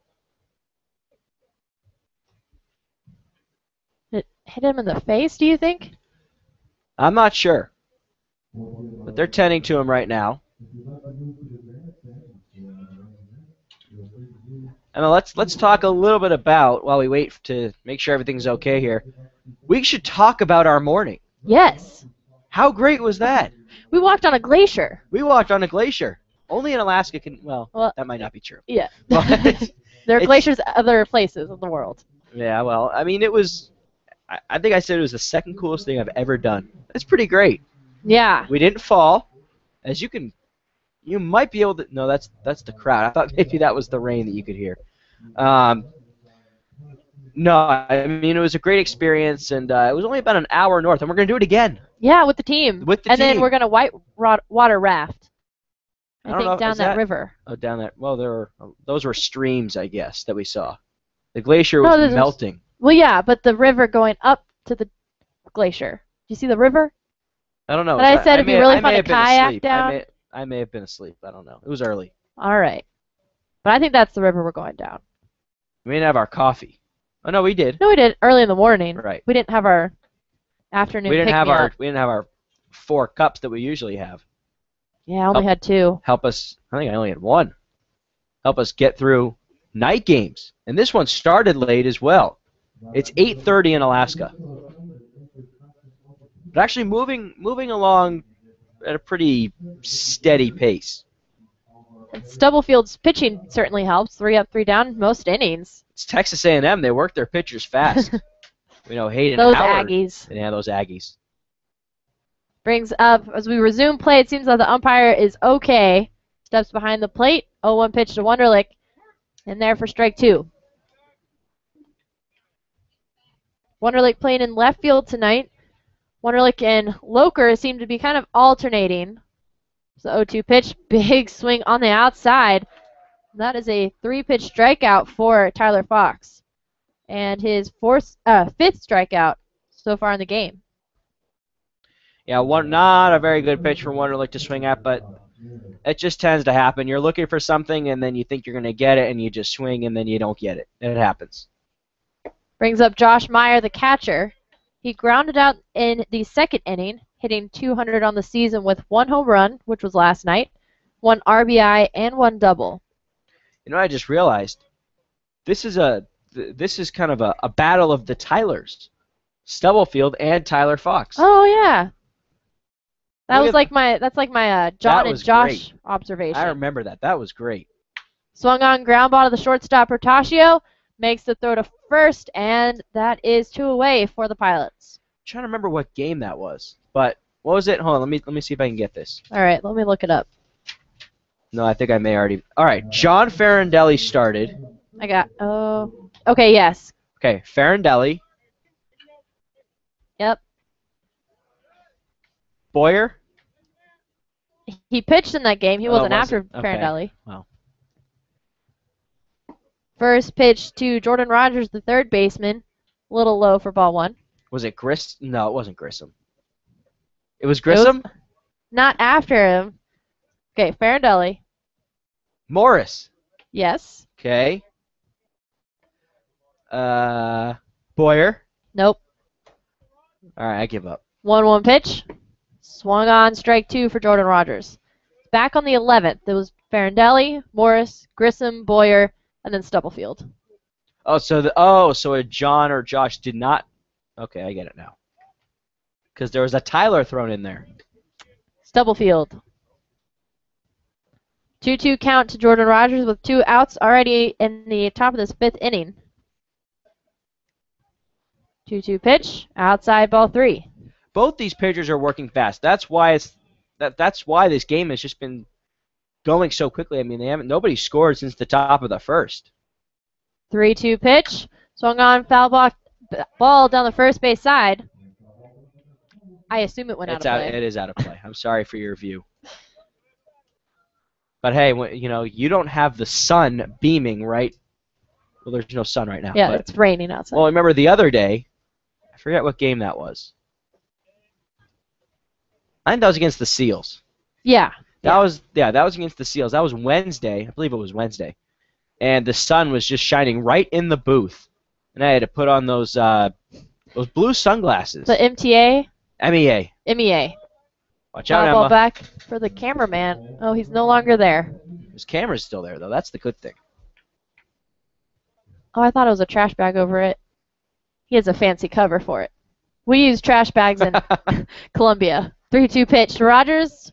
It hit him in the face, do you think? I'm not sure. But they're tending to him right now. And let's talk a little bit about, while we wait to make sure everything's okay here, we should talk about our morning. Yes. How great was that? We walked on a glacier. We walked on a glacier. Only in Alaska can, well, that might not be true. Yeah. But There are glaciers other places in the world. Yeah, well, I mean, it was, I think I said it was the second coolest thing I've ever done. It's pretty great. Yeah. We didn't fall. As you might be able to, no, that's the crowd. I thought maybe that was the rain that you could hear. No, I mean, it was a great experience, and it was only about an hour north, and we're going to do it again. Yeah, with the team. And then we're going to water raft. I think down that river. Oh, down that. Well, those were streams, I guess, that we saw. The glacier was melting. Well, yeah, but the river going up to the glacier. Do you see the river? I don't know. But I said it'd be really fun to kayak down. I may have been asleep. I don't know. It was early. All right. But I think that's the river we're going down. We didn't have our coffee. Oh, no, we did. No, we did early in the morning. Right. We didn't have our afternoon We didn't have pick-me-up. our 4 cups that we usually have. Yeah, I only had 2. Help us. I think I only had 1. Help us get through night games. And this one started late as well. It's 8:30 in Alaska. But actually moving along at a pretty steady pace. And Stubblefield's pitching certainly helps. 3 up, 3 down, most innings. It's Texas A&M. They work their pitchers fast. Hayden Those Howard. Aggies. Yeah, those Aggies. Brings up, as we resume play, it seems like the umpire is okay. Steps behind the plate. 0-1 pitch to Wunderlich. In there for strike 2. Wunderlich playing in left field tonight. Wunderlich and Loker seem to be kind of alternating. So 0-2 pitch, big swing on the outside. That is a 3-pitch strikeout for Tyler Fox. And his 5th strikeout so far in the game. Yeah, not a very good pitch for Wunderlich to swing at, but it just tends to happen. You're looking for something, and then you think you're going to get it, and you just swing, and then you don't get it. And it happens. Brings up Josh Meyer, the catcher. He grounded out in the 2nd inning, hitting 200 on the season with 1 home run, which was last night, 1 RBI, and 1 double. You know, I just realized this is kind of a battle of the Tylers, Stubblefield and Tyler Fox. Oh yeah, that's like my John and Josh observation. I remember that. That was great. Swung on ground ball to the shortstop Portacio, makes the throw to first, and that is 2 away for the Pilots. I'm trying to remember what game that was, but what was it? Hold on, let me see if I can get this. All right, let me look it up. No, I think I may already. All right, John Farindelli started. Okay, yes. Okay, Farindelli. Yep. Boyer. He pitched in that game. He wasn't after Okay. Farindelli. Wow. First pitch to Jordan Rogers, the third baseman. A little low for ball 1. Was it Grissom? No, it wasn't Grissom. It was Grissom? Not after him. Okay, Farindelli. Morris. Yes. Okay. Boyer. Nope. All right, I give up. 1-1 pitch. Swung on, strike 2 for Jordan Rogers. Back on the 11th, there was Farindelli, Morris, Grissom, Boyer, and then Stubblefield. Oh, so a John or Josh did not. Okay, I get it now. Because there was a Tyler thrown in there. Stubblefield. 2-2 count to Jordan Rogers with 2 outs already in the top of this 5th inning. 2-2 pitch, outside ball 3. Both these pitchers are working fast. That's why that's why this game has just been going so quickly. I mean, nobody scored since the top of the first. 3-2 pitch, swung on, foul ball down the first base side. I assume it went out of play. It is out of play. I'm sorry for your view. But hey, you don't have the sun beaming, right? Well, there's no sun right now. Yeah, it's raining outside. Well, I remember the other day, I forget what game that was. I think that was against the Seals. Yeah. That was against the Seals. That was Wednesday. I believe it was Wednesday. And the sun was just shining right in the booth. And I had to put on those blue sunglasses. The MTA? MEA. MEA. Watch out, Ball Emma. back for the cameraman. Oh, he's no longer there. His camera's still there, though. That's the good thing. Oh, I thought it was a trash bag over it. He has a fancy cover for it. We use trash bags in Columbia. 3-2 pitch to Rogers.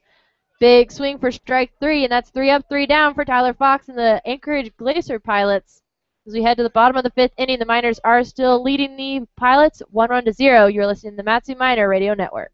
Big swing for strike 3, and that's 3 up, 3 down for Tyler Fox and the Anchorage Glacier Pilots. As we head to the bottom of the 5th inning, the Miners are still leading the Pilots 1-0. You're listening to the Matsu Miner Radio Network.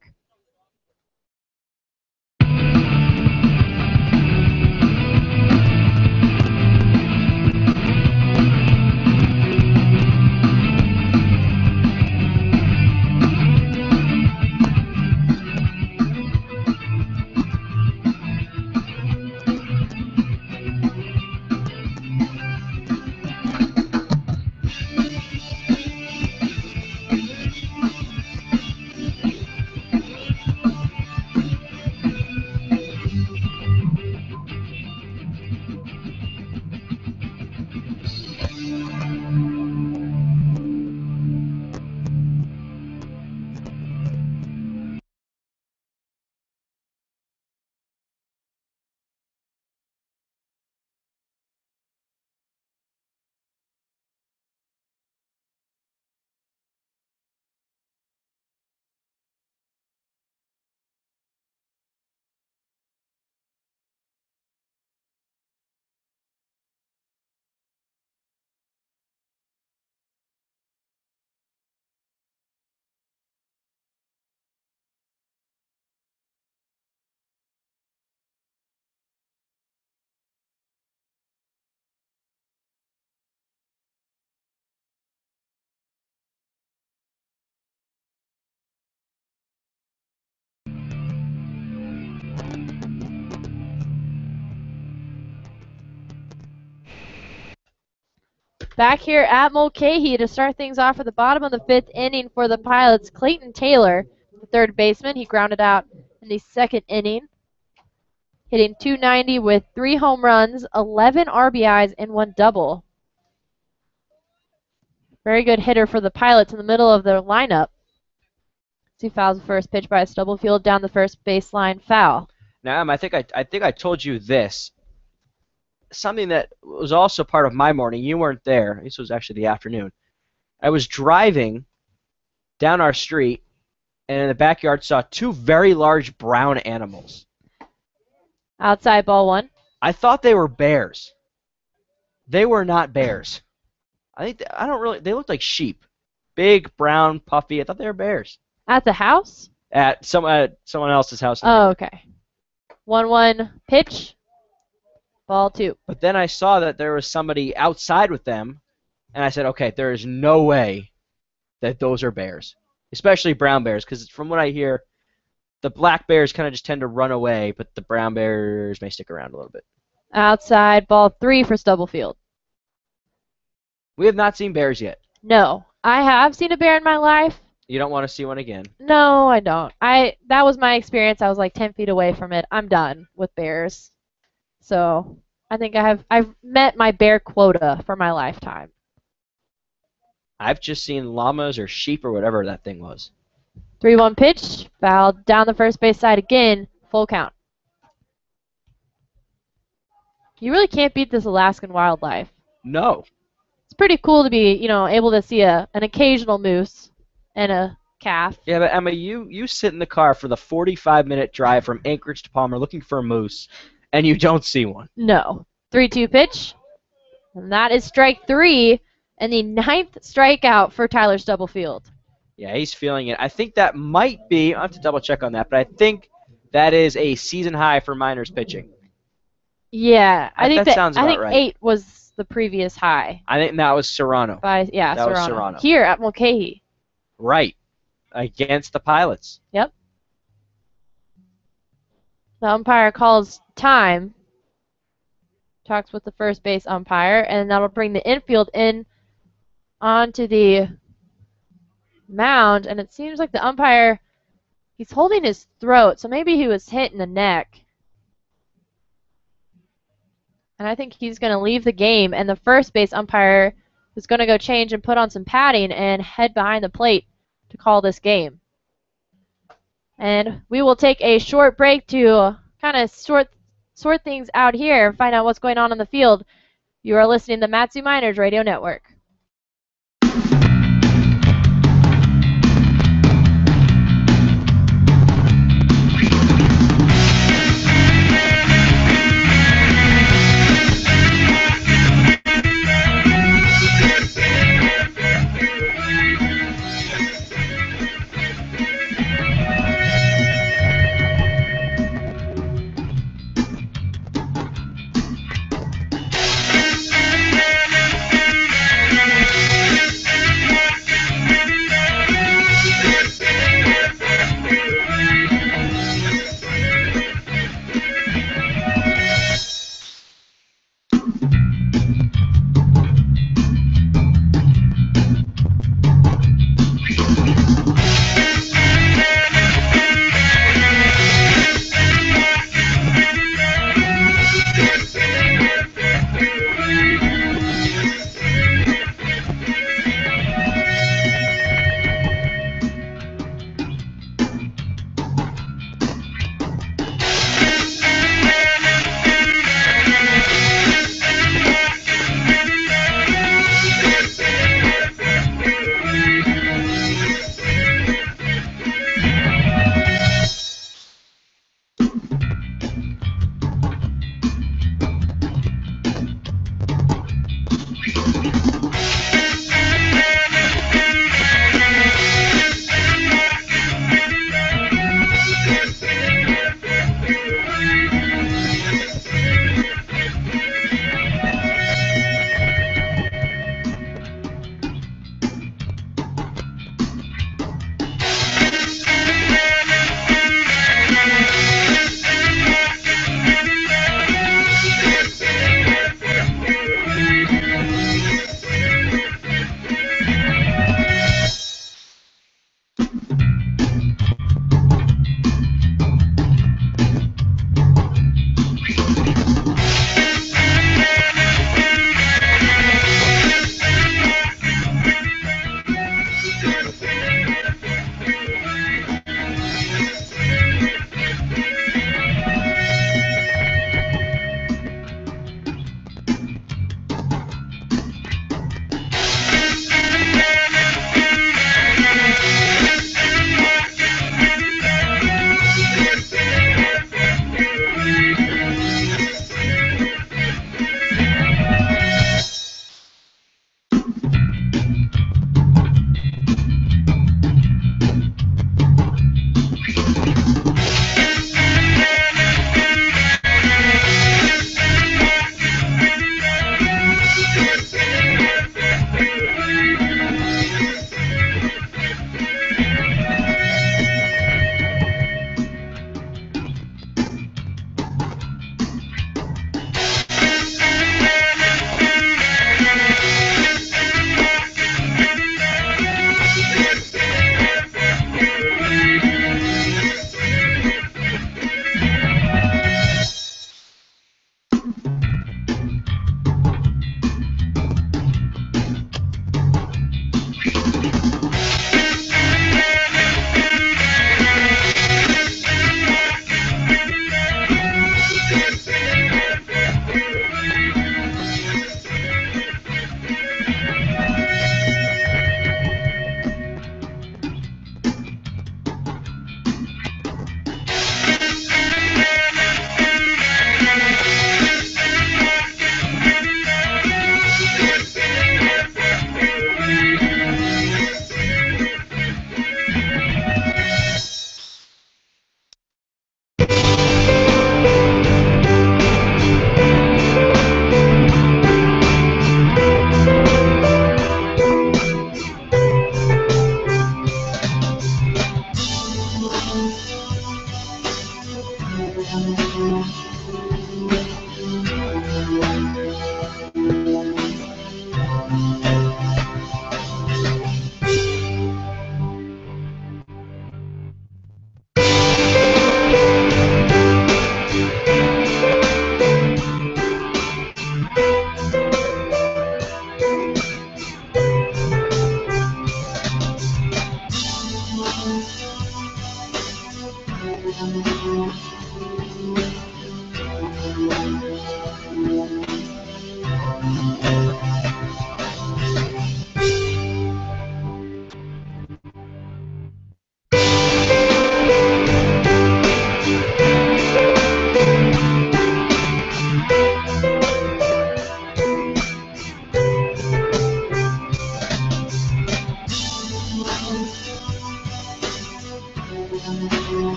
Back here at Mulcahy to start things off at the bottom of the 5th inning for the Pilots. Clayton Taylor, the third baseman. He grounded out in the 2nd inning, hitting .290 with 3 home runs, 11 RBIs, and 1 double. Very good hitter for the Pilots in the middle of their lineup. 2 fouls the first pitch by Stubblefield down the first baseline foul. Now, I think I told you this. Something that was also part of my morning. You weren't there. This was actually the afternoon. I was driving down our street, and in the backyard saw 2 very large brown animals. Outside ball 1. I thought they were bears. They were not bears. They looked like sheep. Big, brown, puffy. I thought they were bears. At the house? At someone else's house. Oh, okay. 1-1 pitch. Ball 2. But then I saw that there was somebody outside with them, and I said, okay, there is no way that those are bears, especially brown bears, because from what I hear, the black bears kind of just tend to run away, but the brown bears may stick around a little bit. Outside ball 3 for Stubblefield. We have not seen bears yet. No. I have seen a bear in my life. You don't want to see one again? No, I don't. That was my experience. I was like 10 feet away from it. I'm done with bears. So I think I've met my bear quota for my lifetime. I've just seen llamas or sheep or whatever that thing was. 3-1 pitch, foul down the first base side again, full count. You really can't beat this Alaskan wildlife. No. It's pretty cool to be, able to see an occasional moose and a calf. Yeah, but Emma, you sit in the car for the 45-minute drive from Anchorage to Palmer looking for a moose, and you don't see one. No. 3-2 pitch. And that is strike 3 and the 9th strikeout for Tyler Stubblefield. Yeah, he's feeling it. I think that might be, I'll have to double check on that, but I think that is a season high for Miners pitching. Yeah, I think that sounds about right. 8 was the previous high. I think that was Serrano. That was Serrano. Serrano. Here at Mulcahy. Right. Against the Pilots. Yep. The umpire calls time. Talks with the first base umpire, and that'll bring the infield in onto the mound, and it seems like the umpire, he's holding his throat, so maybe he was hit in the neck. And I think he's going to leave the game, and the first base umpire is going to go change and put on some padding and head behind the plate to call this game. And we will take a short break to kind of sort things out here and find out what's going on the field. You are listening to the Matsu Miners Radio Network.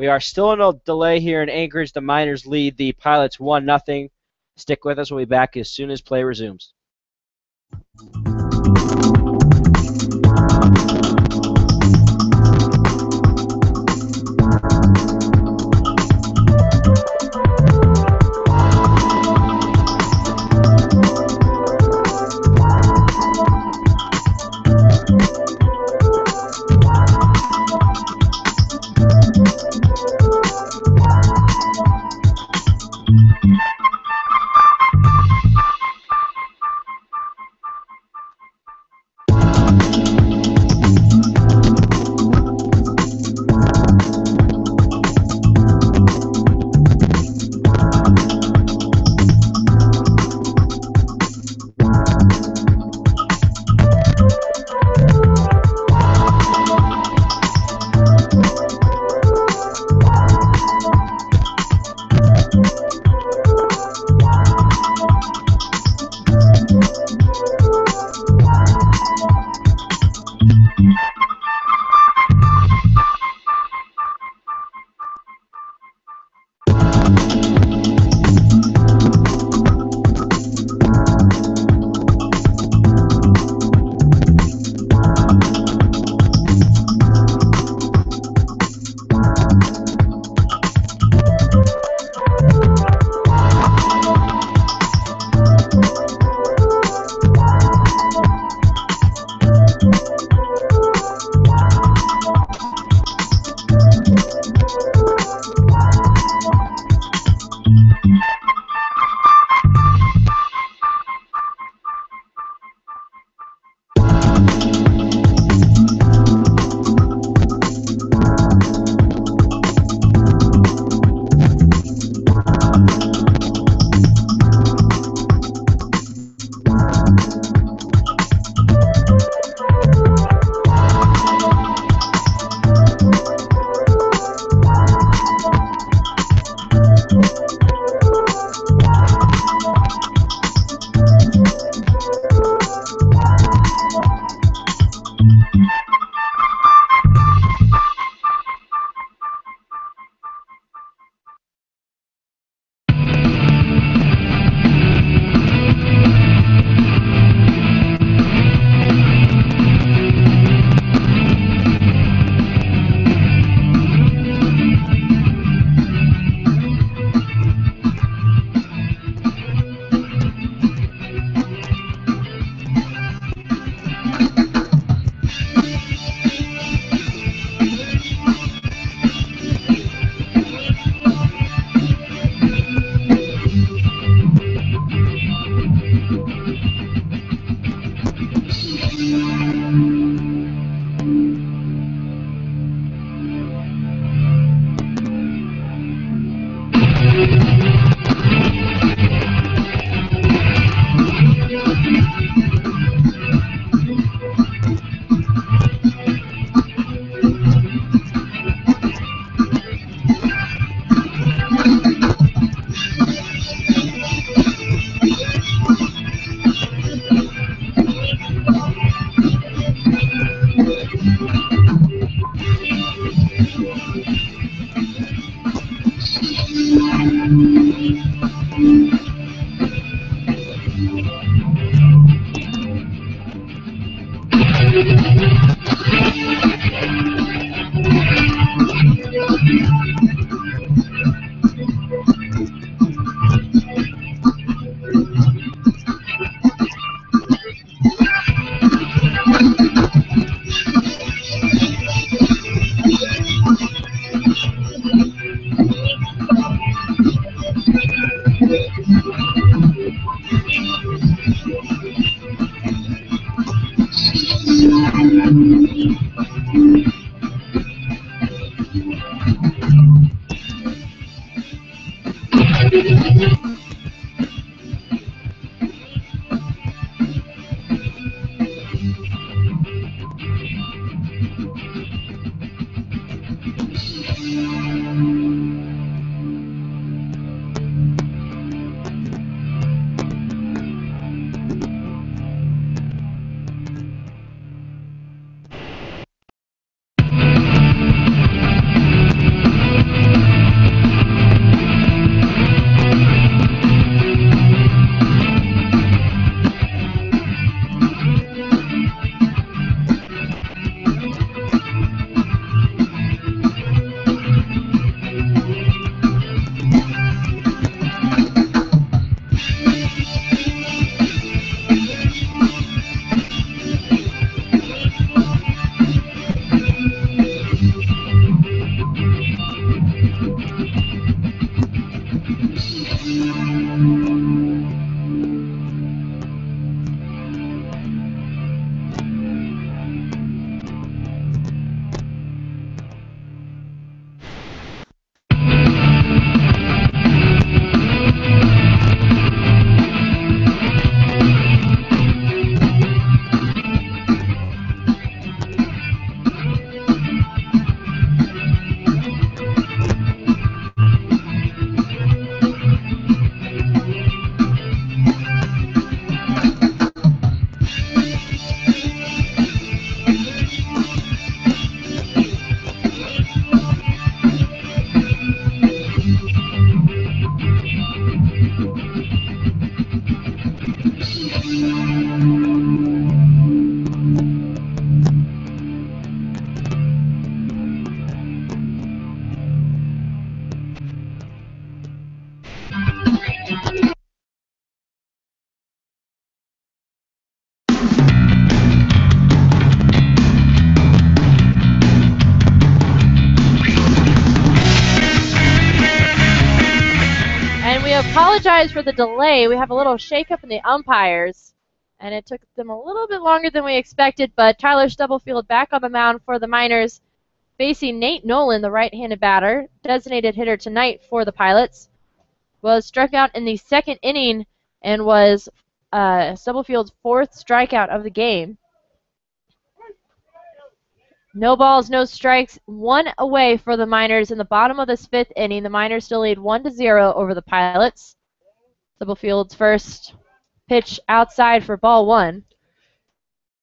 We are still in a delay here in Anchorage. The Miners lead the Pilots 1-0. Stick with us. We'll be back as soon as play resumes. Apologize for the delay. We have a little shakeup in the umpires, and it took them a little bit longer than we expected, but Tyler Stubblefield back on the mound for the Miners, facing Nate Nolan, the right-handed batter, designated hitter tonight for the Pilots, was struck out in the second inning and was Stubblefield's fourth strikeout of the game. No balls, no strikes, one away for the Miners in the bottom of this fifth inning. The Miners still lead 1-0 over the Pilots. Stubblefield's first pitch outside for ball one.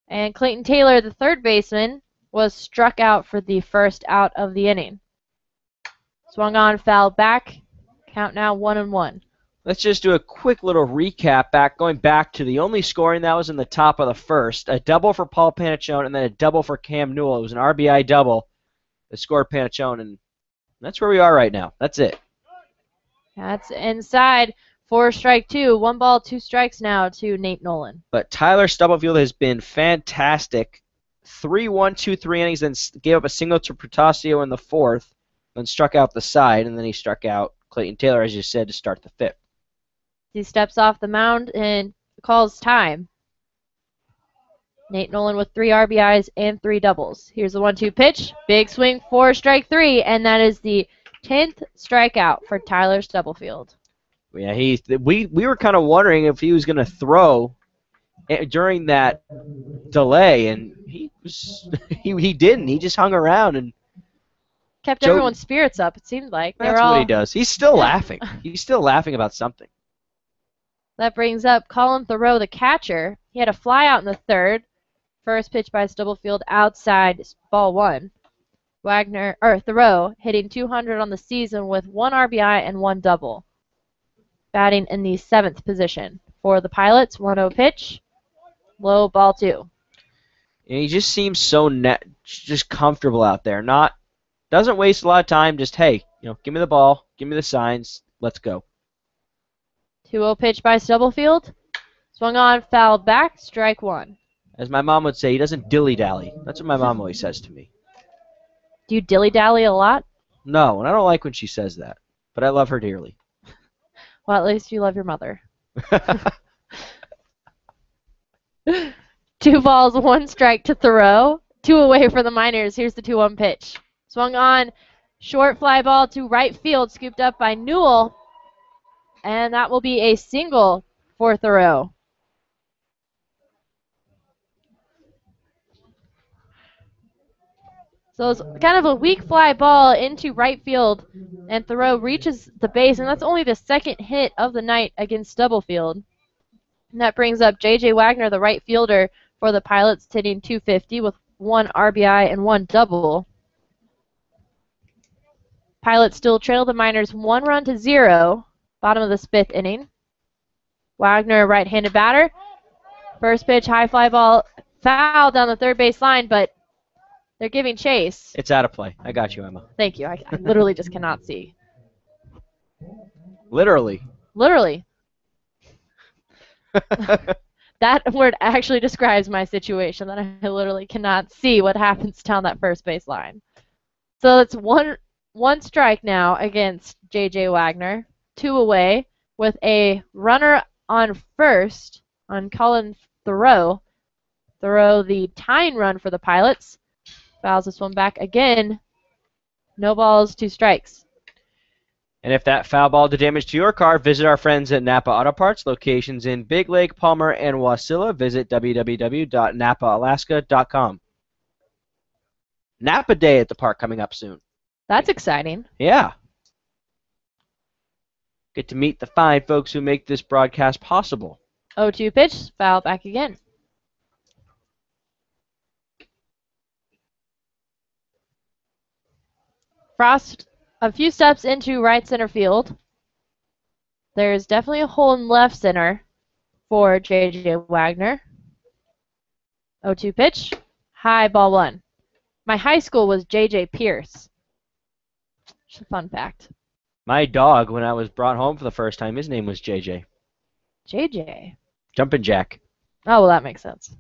And Clayton Taylor, the third baseman, was struck out for the first out of the inning. Swung on, foul back. Count now 1-1. Let's just do a quick little recap going back to the only scoring that was in the top of the first. A double for Paul Panachone and then a double for Cam Newell. It was an RBI double that scored Panachone, and that's where we are right now. That's it. That's inside for strike two. 1 ball, 2 strikes now to Nate Nolan. But Tyler Stubblefield has been fantastic. 3-1-2-3 innings, then gave up a single to Protasio in the fourth, then struck out the side, and then he struck out Clayton Taylor, as you said, to start the fifth. He steps off the mound and calls time. Nate Nolan with 3 RBIs and 3 doubles. Here's the 1-2 pitch. Big swing for strike 3, and that is the 10th strikeout for Tyler Stubblefield. Yeah, we were kind of wondering if he was going to throw during that delay, and he didn't. He just hung around and kept everyone's spirits up, it seemed like. That's what he does. He's still laughing. He's still laughing about something. That brings up Colin Thoreau, the catcher. He had a fly out in the third. First pitch by Stubblefield outside, ball one. Thoreau hitting 200 on the season with 1 RBI and 1 double. Batting in the 7th position. For the Pilots, 1-0 pitch. Low, ball 2. And he just seems so just comfortable out there. Doesn't waste a lot of time. Just, hey, give me the ball, give me the signs, let's go. 2-0 pitch by Stubblefield. Swung on, fouled back, strike 1. As my mom would say, he doesn't dilly-dally. That's what my mom always says to me. Do you dilly-dally a lot? No, and I don't like when she says that. But I love her dearly. Well, at least you love your mother. 2 balls, 1 strike to Thoreau. 2 away for the Miners. Here's the 2-1 pitch. Swung on, short fly ball to right field, scooped up by Newell. And that will be a single for Thoreau. So it's kind of a weak fly ball into right field, and Thoreau reaches the base, and that's only the 2nd hit of the night against Stubblefield. And that brings up J.J. Wagner, the right fielder for the Pilots, hitting 250 with 1 RBI and 1 double. Pilots still trail the Miners 1-0, bottom of the 5th inning. Wagner, right-handed batter. First pitch, high fly ball, foul down the third base line, but they're giving chase. It's out of play. I got you, Emma. Thank you. I literally just cannot see. Literally. Literally. That word actually describes my situation, that I literally cannot see what happens down that first base line. So it's one strike now against J.J. Wagner. 2 away with a runner on first on Colin Thoreau. Thoreau, the tying run for the Pilots. Fouls this one back again. No balls, 2 strikes. And if that foul ball did damage to your car, visit our friends at Napa Auto Parts, locations in Big Lake, Palmer, and Wasilla. Visit www.napaalaska.com. Napa Day at the park coming up soon. That's exciting. Yeah. Get to meet the fine folks who make this broadcast possible. 0-2 pitch, foul back again. Frost a few steps into right center field. There's definitely a hole in left center for J.J. Wagner. 0-2 pitch, high, ball 1. My high school was J.J. Pierce. Just a fun fact. My dog, when I was brought home for the first time, his name was JJ. J.J. Jumpin' Jack. Oh, well, that makes sense.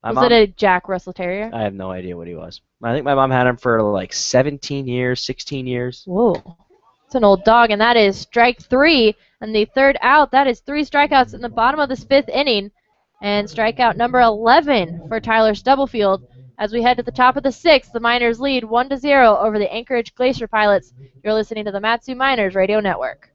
My Was mom, it a Jack Russell Terrier? I have no idea what he was. I think my mom had him for like 17 years, 16 years. Whoa. It's an old dog, and that is strike 3. And the third out, that is 3 strikeouts in the bottom of this 5th inning. And strikeout number 11 for Tyler Stubblefield. As we head to the top of the 6th, the Miners lead 1-0 over the Anchorage Glacier Pilots. You're listening to the Matsu Miners Radio Network.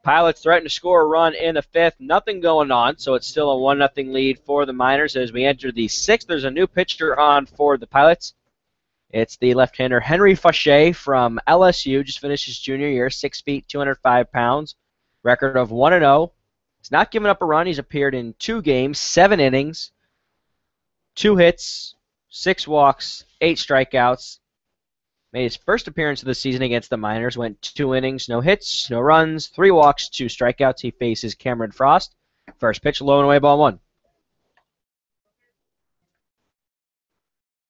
Pilots threaten to score a run in the 5th. Nothing going on, so it's still a 1-0 lead for the Miners as we enter the 6th. There's a new pitcher on for the Pilots. It's the left-hander Henry Fauché from LSU. Just finished his junior year, 6 feet, 205 pounds. Record of 1-0. He's not given up a run. He's appeared in 2 games, 7 innings, 2 hits, 6 walks, 8 strikeouts. Made his first appearance of the season against the Miners. Went 2 innings, no hits, no runs, 3 walks, 2 strikeouts. He faces Cameron Frost. First pitch, low and away, ball 1.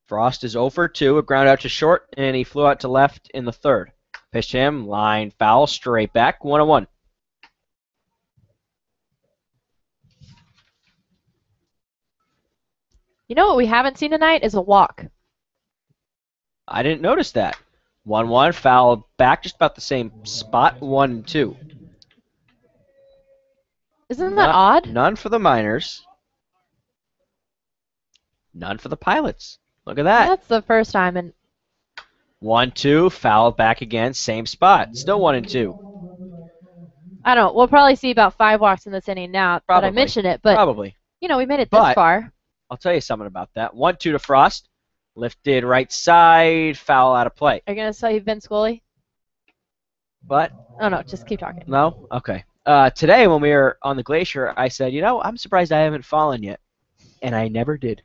Frost is 0 for 2, a ground out to short, and he flew out to left in the 3rd. Pitched him, line foul, straight back, 1-1. You know what we haven't seen tonight is a walk. I didn't notice that. 1-1, foul back, just about the same spot, 1-2. Isn't that odd? None for the Miners. None for the Pilots. Look at that. That's the first time. And 1-2, foul back again, same spot. Still 1-2. I don't know. We'll probably see about 5 walks in this inning now that I mentioned it. But, Probably. you know, we made it this far. I'll tell you something about that. 1-2 to Frost. Lifted right side, foul out of play. Are you going to say you've been Scully? But Oh, no, just keep talking. no? Okay. Today when we were on the glacier, I said, I'm surprised I haven't fallen yet. And I never did.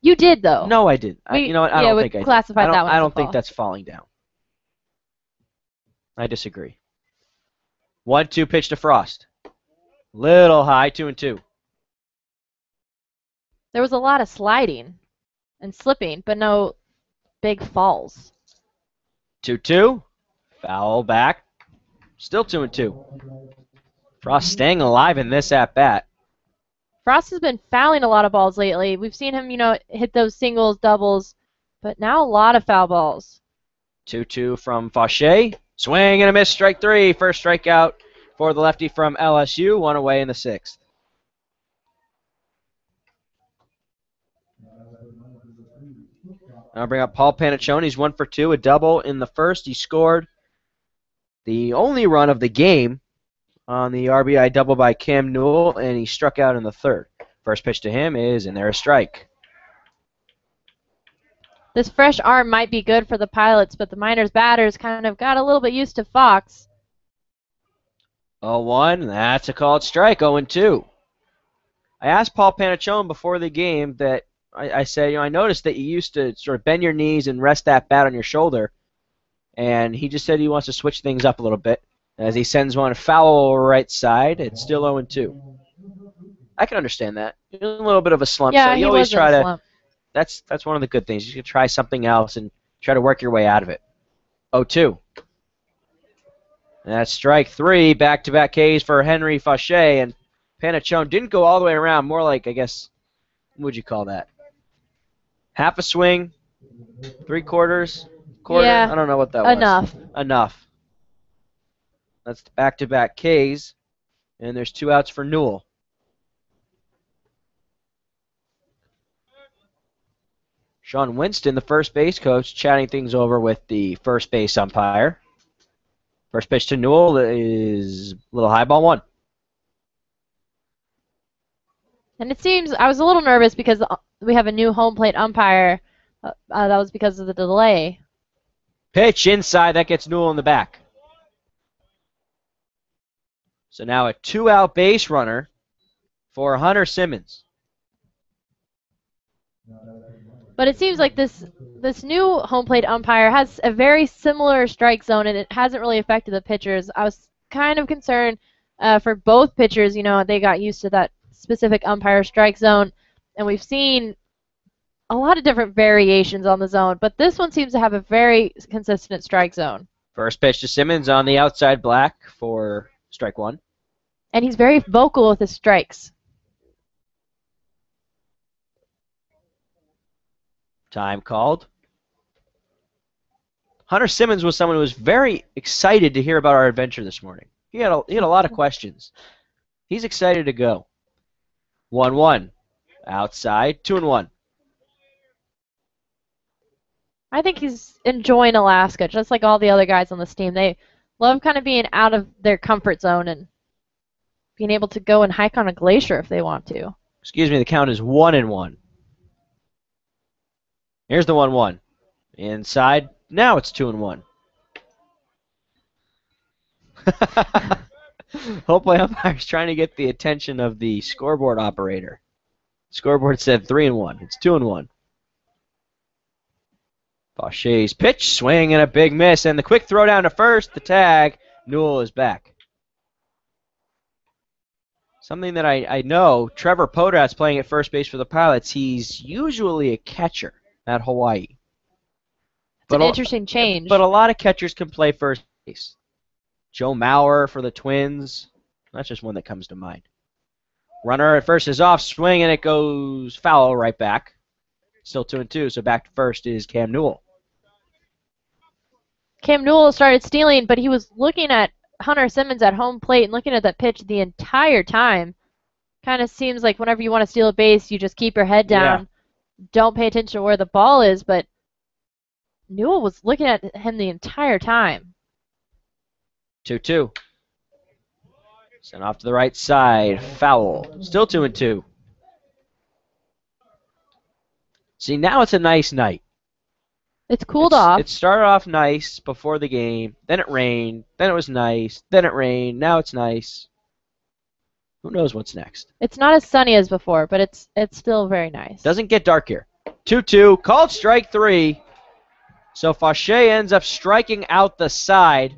You did, though. No, I didn't. You know what? I don't think I did. classified that one I as a don't think fall. that's falling down. I disagree. 1-2 pitch to Frost. Little high, 2-2. There was a lot of sliding and slipping, but no big falls. 2-2. Foul back. Still 2-2. Frost staying alive in this at-bat. Frost has been fouling a lot of balls lately. We've seen him, hit those singles, doubles, but now a lot of foul balls. 2-2 from Fauché. Swing and a miss, strike 3. First strikeout for the lefty from LSU. 1 away in the 6th. I'll bring up Paul Panaccione. He's 1 for 2, a double in the 1st. He scored the only run of the game on the RBI double by Cam Newell, and he struck out in the 3rd. First pitch to him is, and there a strike. This fresh arm might be good for the Pilots, but the Miners batters kind of got a little bit used to Fox. 0-1, that's a called strike, 0-2. I asked Paul Panaccione before the game that I said, I noticed that you used to sort of bend your knees and rest that bat on your shoulder, and he just said he wants to switch things up a little bit. As he sends one foul right side, it's still 0-2. I can understand that. You're in a little bit of a slump, Yeah, so you always try to. Slump. That's one of the good things. You can try something else and try to work your way out of it. 0-2. And that's strike 3, back-to-back Ks for Henry Fauché, and Panaccione didn't go all the way around. More like, I guess, what would you call that? Half a swing, 3/4, quarter. Yeah, I don't know what that was. Enough. That's the back-to-back Ks, and there's 2 outs for Newell. Sean Winston, the first base coach, chatting things over with the first base umpire. First pitch to Newell is a little high, ball 1. And it seems I was a little nervous because we have a new home plate umpire. That was because of the delay. Pitch inside, that gets Newell in the back. So now a 2-out base runner for Hunter Simmons. But it seems like this new home plate umpire has a very similar strike zone, and it hasn't really affected the pitchers. I was kind of concerned for both pitchers. They got used to that specific umpire strike zone, and we've seen a lot of different variations on the zone, but this one seems to have a very consistent strike zone. First pitch to Simmons on the outside black for strike 1. And he's very vocal with his strikes. Time called. Hunter Simmons was someone who was very excited to hear about our adventure this morning. He had a lot of questions. He's excited to go. 1-1. Outside, 2-1. I think he's enjoying Alaska, just like all the other guys on this team. They Love kind of being out of their comfort zone and being able to go and hike on a glacier if they want to. Excuse me, the count is 1-1. Here's the 1-1. Inside. Now it's 2-1. Hopefully umpire's trying to get the attention of the scoreboard operator. Scoreboard said 3-1. It's 2-1. Faucher's pitch, swing, and a big miss. And the quick throw down to first. The tag. Newell is back. Something that I know, Trevor Podrat's playing at first base for the Pilots. He's usually a catcher at Hawaii. It's an interesting change. But a lot of catchers can play first base. Joe Mauer for the Twins. That's just one that comes to mind. Runner at first is off, swing, and it goes foul right back. Still 2-2, so back to first is Cam Newell. Cam Newell started stealing, but he was looking at Hunter Simmons at home plate and looking at that pitch the entire time. Kind of seems like whenever you want to steal a base, you just keep your head down. Yeah. Don't pay attention to where the ball is, but Newell was looking at him the entire time. 2-2. Sent off to the right side. Foul. Still 2-2. See, now it's a nice night. It's cooled off. It started off nice before the game. Then it rained. Then it was nice. Then it rained. Now it's nice. Who knows what's next? It's not as sunny as before, but it's still very nice. Doesn't get dark here. 2-2. Called strike 3. So Faucher ends up striking out the side.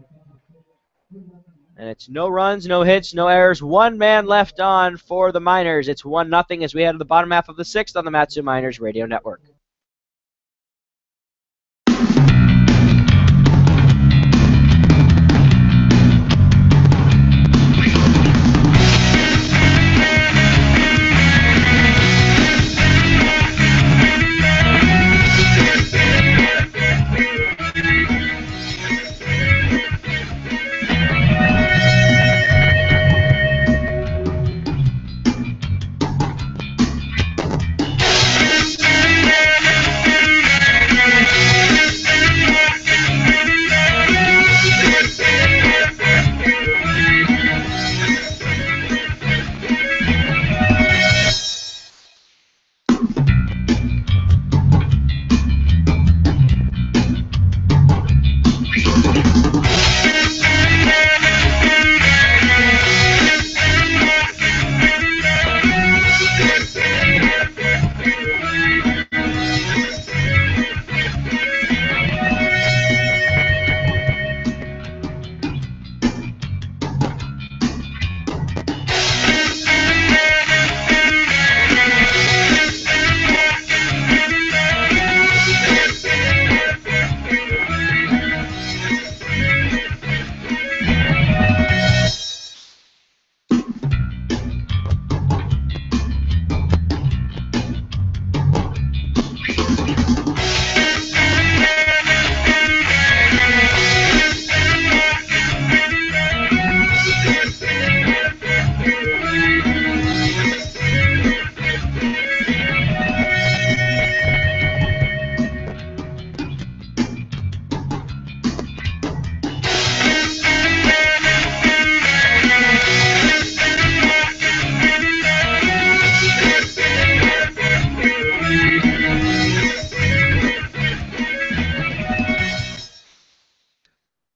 And it's no runs, no hits, no errors. One man left on for the Miners. It's 1-0 as we head to the bottom half of the sixth on the Matsu Miners Radio Network.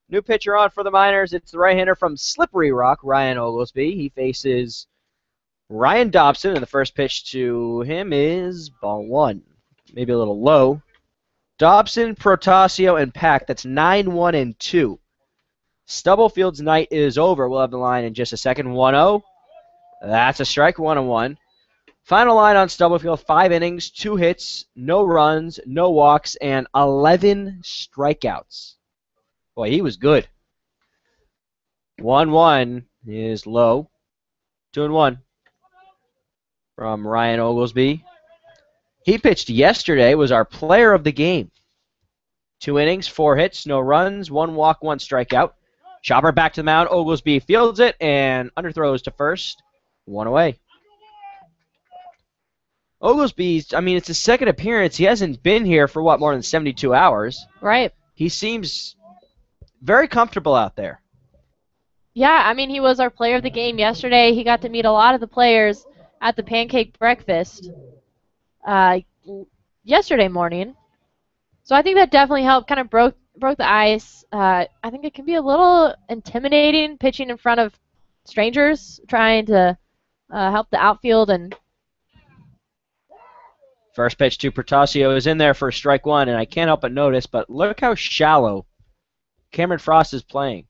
New pitcher on for the Miners. It's the right-hander from Slippery Rock, Ryan Oglesby. He faces Ryan Dobson, and the first pitch to him is ball 1. Maybe a little low. Dobson, Protasio, and Pack. That's 9-1-2. Stubblefield's night is over. We'll have the line in just a second. 1-0. That's a strike, 1-1. Final line on Stubblefield, 5 innings, 2 hits, no runs, no walks, and 11 strikeouts. Boy, he was good. 1-1 is low. 2-1 from Ryan Oglesby. He pitched yesterday, was our player of the game. 2 innings, 4 hits, no runs, 1 walk, 1 strikeout. Chopper back to the mound. Oglesby fields it and underthrows to first. 1 away. Oglesby's, it's his second appearance. He hasn't been here for, more than 72 hours? Right. He seems very comfortable out there. Yeah, I mean, he was our player of the game yesterday. He got to meet a lot of the players at the pancake breakfast uh, yesterday morning. So I think that definitely helped, kind of broke the ice. I think it can be a little intimidating pitching in front of strangers, trying to help the outfield. And First pitch to Protasio is in there for strike one, and I can't help but notice, but look how shallow Cameron Frost is playing.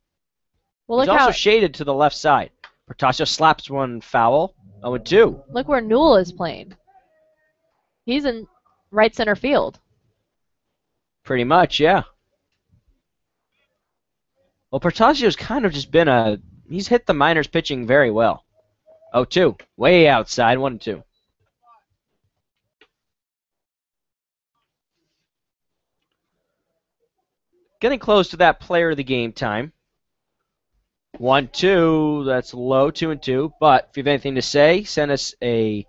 well, He's look also how shaded to the left side. Protasio slaps one foul. 0-2. look where Newell is playing. He's in right center field. Pretty much, yeah. Well, Protasio's kind of just been he's hit the minors pitching very well. 0-2. Way outside, 1-2. Getting close to that player of the game time. 1-2, that's low, 2-2. But if you have anything to say, send us an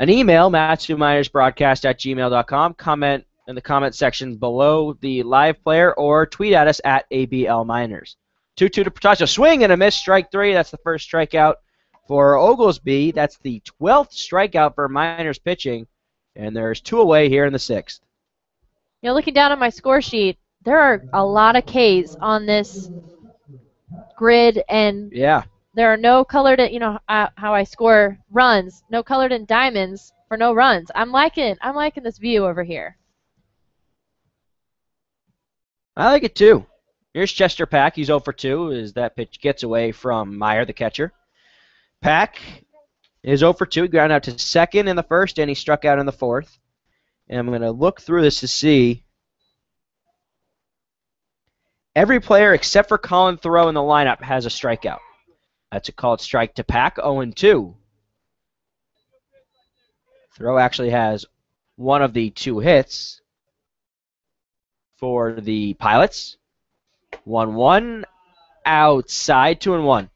email, matchminersbroadcast@gmail.com. Comment in the comment section below the live player or tweet at us at ABLMiners. 2-2 to Protasio. Swing and a miss, strike three. That's the first strikeout for Oglesby. That's the 12th strikeout for Miners pitching. And there's two away here in the sixth. You know, looking down on my score sheet, there are a lot of Ks on this grid, and Yeah. there are no colored, how I score runs, no colored in diamonds for no runs. I'm liking this view over here. I like it too. Here's Chester Pack. He's 0 for 2 as that pitch gets away from Meyer, the catcher. Pack is 0 for 2. He grounded out to second in the first, and he struck out in the fourth. And I'm going to look through this to see. Every player except for Colin Thoreau in the lineup has a strikeout. That's a called strike to Pack, 0-2. Thoreau actually has one of the two hits for the Pilots. 1-1 outside, 2-1.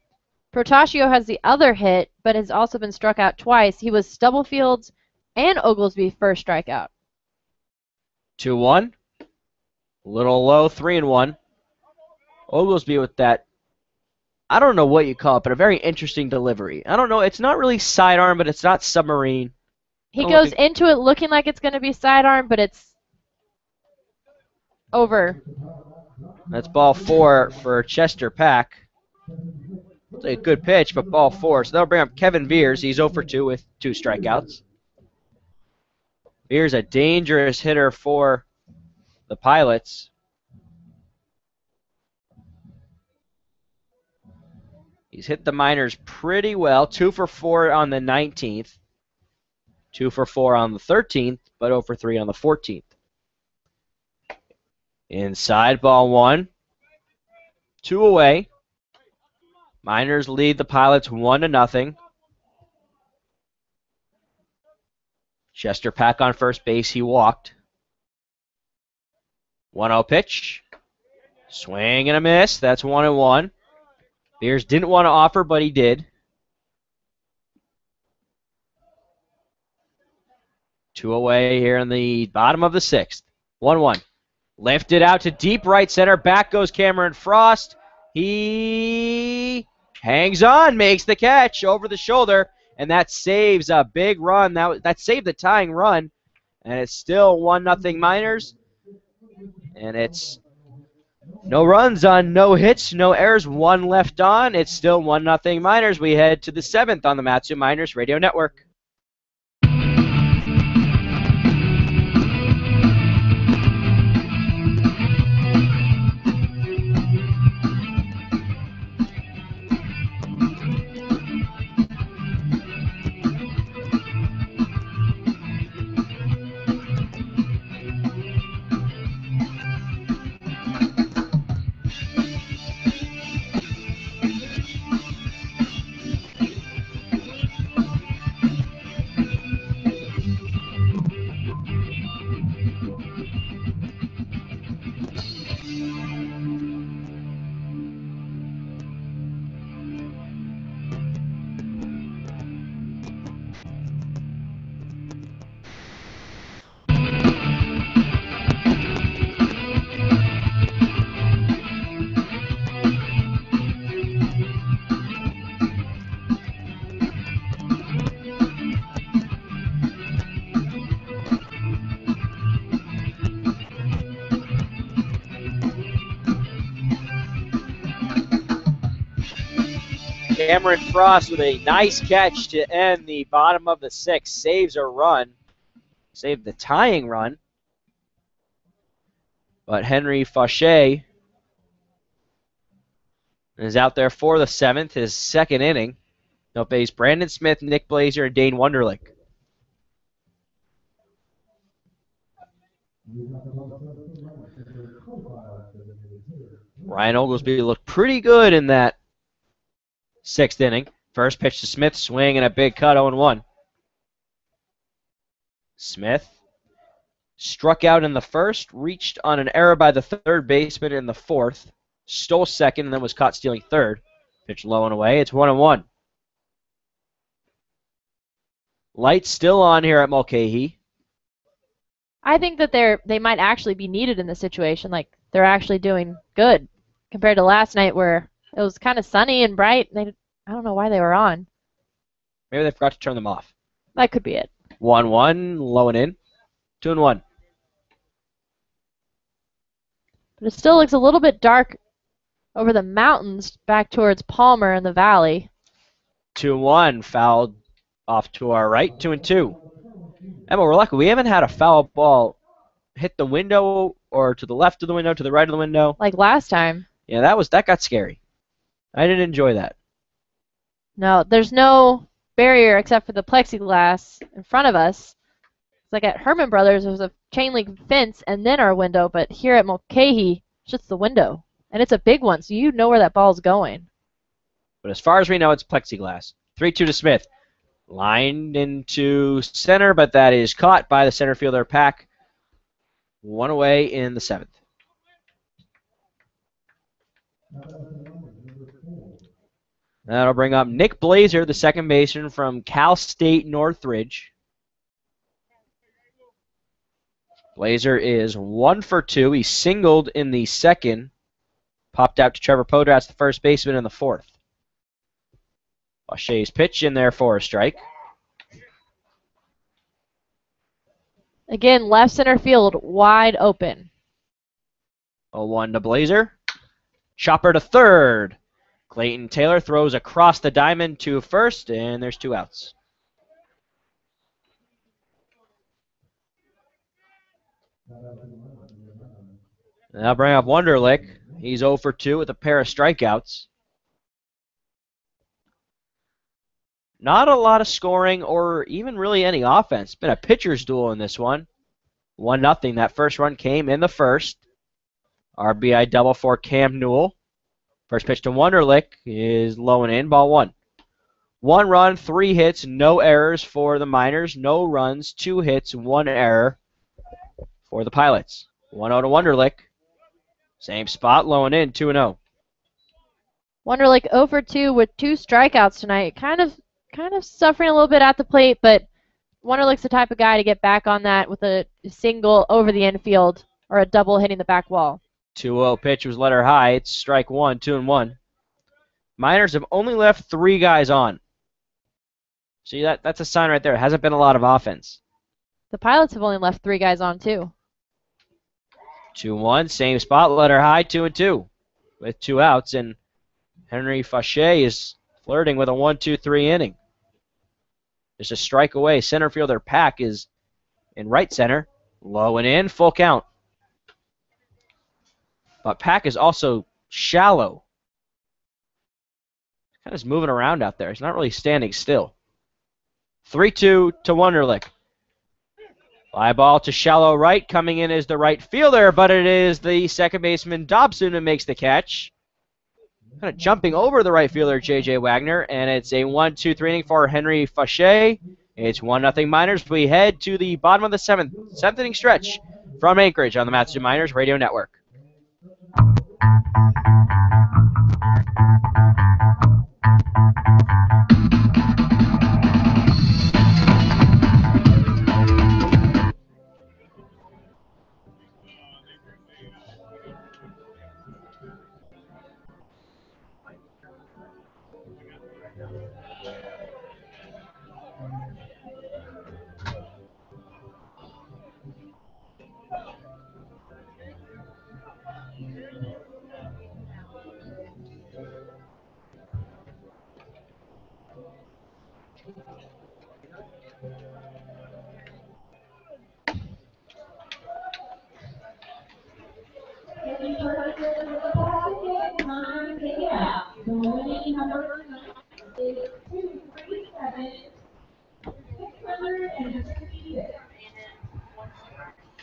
Protasio has the other hit, but has also been struck out twice. He was Stubblefield's and Oglesby's first strikeout. 2-1. A little low, 3-1. Oglesby with that, I don't know what you call it, but a very interesting delivery. I don't know, it's not really sidearm, but it's not submarine. He goes into it looking like it's going to be sidearm, but it's over. That's ball four for Chester Pack. It's a good pitch, but ball four. So that'll bring up Kevin Veers. He's 0 for 2 with 2 strikeouts. Veers a dangerous hitter for the Pilots. He's hit the minors pretty well. 2 for 4 on the 19th. 2 for 4 on the 13th, but 0 for 3 on the 14th. Inside, ball 1. 2 away. Miners lead the Pilots 1-0. Chester Pack on first base. He walked. 1-0 pitch. Swing and a miss. That's 1-1. Beers didn't want to offer, but he did. 2 away here in the bottom of the sixth. 1-1. Lifted out to deep right center. Back goes Cameron Frost. He hangs on, makes the catch over the shoulder, and that saves a big run. That saved the tying run, and it's still 1-0 Miners. And it's no runs on no hits, no errors, 1 left on. It's still 1-0 Miners. We head to the 7th on the Matsu Miners Radio Network. Cameron Frost with a nice catch to end the bottom of the sixth. Saves a run. Saved the tying run. But Henry Fauché is out there for the seventh, his second inning. He'll face Brandon Smith, Nick Blazer, and Dane Wunderlich. Ryan Oglesby looked pretty good in that sixth inning. First pitch to Smith, swing and a big cut, 0-1. Smith struck out in the first, reached on an error by the third baseman in the fourth, stole second, and then was caught stealing third. Pitch low and away. It's 1-1. Lights still on here at Mulcahy. I think that they might actually be needed in this situation. Like, they're actually doing good compared to last night where it was kind of sunny and bright. I don't know why they were on. Maybe they forgot to turn them off. That could be it. 1-1, low and in. 2-1. But it still looks a little bit dark over the mountains back towards Palmer in the valley. 2-1, fouled off to our right. 2-2. Emma, we're lucky. We haven't had a foul ball hit the window or to the left of the window, to the right of the window. Like last time. Yeah, that got scary. I didn't enjoy that. No, there's no barrier except for the plexiglass in front of us. It's like at Herman Brothers, there was a chain link fence and then our window, but here at Mulcahy, it's just the window. And it's a big one, so you know where that ball's going. But as far as we know, it's plexiglass. 3-2 to Smith. Lined into center, but that is caught by the center fielder, Pack. One away in the seventh. That'll bring up Nick Blazer, the second baseman from Cal State Northridge. Blazer is 1 for 2. He singled in the second. Popped out to Trevor Podratz, the first baseman, in the fourth. Fauché's pitch in there for a strike. Again, left center field wide open. 0-1 to Blazer. Chopper to third. Clayton Taylor throws across the diamond to first, and there's 2 outs. Now bring up Wunderlich. He's 0 for 2 with a pair of strikeouts. Not a lot of scoring or even really any offense. It's been a pitcher's duel in this one. 1-0. That first run came in the first. RBI double for Cam Newell. First pitch to Wunderlich is low and in, ball 1. 1 run, 3 hits, no errors for the Miners. No runs, 2 hits, 1 error for the Pilots. 1-0 to Wunderlich. Same spot, low and in, 2-0. Wunderlich 0 for 2 with 2 strikeouts tonight. Kind of suffering a little bit at the plate, but Wunderlich's the type of guy to get back on that with a single over the infield or a double hitting the back wall. 2-0 pitch was let her high. It's strike 1, 2-1. Miners have only left 3 guys on. See, that's a sign right there. It hasn't been a lot of offense. The Pilots have only left 3 guys on, too. 2-1, same spot, let her high, 2-2 with 2 outs, and Henry Fauché is flirting with a 1-2-3 inning. Just a strike away. Center fielder Pack is in right center, low and in, full count. But Pack is also shallow. Kind of just moving around out there. He's not really standing still. 3-2 to Wunderlich. Fly ball to shallow right. Coming in is the right fielder, but it is the second baseman Dobson who makes the catch. Kind of jumping over the right fielder, J.J. Wagner, and it's a 1-2-3 inning for Henry Fauché. It's 1-0 Miners. We head to the bottom of the seventh inning stretch from Anchorage on the Matsu Miners Radio Network. If you purchase the plastic time, take it out. The winning number is 237 666.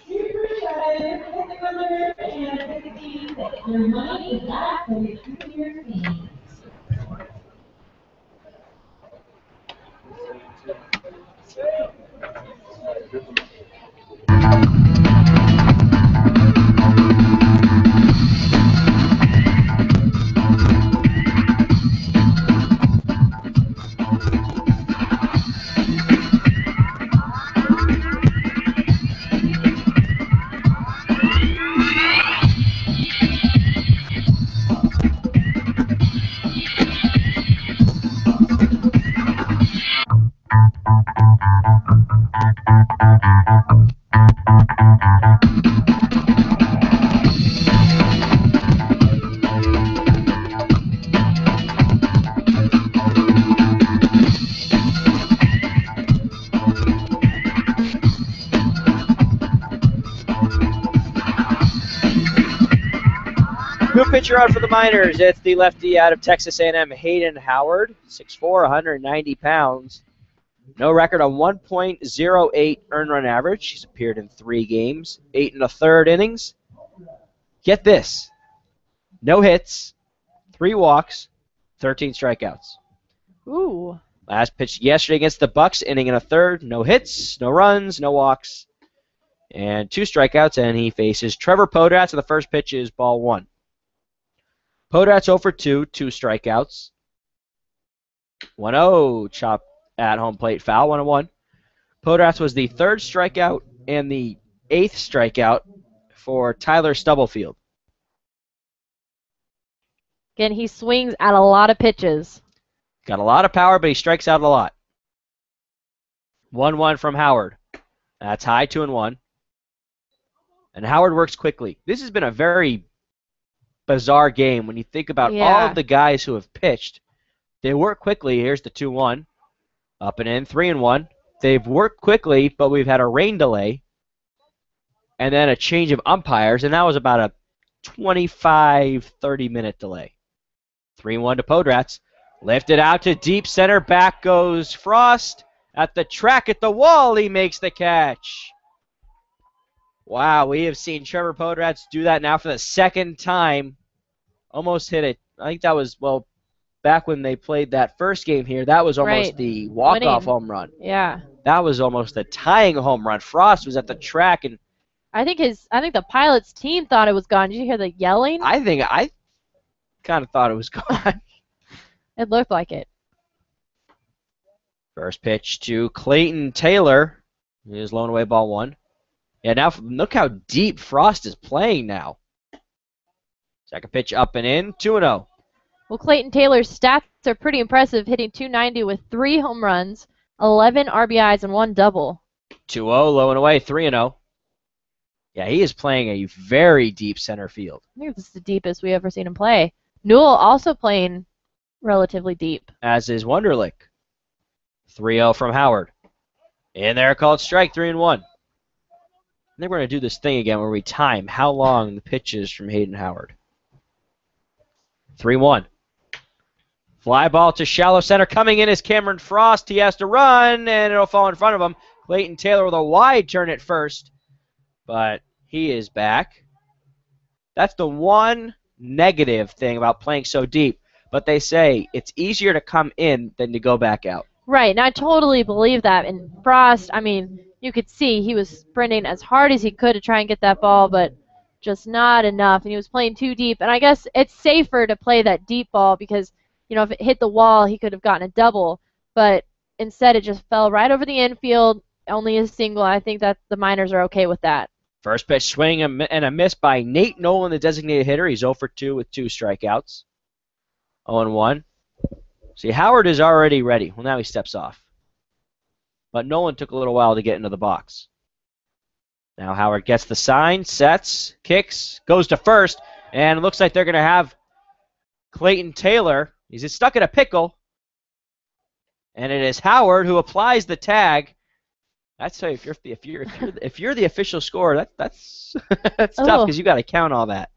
237 666. Your money is back when you choose your team. New pitcher out for the Miners. It's the lefty out of Texas A&M, Hayden Howard, 6'4", 190 pounds. No record on 1.08 earned run average. He's appeared in 3 games, 8 1/3 innings. Get this. No hits, 3 walks, 13 strikeouts. Ooh. Last pitch yesterday against the Bucks, inning and a third. No hits, no runs, no walks, and 2 strikeouts, and he faces Trevor Podratz, and the first pitch is ball 1. Podratz 0 for 2, 2 strikeouts. 1-0 chop at home plate foul, 1-1. Podratz was the 3rd strikeout and the 8th strikeout for Tyler Stubblefield. Again, he swings at a lot of pitches. Got a lot of power, but he strikes out a lot. 1-1 from Howard. That's high, 2-1. And Howard works quickly. This has been a very bizarre game when you think about all of the guys who have pitched. They work quickly. Here's the 2-1. Up and in, 3-1. They've worked quickly, but we've had a rain delay and then a change of umpires, and that was about a 25, 30-minute delay. 3-1 to Podratz. Lifted out to deep center. Back goes Frost. At the track, at the wall, he makes the catch. Wow, we have seen Trevor Podratz do that now for the 2nd time. Almost hit it. I think that was, well, back when they played that first game here, that was almost the walk-off home run. Yeah. That was almost the tying home run. Frost was at the track, and I think the Pilots team thought it was gone. Did you hear the yelling? I kind of thought it was gone. It looked like it. First pitch to Clayton Taylor. He is blown away, ball 1. Yeah, now look how deep Frost is playing now. Second pitch up and in, 2-0. Well, Clayton Taylor's stats are pretty impressive, hitting .290 with 3 home runs, 11 RBIs, and 1 double. 2-0, low and away, 3-0. Yeah, he is playing a very deep center field. I think this is the deepest we ever seen him play. Newell also playing relatively deep. As is Wunderlich. 3-0 from Howard. In there, called strike, 3-1. I think we're going to do this thing again where we time how long the pitch is from Hayden Howard. 3-1. Fly ball to shallow center. Coming in is Cameron Frost. He has to run, and it'll fall in front of him. Clayton Taylor with a wide turn at first, but he is back. That's the one negative thing about playing so deep, but they say it's easier to come in than to go back out. Right, and I totally believe that. And Frost, I mean, you could see he was sprinting as hard as he could to try and get that ball, but just not enough, and he was playing too deep. And I guess it's safer to play that deep ball because, you know, if it hit the wall, he could have gotten a double, but instead it just fell right over the infield, only a single. I think that the Miners are okay with that. First pitch swing and a miss by Nate Nolan, the designated hitter. He's 0 for 2 with 2 strikeouts. 0-1. See, Howard is already ready. Well, now he steps off. But Nolan took a little while to get into the box. Now Howard gets the sign, sets, kicks, goes to first, and it looks like they're going to have Clayton Taylor. He's stuck in a pickle. And it is Howard who applies the tag. That's how if you're the official scorer, that's that's tough Oh. because you got to count all that.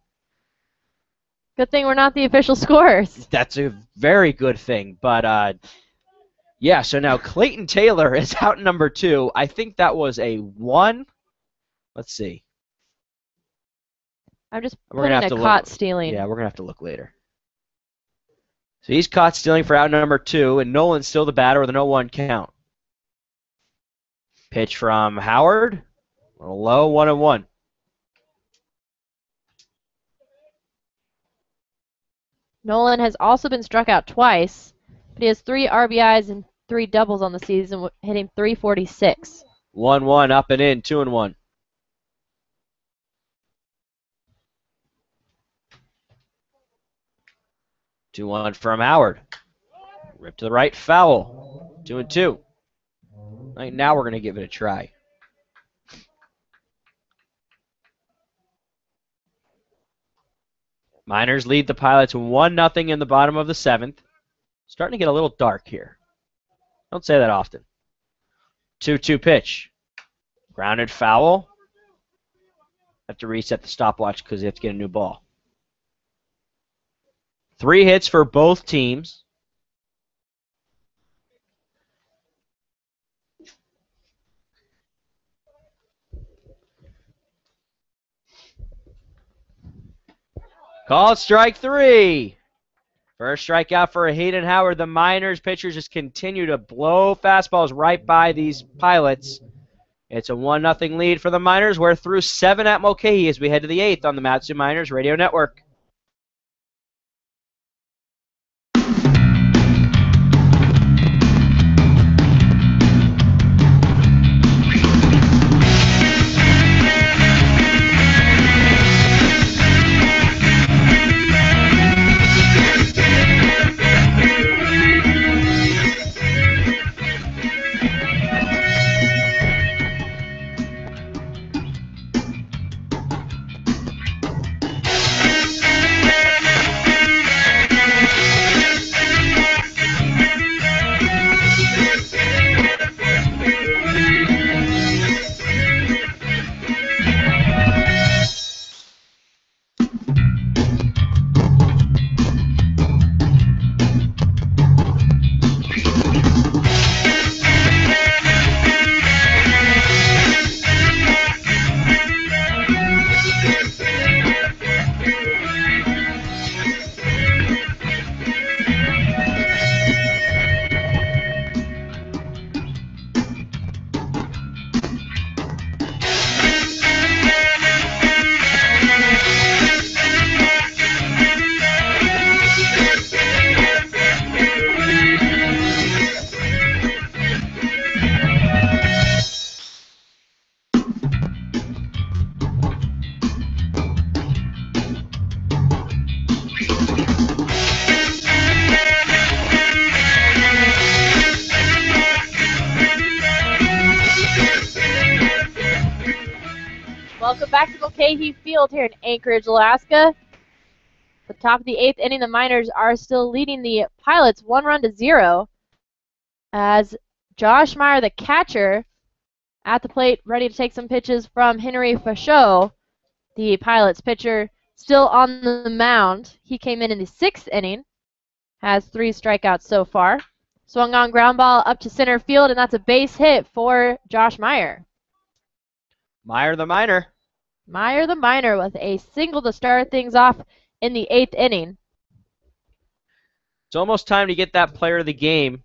Good thing we're not the official scorers. That's a very good thing. But yeah, so now Clayton Taylor is out number 2. I think that was a 1. Let's see. I'm just We're gonna putting have a to caught look. stealing. Yeah, we're going to have to look later. So he's caught stealing for out number 2, and Nolan's still the batter with an 0-1 count. Pitch from Howard. A low 1-1. Nolan has also been struck out twice, but he has 3 RBIs and 3 doubles on the season, hitting .346. 1-1 up and in, 2-1. 2-1 from Howard. Rip to the right, foul. 2-2. Right, now we're going to give it a try. Miners lead the Pilots 1-0 in the bottom of the 7th. Starting to get a little dark here. Don't say that often. 2-2 pitch. Grounded foul. Have to reset the stopwatch because they have to get a new ball. 3 hits for both teams. Called strike 3. First strikeout for Hayden Howard. The Miners pitchers just continue to blow fastballs right by these Pilots. It's a 1-0 lead for the Miners. We're through 7 at Mulcahy as we head to the 8th on the Matsu Miners Radio Network. Welcome back to Mulcahy Field here in Anchorage, Alaska. At the top of the 8th inning, the Miners are still leading the Pilots 1-0 as Josh Meyer, the catcher, at the plate, ready to take some pitches from Henry Fachot, the Pilots pitcher, still on the mound. He came in the 6th inning, has 3 strikeouts so far. Swung on ground ball up to center field, and that's a base hit for Josh Meyer. Meyer the Miner. Meyer the Miner with a single to start things off in the 8th inning. It's almost time to get that player of the game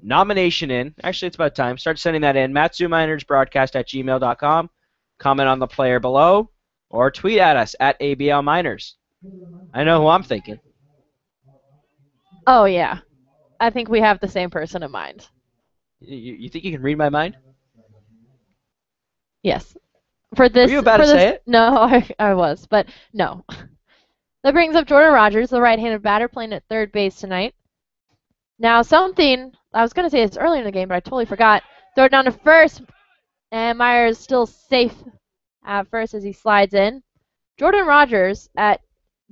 nomination in. Actually, it's about time. Start sending that in. MatsuMinersBroadcast@gmail.com. Comment on the player below or tweet at us at ABL Miners. I know who I'm thinking. Oh, yeah. I think we have the same person in mind. You think you can read my mind? Yes. For this, Were you about to say it? No, I was, but no. That brings up Jordan Rogers, the right-handed batter, playing at third base tonight. Now, something I was going to say this earlier in the game, but I totally forgot. Throw it down to first, and Meyer is still safe at first as he slides in. Jordan Rogers,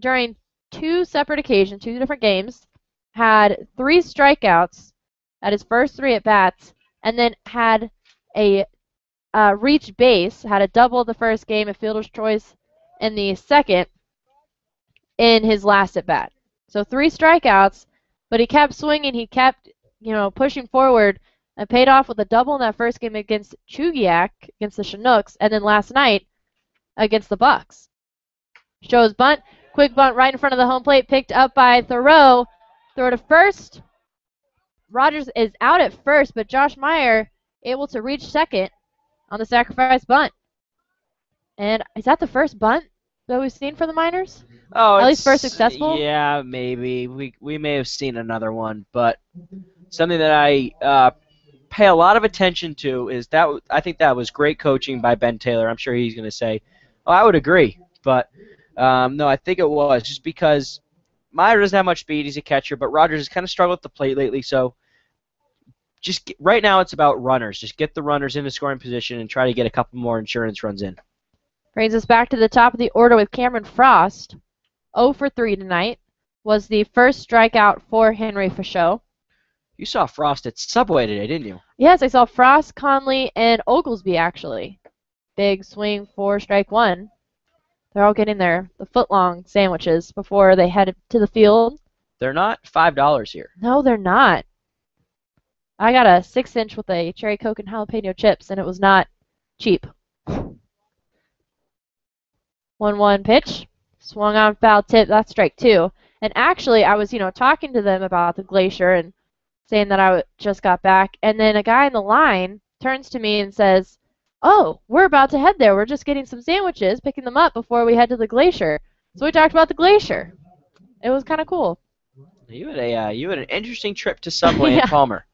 during 2 separate occasions, 2 different games, had 3 strikeouts at his first 3 at-bats, and then had a reach base, had a double the first game, a fielder's choice in the second in his last at-bat. So 3 strikeouts, but he kept swinging, he kept, pushing forward, and paid off with a double in that first game against Chugiak, against the Chinooks, and then last night against the Bucks. Shows bunt, quick bunt right in front of the home plate, picked up by Thoreau. Throw to first. Rogers is out at first, but Josh Meyer able to reach second on the sacrifice bunt. And is that the first bunt that we've seen for the Miners? Oh, At least first successful? Yeah, maybe. We may have seen another one, but something that I pay a lot of attention to is that I think that was great coaching by Ben Taylor. I'm sure he's going to say, oh, I would agree. But, no, I think it was just because Meyer doesn't have much speed. He's a catcher, but Rogers has kind of struggled with the plate lately. So right now it's about runners. Just get the runners in the scoring position and try to get a couple more insurance runs in. Brings us back to the top of the order with Cameron Frost. 0 for 3 tonight. Was the first strikeout for Henry Fichot. You saw Frost at Subway today, didn't you? Yes, I saw Frost, Conley, and Oglesby, actually. Big swing for strike 1. They're all getting the foot-long sandwiches before they head to the field. They're not $5 here. No, they're not. I got a 6-inch with a cherry Coke and jalapeno chips, and it was not cheap. 1-1 pitch. Swung on, foul tip. That's strike 2. And actually, I was, talking to them about the Glacier and saying that I just got back. And then a guy in the line turns to me and says, oh, we're about to head there. We're just getting some sandwiches, picking them up before we head to the Glacier. So we talked about the Glacier. It was kind of cool. You had an interesting trip to Subway Yeah. in Palmer.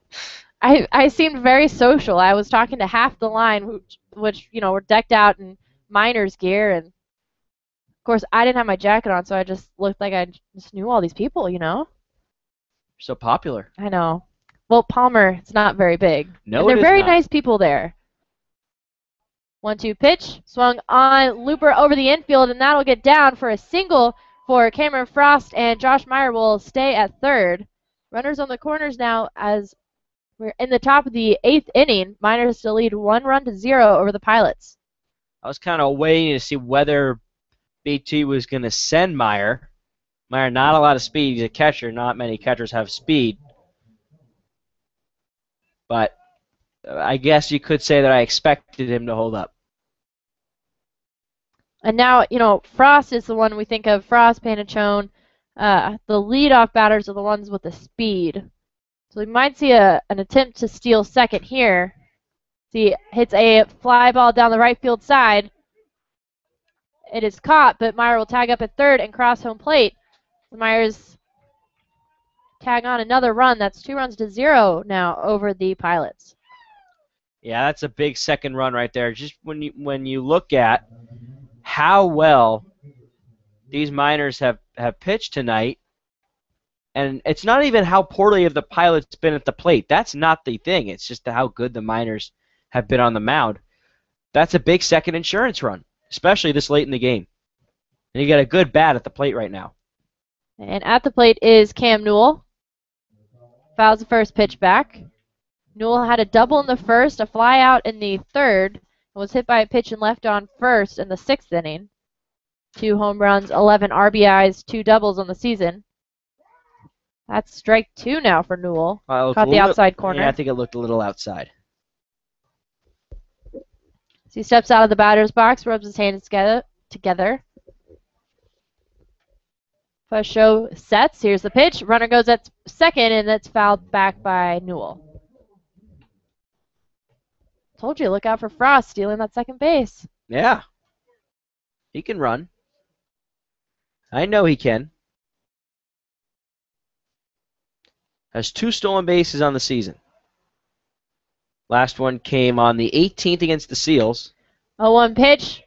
I seemed very social. I was talking to half the line, which were decked out in Miners gear, and of course I didn't have my jacket on, so I just looked like I just knew all these people. So popular. I know. Well, Palmer, it's not very big. No, and they're it is very not. nice people there. 1-2 pitch, swung on, looper over the infield, and that'll get down for a single for Cameron Frost, and Josh Meyer will stay at third. Runners on the corners now as we're in the top of the 8th inning. Miners to lead 1-0 over the Pilots. I was kind of waiting to see whether BT was going to send Meyer. Meyer, not a lot of speed. He's a catcher. Not many catchers have speed. But I guess you could say that I expected him to hold up. And now, Frost is the one we think of. Frost, Panachone. The leadoff batters are the ones with the speed. So we might see an attempt to steal second here. See, hits a fly ball down the right field side. It is caught, but Meyer will tag up at third and cross home plate. Myers tag on another run. That's 2-0 now over the Pilots. Yeah, that's a big second run right there. Just when you look at how well these Miners have pitched tonight, and it's not even how poorly have the Pilots been at the plate. That's not the thing. It's just how good the Miners have been on the mound. That's a big second insurance run, especially this late in the game. And you got a good bat at the plate right now. And at the plate is Cam Newell. Fouls the first pitch back. Newell had a double in the first, a fly out in the third, and was hit by a pitch and left on first in the 6th inning. 2 home runs, 11 RBIs, 2 doubles on the season. That's strike 2 now for Newell. Caught the outside corner. Yeah, I think it looked a little outside. So he steps out of the batter's box, rubs his hands together. Fichot sets. Here's the pitch. Runner goes at second, and that's fouled back by Newell. Told you, look out for Frost stealing that second base. Yeah. He can run. I know he can. Has 2 stolen bases on the season. Last one came on the 18th against the Seals. 0-1 pitch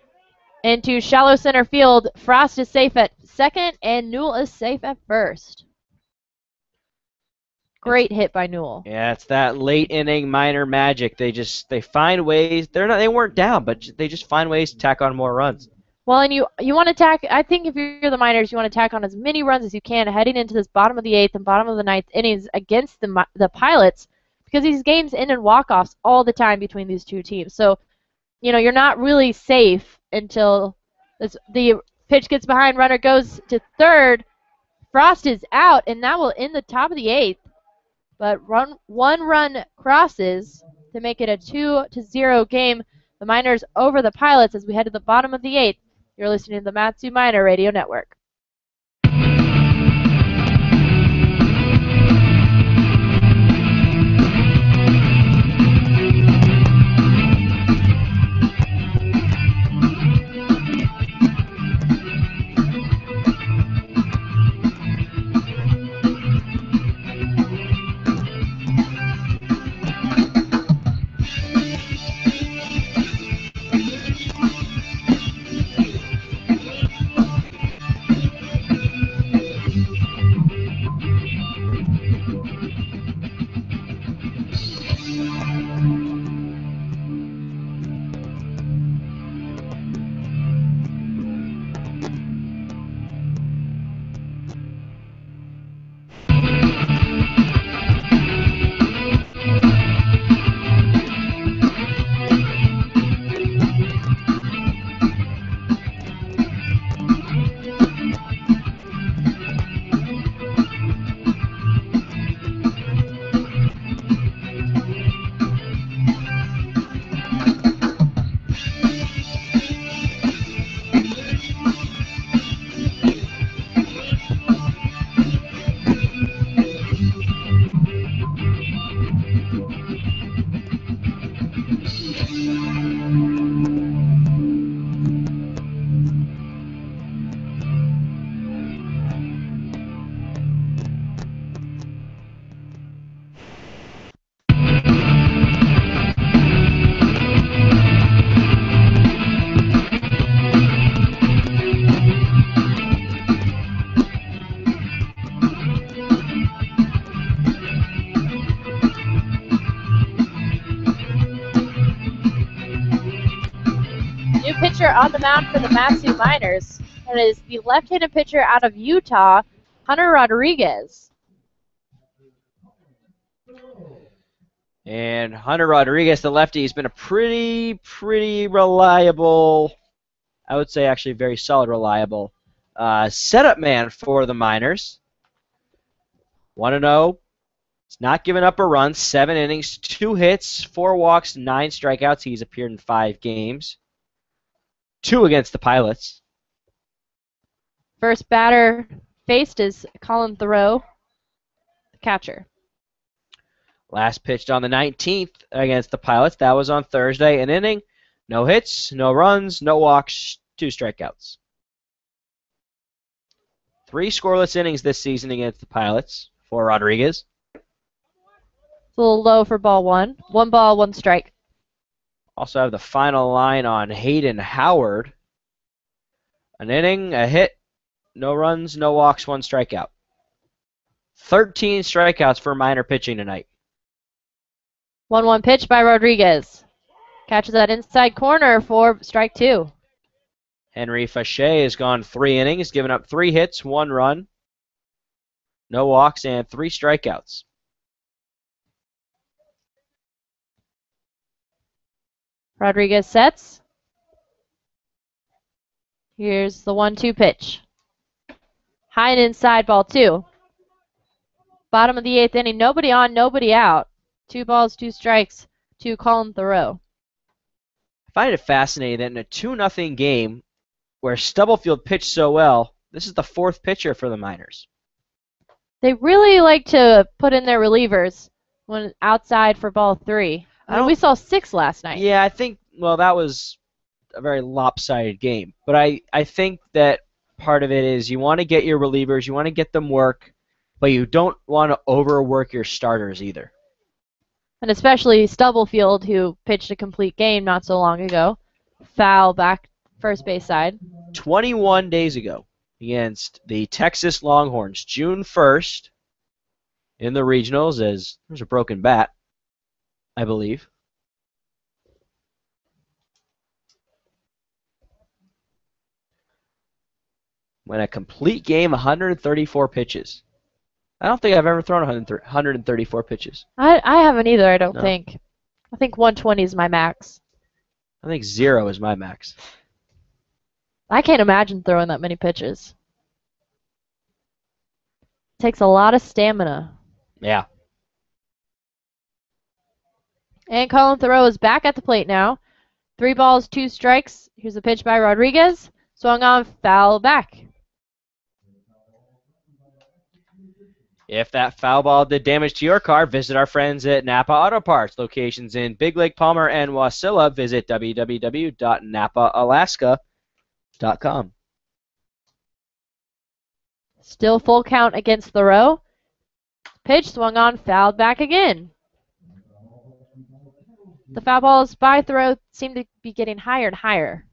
into shallow center field. Frost is safe at second, and Newell is safe at first. Great hit by Newell. Yeah, it's that late inning Miner magic. They find ways. They weren't down, but they just find ways to tack on more runs. Well, and you want to tack. I think if you're the Miners, you want to tack on as many runs as you can heading into this bottom of the 8th and bottom of the 9th innings against the Pilots, because these games end in walk-offs all the time between these two teams. So, you're not really safe until the pitch gets behind, runner goes to third. Frost is out, and that will end the top of the 8th. But one run crosses to make it a 2-0 game. The Miners over the Pilots as we head to the bottom of the 8th. You're listening to the Matsu Miner Radio Network. Pitcher on the mound for the Matsu Miners. And it is the left-handed pitcher out of Utah, Hunter Rodriguez. And Hunter Rodriguez, the lefty, has been a pretty reliable, I would say actually very solid, reliable setup man for the Miners. 1-0. He's not giving up a run. 7 innings, 2 hits, 4 walks, 9 strikeouts. He's appeared in 5 games. 2 against the Pilots. First batter faced is Colin Thoreau, the catcher. Last pitched on the 19th against the Pilots. That was on Thursday. An inning, no hits, no runs, no walks, 2 strikeouts. 3 scoreless innings this season against the Pilots for Rodriguez. It's a little low for ball 1. 1 ball, 1 strike. Also have the final line on Hayden Howard. An inning, a hit, no runs, no walks, 1 strikeout. 13 strikeouts for Miner pitching tonight. 1-1 pitch by Rodriguez. Catches that inside corner for strike 2. Henry Fauché has gone 3 innings, given up 3 hits, 1 run, no walks, and 3 strikeouts. Rodriguez sets. Here's the 1-2 pitch. High and inside, ball 2. Bottom of the 8th inning, nobody on, nobody out. 2 balls, 2 strikes to Colin Thoreau. I find it fascinating that in a 2-0 game where Stubblefield pitched so well, this is the 4th pitcher for the Miners. They really like to put in their relievers when outside for ball 3. We saw 6 last night. Yeah, I think, well, that was a very lopsided game. But I think that part of it is you want to get your relievers, you want to get them work, but you don't want to overwork your starters either. And especially Stubblefield, who pitched a complete game not so long ago. Foul back first base side. 21 days ago against the Texas Longhorns, June 1st, in the regionals, as there's a broken bat, I believe. Went a complete game, 134 pitches. I don't think I've ever thrown 134 pitches. I haven't either, I don't No. think. I think 120 is my max. I think 0 is my max. I can't imagine throwing that many pitches. Takes a lot of stamina. Yeah. And Colin Thoreau is back at the plate now. 3 balls, 2 strikes. Here's a pitch by Rodriguez. Swung on, foul back. If that foul ball did damage to your car, visit our friends at Napa Auto Parts. Locations in Big Lake, Palmer, and Wasilla. Visit www.napaalaska.com. Still full count against Thoreau. Pitch swung on, fouled back again. The foul balls by Thoreau seem to be getting higher and higher.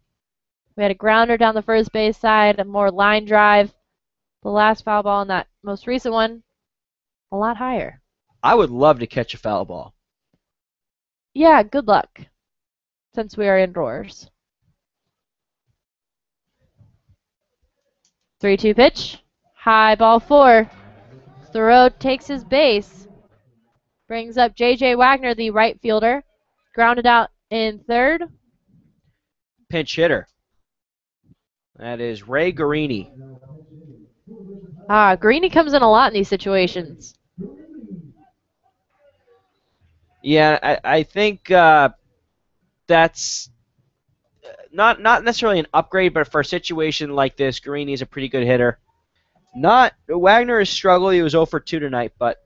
We had a grounder down the first base side, a more line drive. The last foul ball in that most recent one, a lot higher. I would love to catch a foul ball. Yeah, good luck, since we are indoors. 3-2 pitch. High ball 4. Thoreau takes his base. Brings up J.J. Wagner, the right fielder. Grounded out in third. Pinch hitter. That is Ray Guarini. Greeny comes in a lot in these situations. Yeah, I think that's not necessarily an upgrade, but for a situation like this, Guarini is a pretty good hitter. Wagner has struggled. He was 0 for 2 tonight, but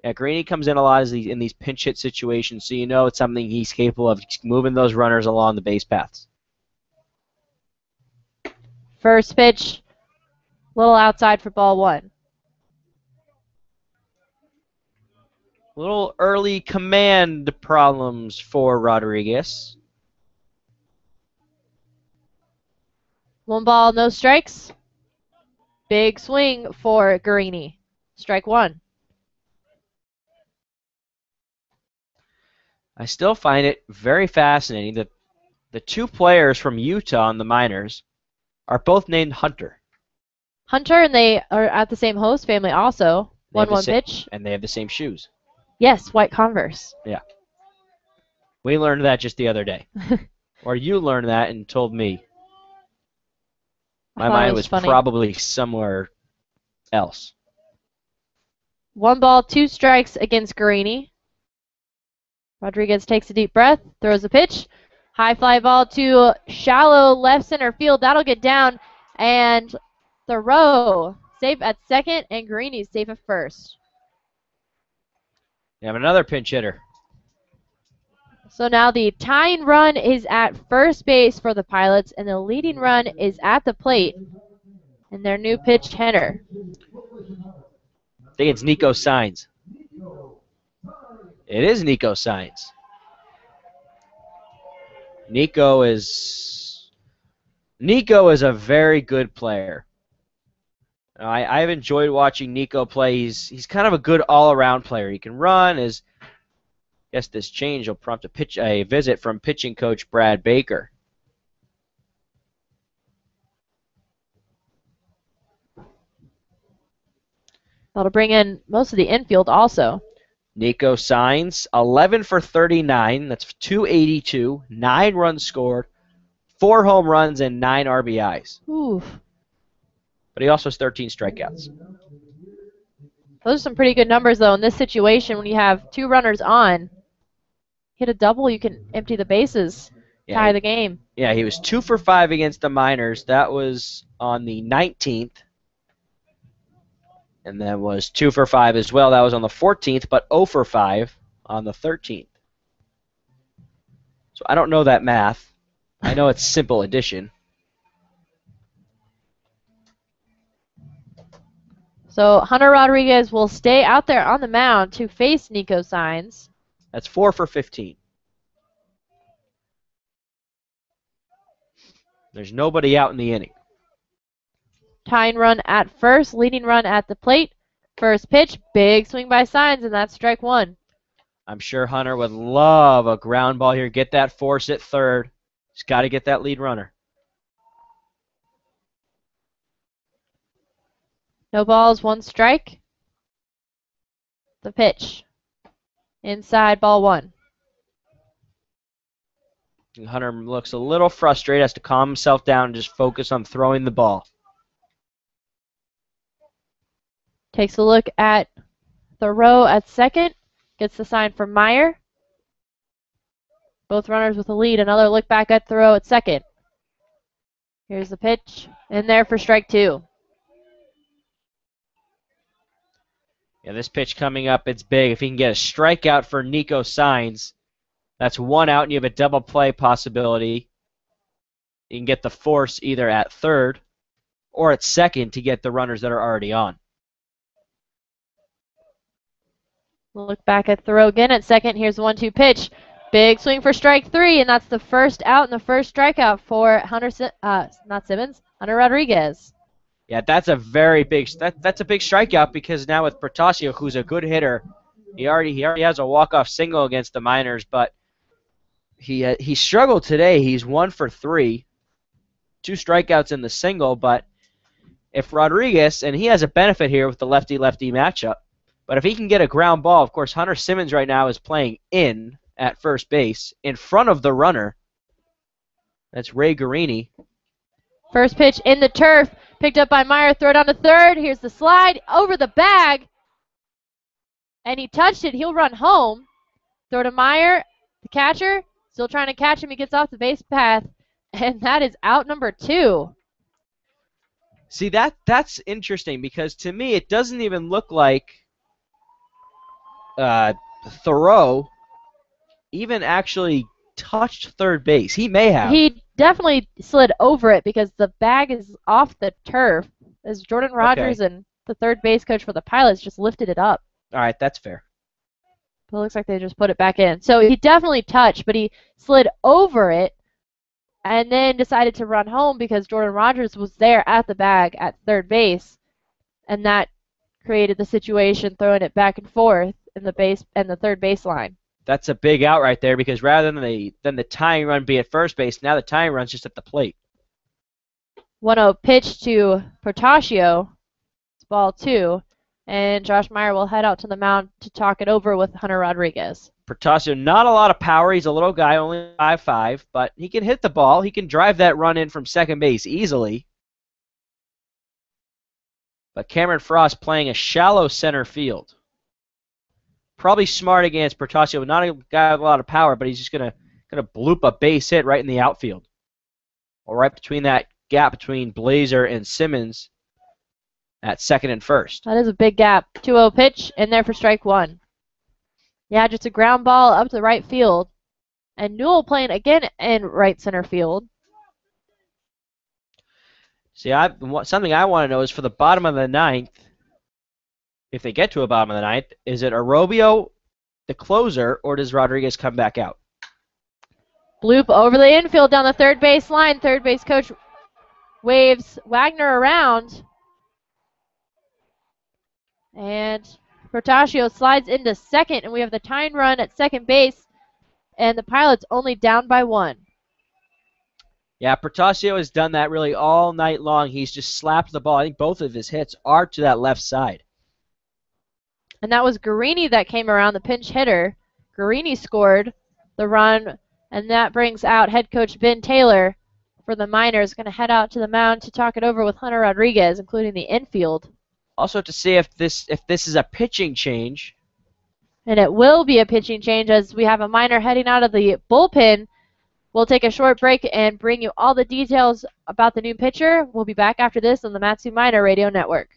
yeah, Guarini comes in a lot in these pinch hit situations, so you know it's something he's capable of, moving those runners along the base paths. First pitch, a little outside for ball 1. Little early command problems for Rodriguez. 1 ball, no strikes. Big swing for Guarini. Strike 1. I still find it very fascinating that the 2 players from Utah on the minors are both named Hunter. Hunter and they are at the same host family also. They have the 1-1 sa- pitch. And they have the same shoes. Yes, white Converse. We learned that just the other day. Or you learned that and told me. My I thought it mind was funny. probably somewhere else. 1 ball, 2 strikes against Guarini. Rodriguez takes a deep breath, throws a pitch. High fly ball to shallow left center field. That'll get down. And Thoreau safe at second, and Guarini's safe at first. You have another pinch hitter. So now the tying run is at first base for the Pilots, and the leading run is at the plate in their new pitch hitter. I think it's Nico Sainz. It is Nico Sainz. Nico is a very good player. I've enjoyed watching Nico play. He's kind of a good all-around player. He can run. I guess this change will prompt a visit from pitching coach Brad Baker. That'll bring in most of the infield also. Nico Sainz, 11 for 39. That's 282, 9 runs scored, 4 home runs, and 9 RBIs. Ooh, But he also has 13 strikeouts. those are some pretty good numbers, though, in this situation when you have 2 runners on. Hit a double, you can empty the bases, tie the game. Yeah, he was 2 for 5 against the Miners. That was on the 19th. And then was 2 for 5 as well. That was on the 14th, but 0 for 5 on the 13th. So I don't know that math. I know it's simple addition. So Hunter Rodriguez will stay out there on the mound to face Nico Sainz. That's 4 for 15. There's nobody out in the inning. Tying run at first, leading run at the plate. First pitch, big swing by Sainz, and that's strike 1. I'm sure Hunter would love a ground ball here. Get that force at third. He's got to get that lead runner. No balls, 1 strike. The pitch. Inside, ball 1. Hunter looks a little frustrated, has to calm himself down and just focus on throwing the ball. Takes a look at the row at second. Gets the sign from Meyer. Both runners with a lead. Another look back at the row at second. Here's the pitch. In there for strike 2. Yeah, this pitch coming up, it's big. If he can get a strikeout for Nico Signs, that's 1 out and you have a double play possibility. You can get the force either at third or at second to get the runners that are already on. Look back at the row again at second. Here's the 1-2 pitch. Big swing for strike 3, and that's the first out and the first strikeout for Hunter Rodriguez. Yeah, that's a very big that's a big strikeout because now with Protasio, who's a good hitter, he already has a walk-off single against the Miners, but he struggled today. He's 1 for 3, 2 strikeouts in the single, but if Rodriguez, and he has a benefit here with the lefty-lefty matchup, but if he can get a ground ball, of course, Hunter Simmons right now is playing in at first base in front of the runner. That's Ray Guarini. First pitch in the turf, picked up by Meyer, throw down to third. Here's the slide over the bag, and he touched it. He'll run home. Throw to Meyer, the catcher, still trying to catch him. He gets off the base path, and that is out number 2. See, that's interesting because to me it doesn't even look like Thoreau even actually touched third base. He may have. He definitely slid over it because the bag is off the turf as Jordan Rogers and the third base coach for the Pilots just lifted it up. All right, that's fair. But it looks like they just put it back in. So he definitely touched, but he slid over it and then decided to run home because Jordan Rogers was there at the bag at third base, and that created the situation throwing it back and forth in the base and the third baseline. That's a big out right there because rather than the tying run be at first base, now the tying run's just at the plate. 1-0 pitch to Protasio. It's ball 2. And Josh Meyer will head out to the mound to talk it over with Hunter Rodriguez. Protasio, not a lot of power. He's a little guy, only 5'5", but he can hit the ball. He can drive that run in from second base easily. But Cameron Frost playing a shallow center field. Probably smart against Protasio, not a guy with a lot of power, but he's just gonna bloop a base hit right in the outfield, or right between that gap between Blazer and Simmons at second and first. That is a big gap. 2-0 pitch in there for strike 1. Yeah, just a ground ball up to the right field, and Newell playing again in right center field. See, something I want to know is for the bottom of the ninth. If they get to a bottom of the ninth, is it Arobio, the closer, or does Rodriguez come back out? Bloop over the infield down the third base line. Third base coach waves Wagner around. And Protasio slides into second, and we have the tying run at second base, and the Pilots only down by 1. Yeah, Protasio has done that really all night long. He's just slapped the ball. I think both of his hits are to that left side. And that was Guarini that came around, the pinch hitter. Guarini scored the run, and that brings out head coach Ben Taylor for the Miners. Going to head out to the mound to talk it over with Hunter Rodriguez, including the infield. Also to see if this is a pitching change. And it will be a pitching change as we have a Miner heading out of the bullpen. We'll take a short break and bring you all the details about the new pitcher. We'll be back after this on the Matsu Miner Radio Network.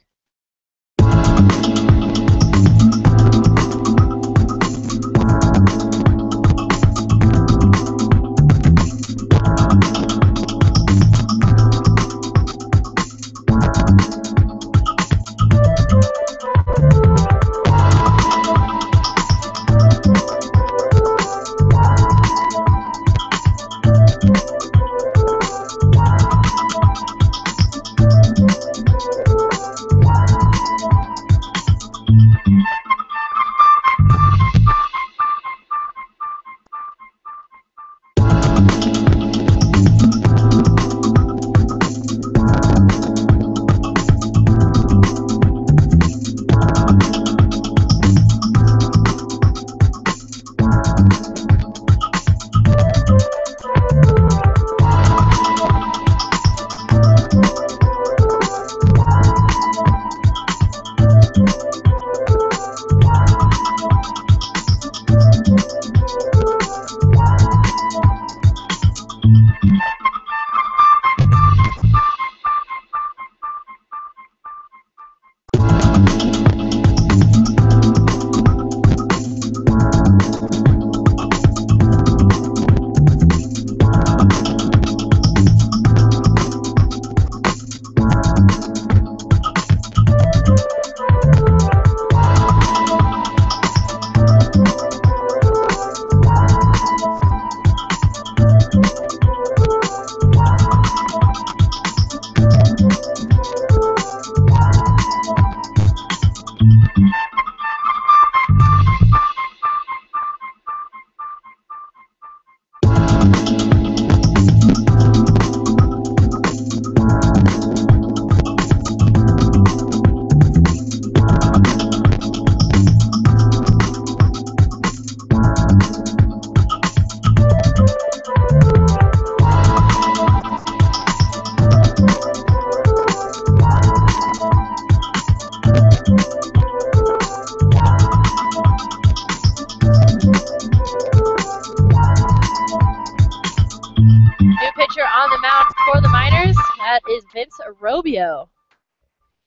New pitcher on the mound for the Miners. That is Vince Arobio.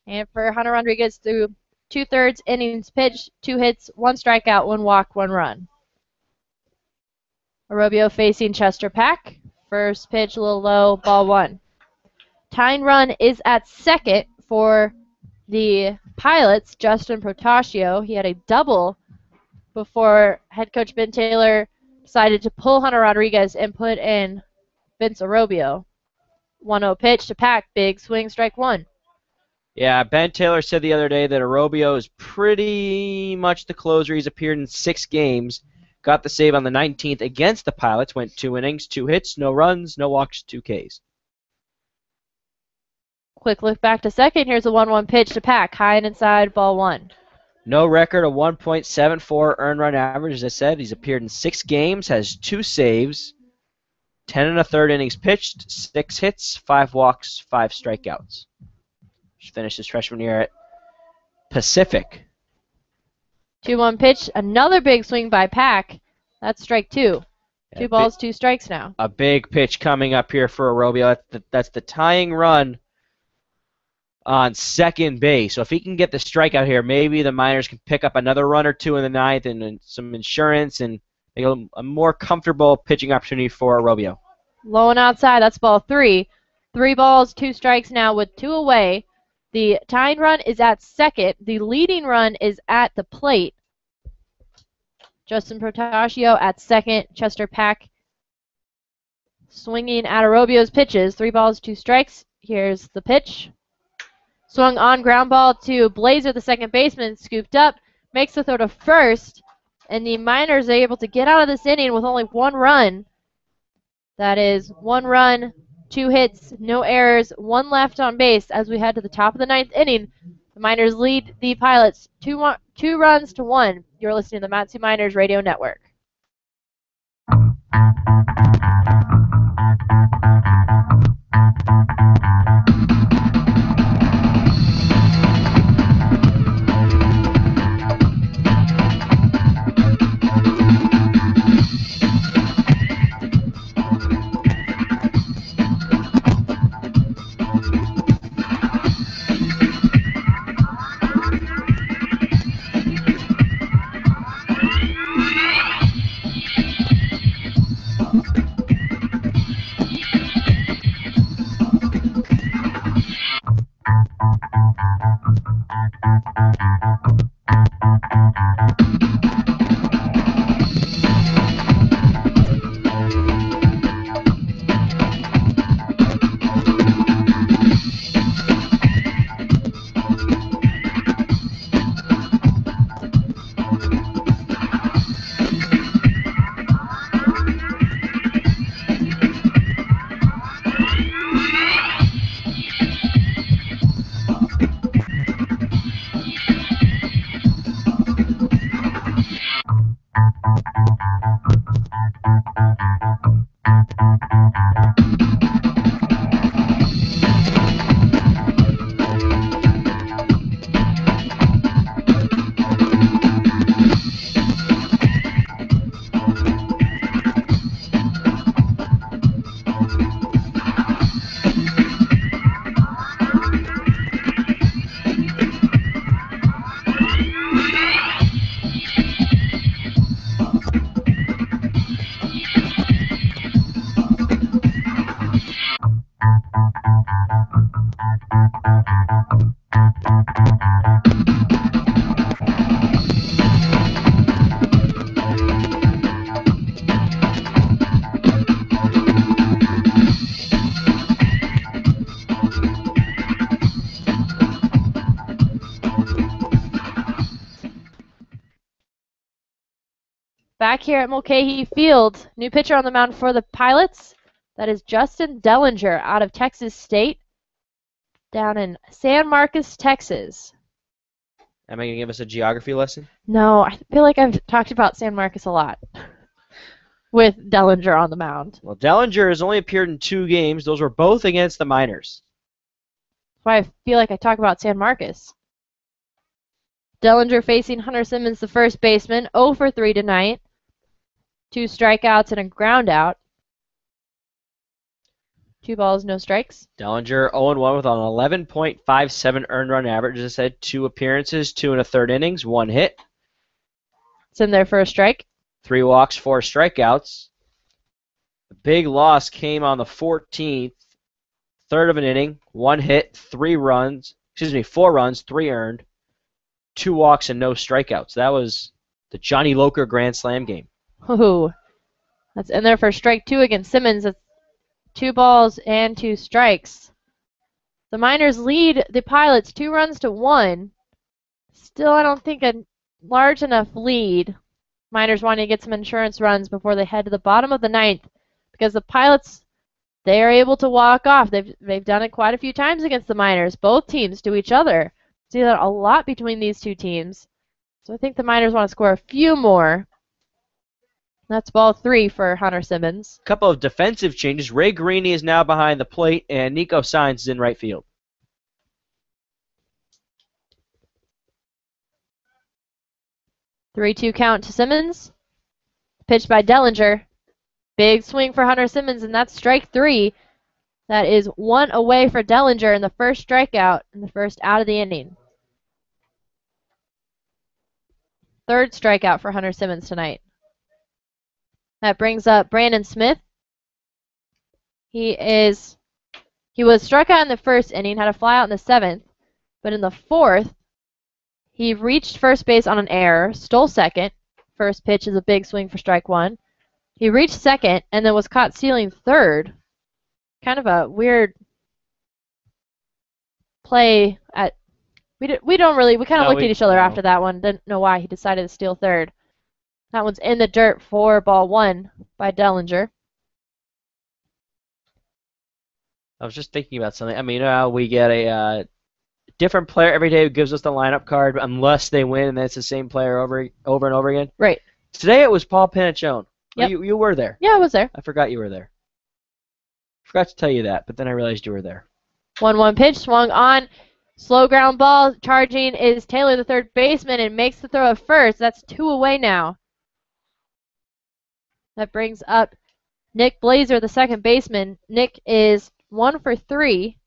And for Hunter Rodriguez, through 2/3 innings pitched, 2 hits, 1 strikeout, 1 walk, 1 run. Arobio facing Chester Pack. First pitch a little low, ball 1. Tying run is at second for the Pilots, Justin Protasio. He had a double before head coach Ben Taylor decided to pull Hunter Rodriguez and put in Vince Arobio. 1-0 pitch to Pack, big swing, strike 1. Yeah, Ben Taylor said the other day that Arobio is pretty much the closer. He's appeared in 6 games. Got the save on the 19th against the Pilots. Went 2 innings, 2 hits, no runs, no walks, 2 Ks. Quick look back to second. Here's a 1-1 pitch to Pack, high and inside, ball 1. No record, a 1.74 earned run average. As I said, he's appeared in 6 games, has 2 saves, 10 1/3 innings pitched, 6 hits, 5 walks, 5 strikeouts. Just finished his freshman year at Pacific. 2-1 pitch, another big swing by Pack. That's strike 2. Yeah, 2 balls, 2 strikes now. A big pitch coming up here for Arobio. That's the tying run on second base. So if he can get the strikeout here, maybe the Miners can pick up another run or 2 in the 9th and some insurance and make a more comfortable pitching opportunity for Arobio. Low and outside, that's ball 3. 3 balls, 2 strikes now with 2 away. The tying run is at second. The leading run is at the plate. Justin Protasio at second. Chester Pack swinging at Arobio's pitches. 3 balls, 2 strikes. Here's the pitch. Swung on, ground ball to Blazer, the second baseman, scooped up, makes the throw to first, and the Miners are able to get out of this inning with only 1 run. That is 1 run, 2 hits, no errors, 1 left on base as we head to the top of the 9th inning. The Miners lead the Pilots 2 runs to 1. You're listening to the Matsu Miners Radio Network. Back here at Mulcahy Field, new pitcher on the mound for the Pilots. That is Justin Dellinger out of Texas State, down in San Marcos, Texas. Am I going to give us a geography lesson? No, I feel like I've talked about San Marcos a lot with Dellinger on the mound. Well, Dellinger has only appeared in 2 games. Those were both against the Miners. That's why I feel like I talk about San Marcos. Dellinger facing Hunter Simmons, the first baseman, 0 for 3 tonight. 2 strikeouts and a ground out. 2 balls, no strikes. Dellinger 0-1 with an 11.57 earned run average. As I said, 2 appearances, 2 1/3 innings, 1 hit. It's in there for a strike. 3 walks, 4 strikeouts. The big loss came on the 14th, third of an inning, 1 hit, 4 runs, 3 earned, 2 walks, and no strikeouts. That was the Johnny Loker Grand Slam game. Ooh, that's in there for strike 2 against Simmons. That's 2 balls and 2 strikes. The Miners lead the Pilots 2 runs to 1. Still, I don't think a large enough lead. Miners wanting to get some insurance runs before they head to the bottom of the 9th, because the Pilots, they are able to walk off. They've done it quite a few times against the Miners. Both teams to each other. See that a lot between these 2 teams. So I think the Miners want to score a few more. That's ball 3 for Hunter Simmons. A couple of defensive changes. Ray Guarini is now behind the plate, and Nico Saenz is in right field. Three-two count to Simmons. Pitched by Dellinger. Big swing for Hunter Simmons, and that's strike 3. That is 1 away for Dellinger in the first strikeout and the first out of the inning. 3rd strikeout for Hunter Simmons tonight. That brings up Brandon Smith. He was struck out in the first inning, had a flyout in the 7th, but in the 4th, he reached first base on an error, stole second. First pitch is a big swing for strike 1. He reached second and then was caught stealing third. Kind of a weird play at. We kind of looked at each other after that one. Didn't know why he decided to steal third. That one's in the dirt for ball 1 by Dellinger. I was just thinking about something. I mean, we get a different player every day who gives us the lineup card, unless they win, and then it's the same player over and over again. Right. Today it was Paul Panaccione. Yep. You were there. Yeah, I was there. I forgot you were there. Forgot to tell you that, but then I realized you were there. 1-1 pitch, swung on. Slow ground ball. Charging is Taylor, the third baseman, and makes the throw at first. That's 2 away now. That brings up Nick Blazer, the second baseman. Nick is 1 for 3.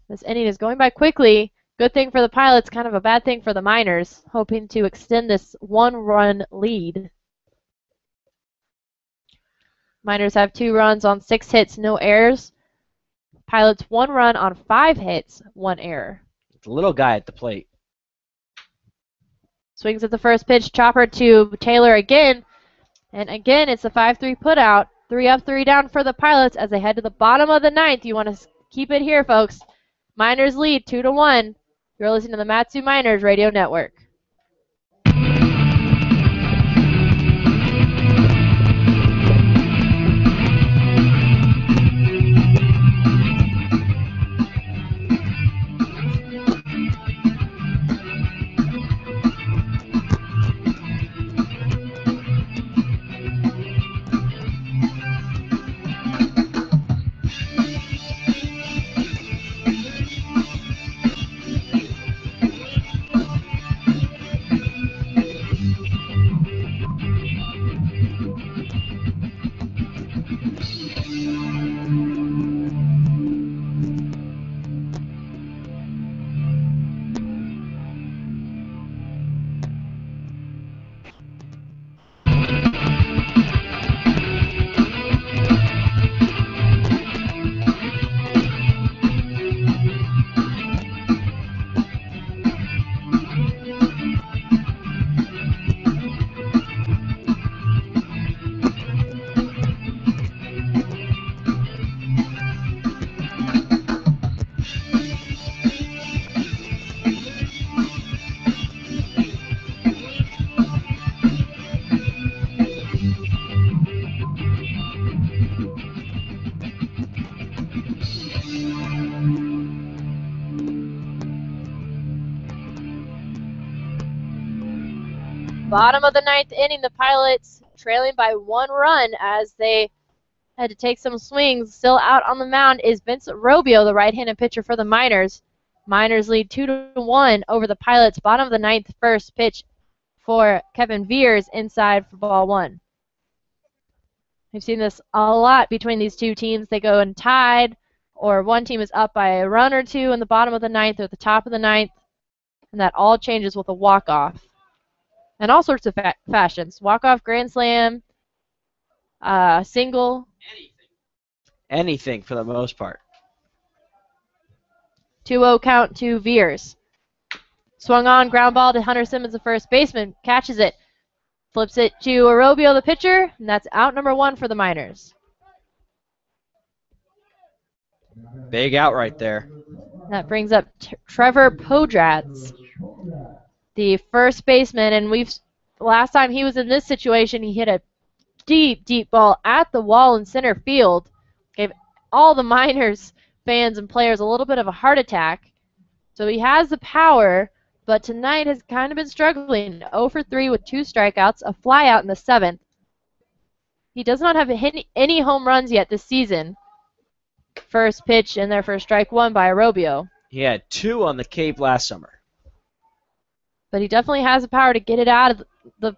This inning is going by quickly. Good thing for the Pilots, kind of a bad thing for the Miners, hoping to extend this 1-run lead. Miners have 2 runs on 6 hits, no errors. Pilots 1 run on 5 hits, 1 error. The little guy at the plate. Swings at the first pitch, chopper to Taylor again. And again, it's a 5-3 putout. 3 up, 3 down for the Pilots as they head to the bottom of the 9th. You want to keep it here, folks. Miners lead 2-1. You're listening to the Matsu Miners Radio Network. Bottom of the ninth inning, the Pilots trailing by 1 run as they had to take some swings. Still out on the mound is Vincent Robio, the right-handed pitcher for the Miners. Miners lead 2-1 over the Pilots. Bottom of the ninth, first pitch for Kevin Veers inside for ball 1. We've seen this a lot between these two teams. They go and tied, or one team is up by a run or two in the bottom of the ninth or at the top of the ninth, and that all changes with a walk-off. And all sorts of fashions. Walk-off, grand slam, single. Anything for the most part. 2-0 count to Veers. Swung on, ground ball to Hunter Simmons, the first baseman. Catches it. Flips it to Arobio, the pitcher, and that's out number 1 for the Miners. Big out right there. That brings up Trevor Podratz, the first baseman, and last time he was in this situation, he hit a deep, deep ball at the wall in center field. Gave all the Miners fans and players a little bit of a heart attack. So he has the power, but tonight has kind of been struggling. 0 for 3 with 2 strikeouts, a flyout in the 7th. He does not have any home runs yet this season. First pitch in there for strike 1 by Arobio. He had 2 on the Cape last summer. But he definitely has the power to get it out of the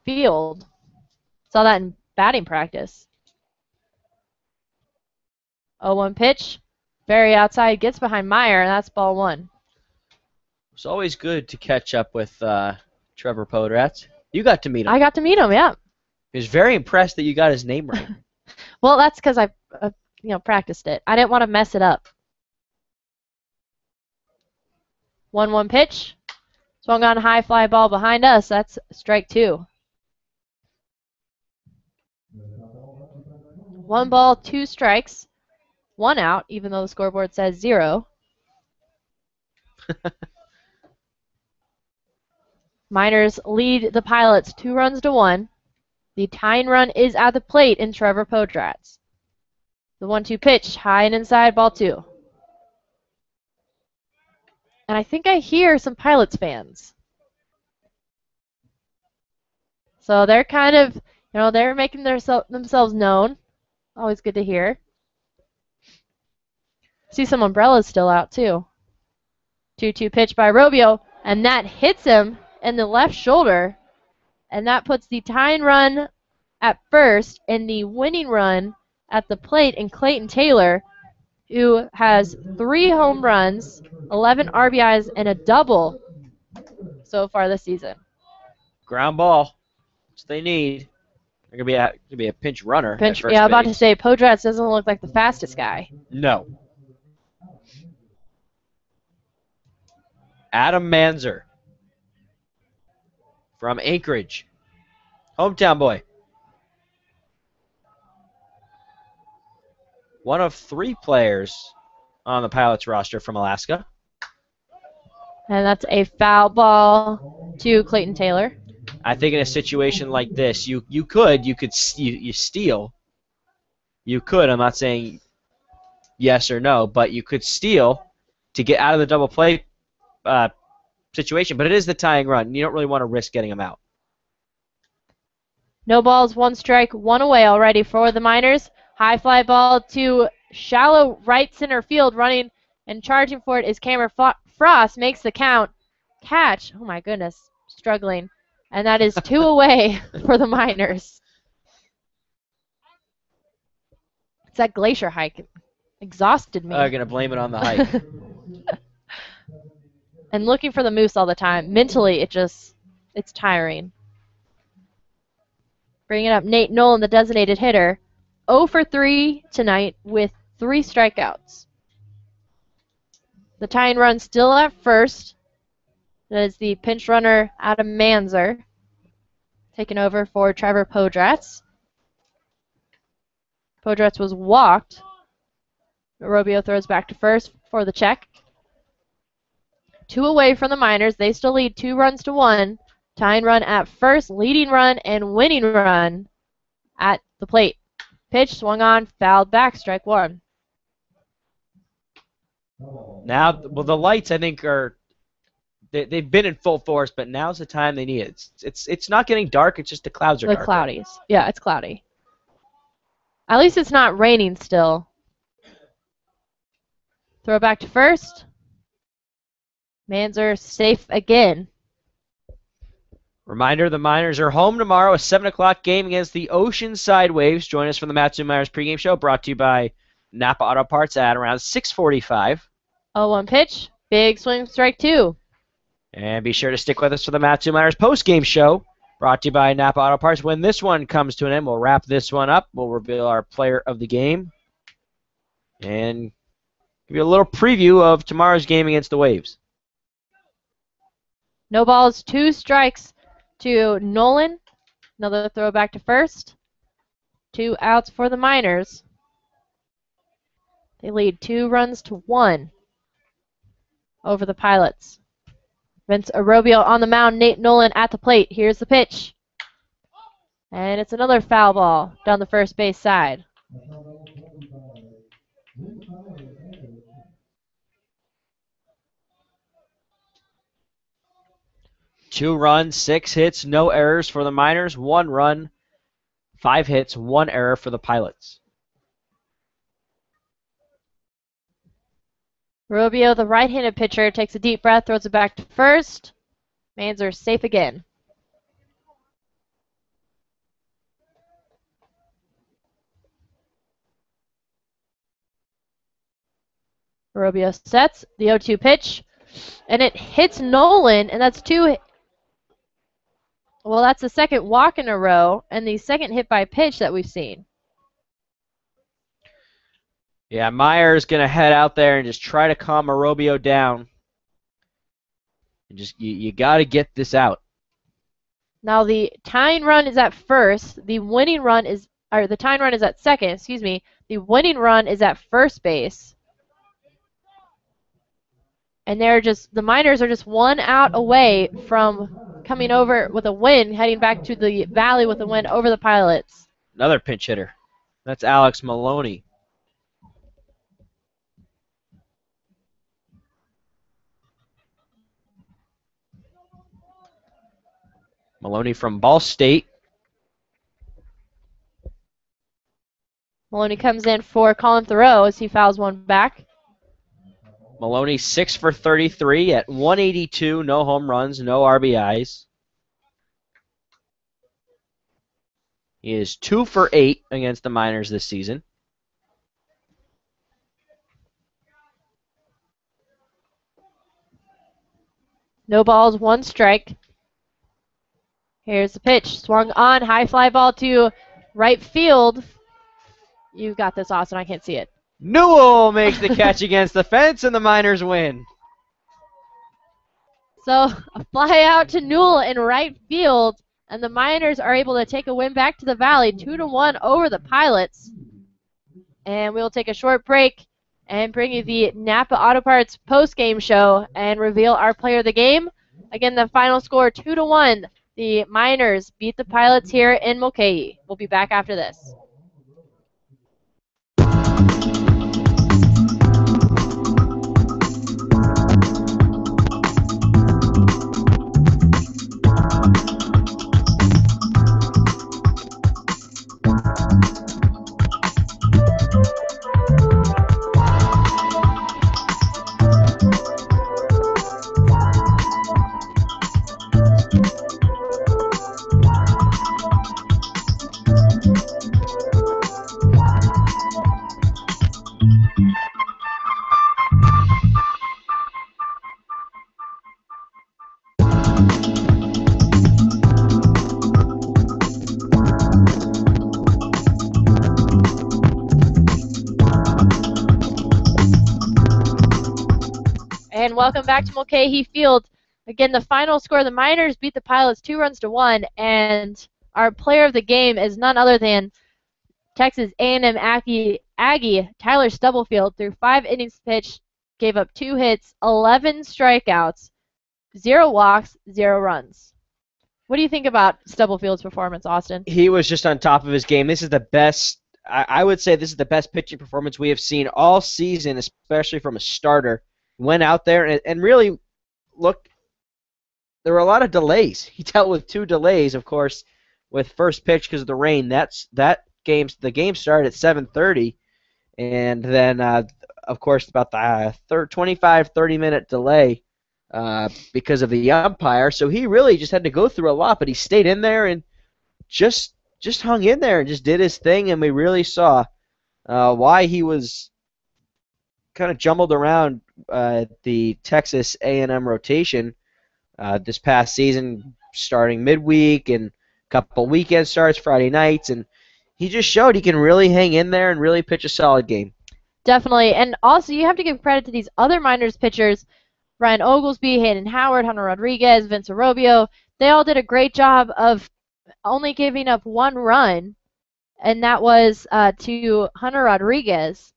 field. Saw that in batting practice. 0-1 pitch. Very outside, gets behind Meyer, and that's ball 1. It's always good to catch up with Trevor Podratz. You got to meet him. I got to meet him, yeah. He was very impressed that you got his name right. Well, that's because I practiced it. I didn't want to mess it up. 1-1 pitch. Swung on, high fly ball behind us. That's strike 2. 1 ball, 2 strikes. 1 out, even though the scoreboard says 0. Miners lead the Pilots 2 runs to 1. The tying run is at the plate in Trevor Podratz. The 1-2 pitch, high and inside, ball 2. And I think I hear some Pilots fans. So they're kind of, they're making themselves known. Always good to hear. See some umbrellas still out, too. 2-2 pitch by Robio, and that hits him in the left shoulder, and that puts the tying run at first and the winning run at the plate in Clayton Taylor, who has 3 home runs, 11 RBIs, and a double so far this season. Ground ball. That's what they need. They're gonna be a pinch runner. Yeah, I'm about to say Podratz doesn't look like the fastest guy. No. Adam Manzer from Anchorage. Hometown boy. One of 3 players on the Pilots roster from Alaska. And that's a foul ball to Clayton Taylor. I think in a situation like this, you steal. You could. I'm not saying yes or no, but you could steal to get out of the double play situation. But it is the tying run. You don't really want to risk getting him out. No balls, 1 strike, 1 away already for the Miners. High fly ball to shallow right center field. Running and charging for it is Cameron Frost. Makes the count. Catch. Oh my goodness. Struggling. And that is 2 away for the Miners. It's that glacier hike. Exhausted me. I'm going to blame it on the hike. And looking for the moose all the time. Mentally, it's tiring. Bringing up Nate Nolan, the designated hitter. 0 for 3 tonight with 3 strikeouts. The tying run still at first. That is the pinch runner Adam Manzer. Taking over for Trevor Podratz. Podratz was walked. Robio throws back to first for the check. 2 away from the Miners. They still lead 2 runs to 1. Tying run at first, leading run, and winning run at the plate. Pitch swung on, fouled back, strike 1. Now, well, the lights, I think, are they've been in full force, but now's the time they need it. It's not getting dark. It's just the clouds are The darker. cloudies. Yeah, it's cloudy. At least it's not raining still. Throw back to first. Manzer safe again. Reminder, the Miners are home tomorrow, a 7 o'clock game against the Oceanside Waves. Join us for the Matsu Miners pregame show, brought to you by Napa Auto Parts at around 6:45. 0-1 pitch. Big swing, strike 2. And be sure to stick with us for the Matsu Miners postgame show, brought to you by Napa Auto Parts. When this one comes to an end, we'll wrap this one up. We'll reveal our player of the game and give you a little preview of tomorrow's game against the Waves. No balls, 2 strikes to Nolan. Another throw back to first. 2 outs for the Miners. They lead 2-1 over the Pilots. Vince Arrobio on the mound, Nate Nolan at the plate. Here's the pitch. And it's another foul ball down the first base side. Two runs, 6 hits, no errors for the Miners. 1 run, 5 hits, 1 error for the Pilots. Rubio, the right-handed pitcher, takes a deep breath, throws it back to first. Manzer safe again. Rubio sets the 0-2 pitch, and it hits Nolan, and that's 2. Well, that's the second walk in a row, and the second hit by pitch that we've seen. Yeah, Meyer's going to head out there and just try to calm Arrobio down. And just you got to get this out. Now the tying run is at first. The winning run is, or the tying run is at second. Excuse me. The winning run is at first base. And the Miners are just 1 out away from coming over with a win, heading back to the Valley with a win over the Pilots. Another pinch hitter. That's Alex Maloney. Maloney from Ball State. Maloney comes in for Colin Thoreau as he fouls one back. Maloney 6 for 33 at 182, no home runs, no RBIs. He is 2 for 8 against the Miners this season. No balls, 1 strike. Here's the pitch. Swung on, high fly ball to right field. You got this, Austin. I can't see it. Newell makes the catch against the fence, and the Miners win. So a fly out to Newell in right field, and the Miners are able to take a win back to the Valley, 2-1 over the Pilots. And we'll take a short break and bring you the Napa Auto Parts post-game show and reveal our player of the game. Again, the final score 2-1. The Miners beat the Pilots here in Mulcahy. We'll be back after this. And welcome back to Mulcahy Field. Again, the final score, the Miners beat the Pilots 2-1, and our player of the game is none other than Texas A&M Aggie Tyler Stubblefield. Through 5 innings pitched, gave up 2 hits, 11 strikeouts, 0 walks, 0 runs. What do you think about Stubblefield's performance, Austin? He was just on top of his game. This is the best, I would say this is the best pitching performance we have seen all season, especially from a starter. Went out there and really looked there were a lot of delays. He dealt with 2 delays, of course, with first pitch because of the rain. The game started at 7:30, and then of course about the 25-30 minute delay because of the umpire. So he really just had to go through a lot, but he stayed in there and just hung in there and just did his thing, and we really saw why he was kind of jumbled around the Texas A&M rotation this past season, starting midweek and a couple weekend starts, Friday nights, and he just showed he can really hang in there and really pitch a solid game. Definitely. And also, you have to give credit to these other minors pitchers, Ryan Oglesby, Hayden Howard, Hunter Rodriguez, Vince Arobio. They all did a great job of only giving up 1 run, and that was to Hunter Rodriguez.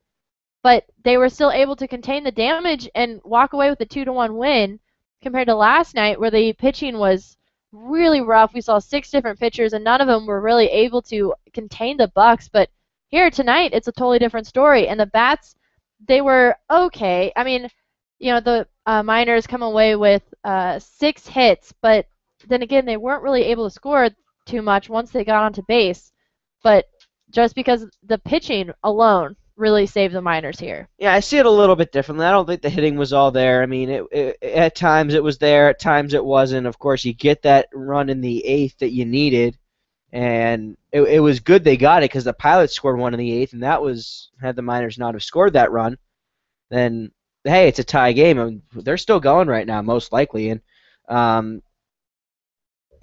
But they were still able to contain the damage and walk away with a 2-1 win compared to last night where the pitching was really rough. We saw 6 different pitchers, and none of them were really able to contain the Bucks. But here tonight, it's a totally different story. And the bats, they were okay. I mean, the Miners come away with 6 hits, but then again, they weren't really able to score too much once they got onto base. But just because the pitching alone really saved the Miners here. Yeah, I see it a little bit differently. I don't think the hitting was all there. I mean, at times it was there, at times it wasn't. Of course, you get that run in the 8th that you needed, and it was good they got it because the Pilots scored 1 in the 8th, and that was, had the Miners not have scored that run, then, hey, it's a tie game. I mean, they're still going right now, most likely, and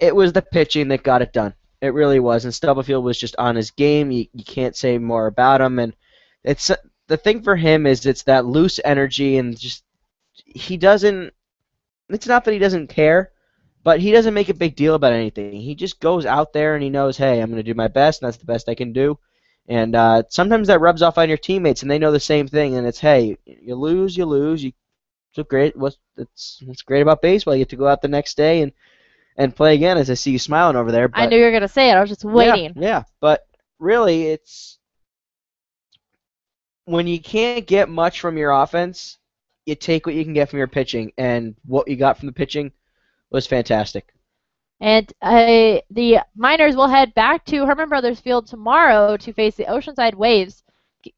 it was the pitching that got it done. It really was, and Stubblefield was just on his game. You can't say more about him, and it's the thing for him is it's that loose energy and just he doesn't. It's not that he doesn't care, but he doesn't make a big deal about anything. He just goes out there and he knows, hey, I'm going to do my best, and that's the best I can do. And sometimes that rubs off on your teammates, and they know the same thing. And it's, hey, you lose, you lose. So great. What's great about baseball? You get to go out the next day and play again. As I see you smiling over there. But, I knew you were going to say it. I was just waiting. Yeah, but really, it's when you can't get much from your offense, you take what you can get from your pitching, and what you got from the pitching was fantastic. And the Miners will head back to Herman Brothers Field tomorrow to face the Oceanside Waves.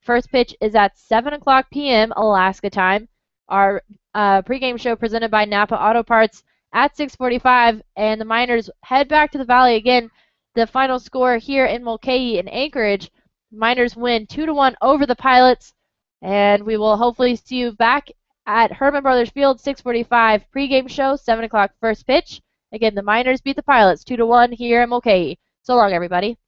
First pitch is at 7 o'clock p.m. Alaska time. Our pregame show presented by Napa Auto Parts at 6:45, and the Miners head back to the Valley again. The final score here in Mulcahy and Anchorage, Miners win 2-1 over the Pilots, and we will hopefully see you back at Herman Brothers Field, 6:45 pregame show, 7 o'clock first pitch. Again, the Miners beat the Pilots 2-1 here in Mulcahy. So long, everybody.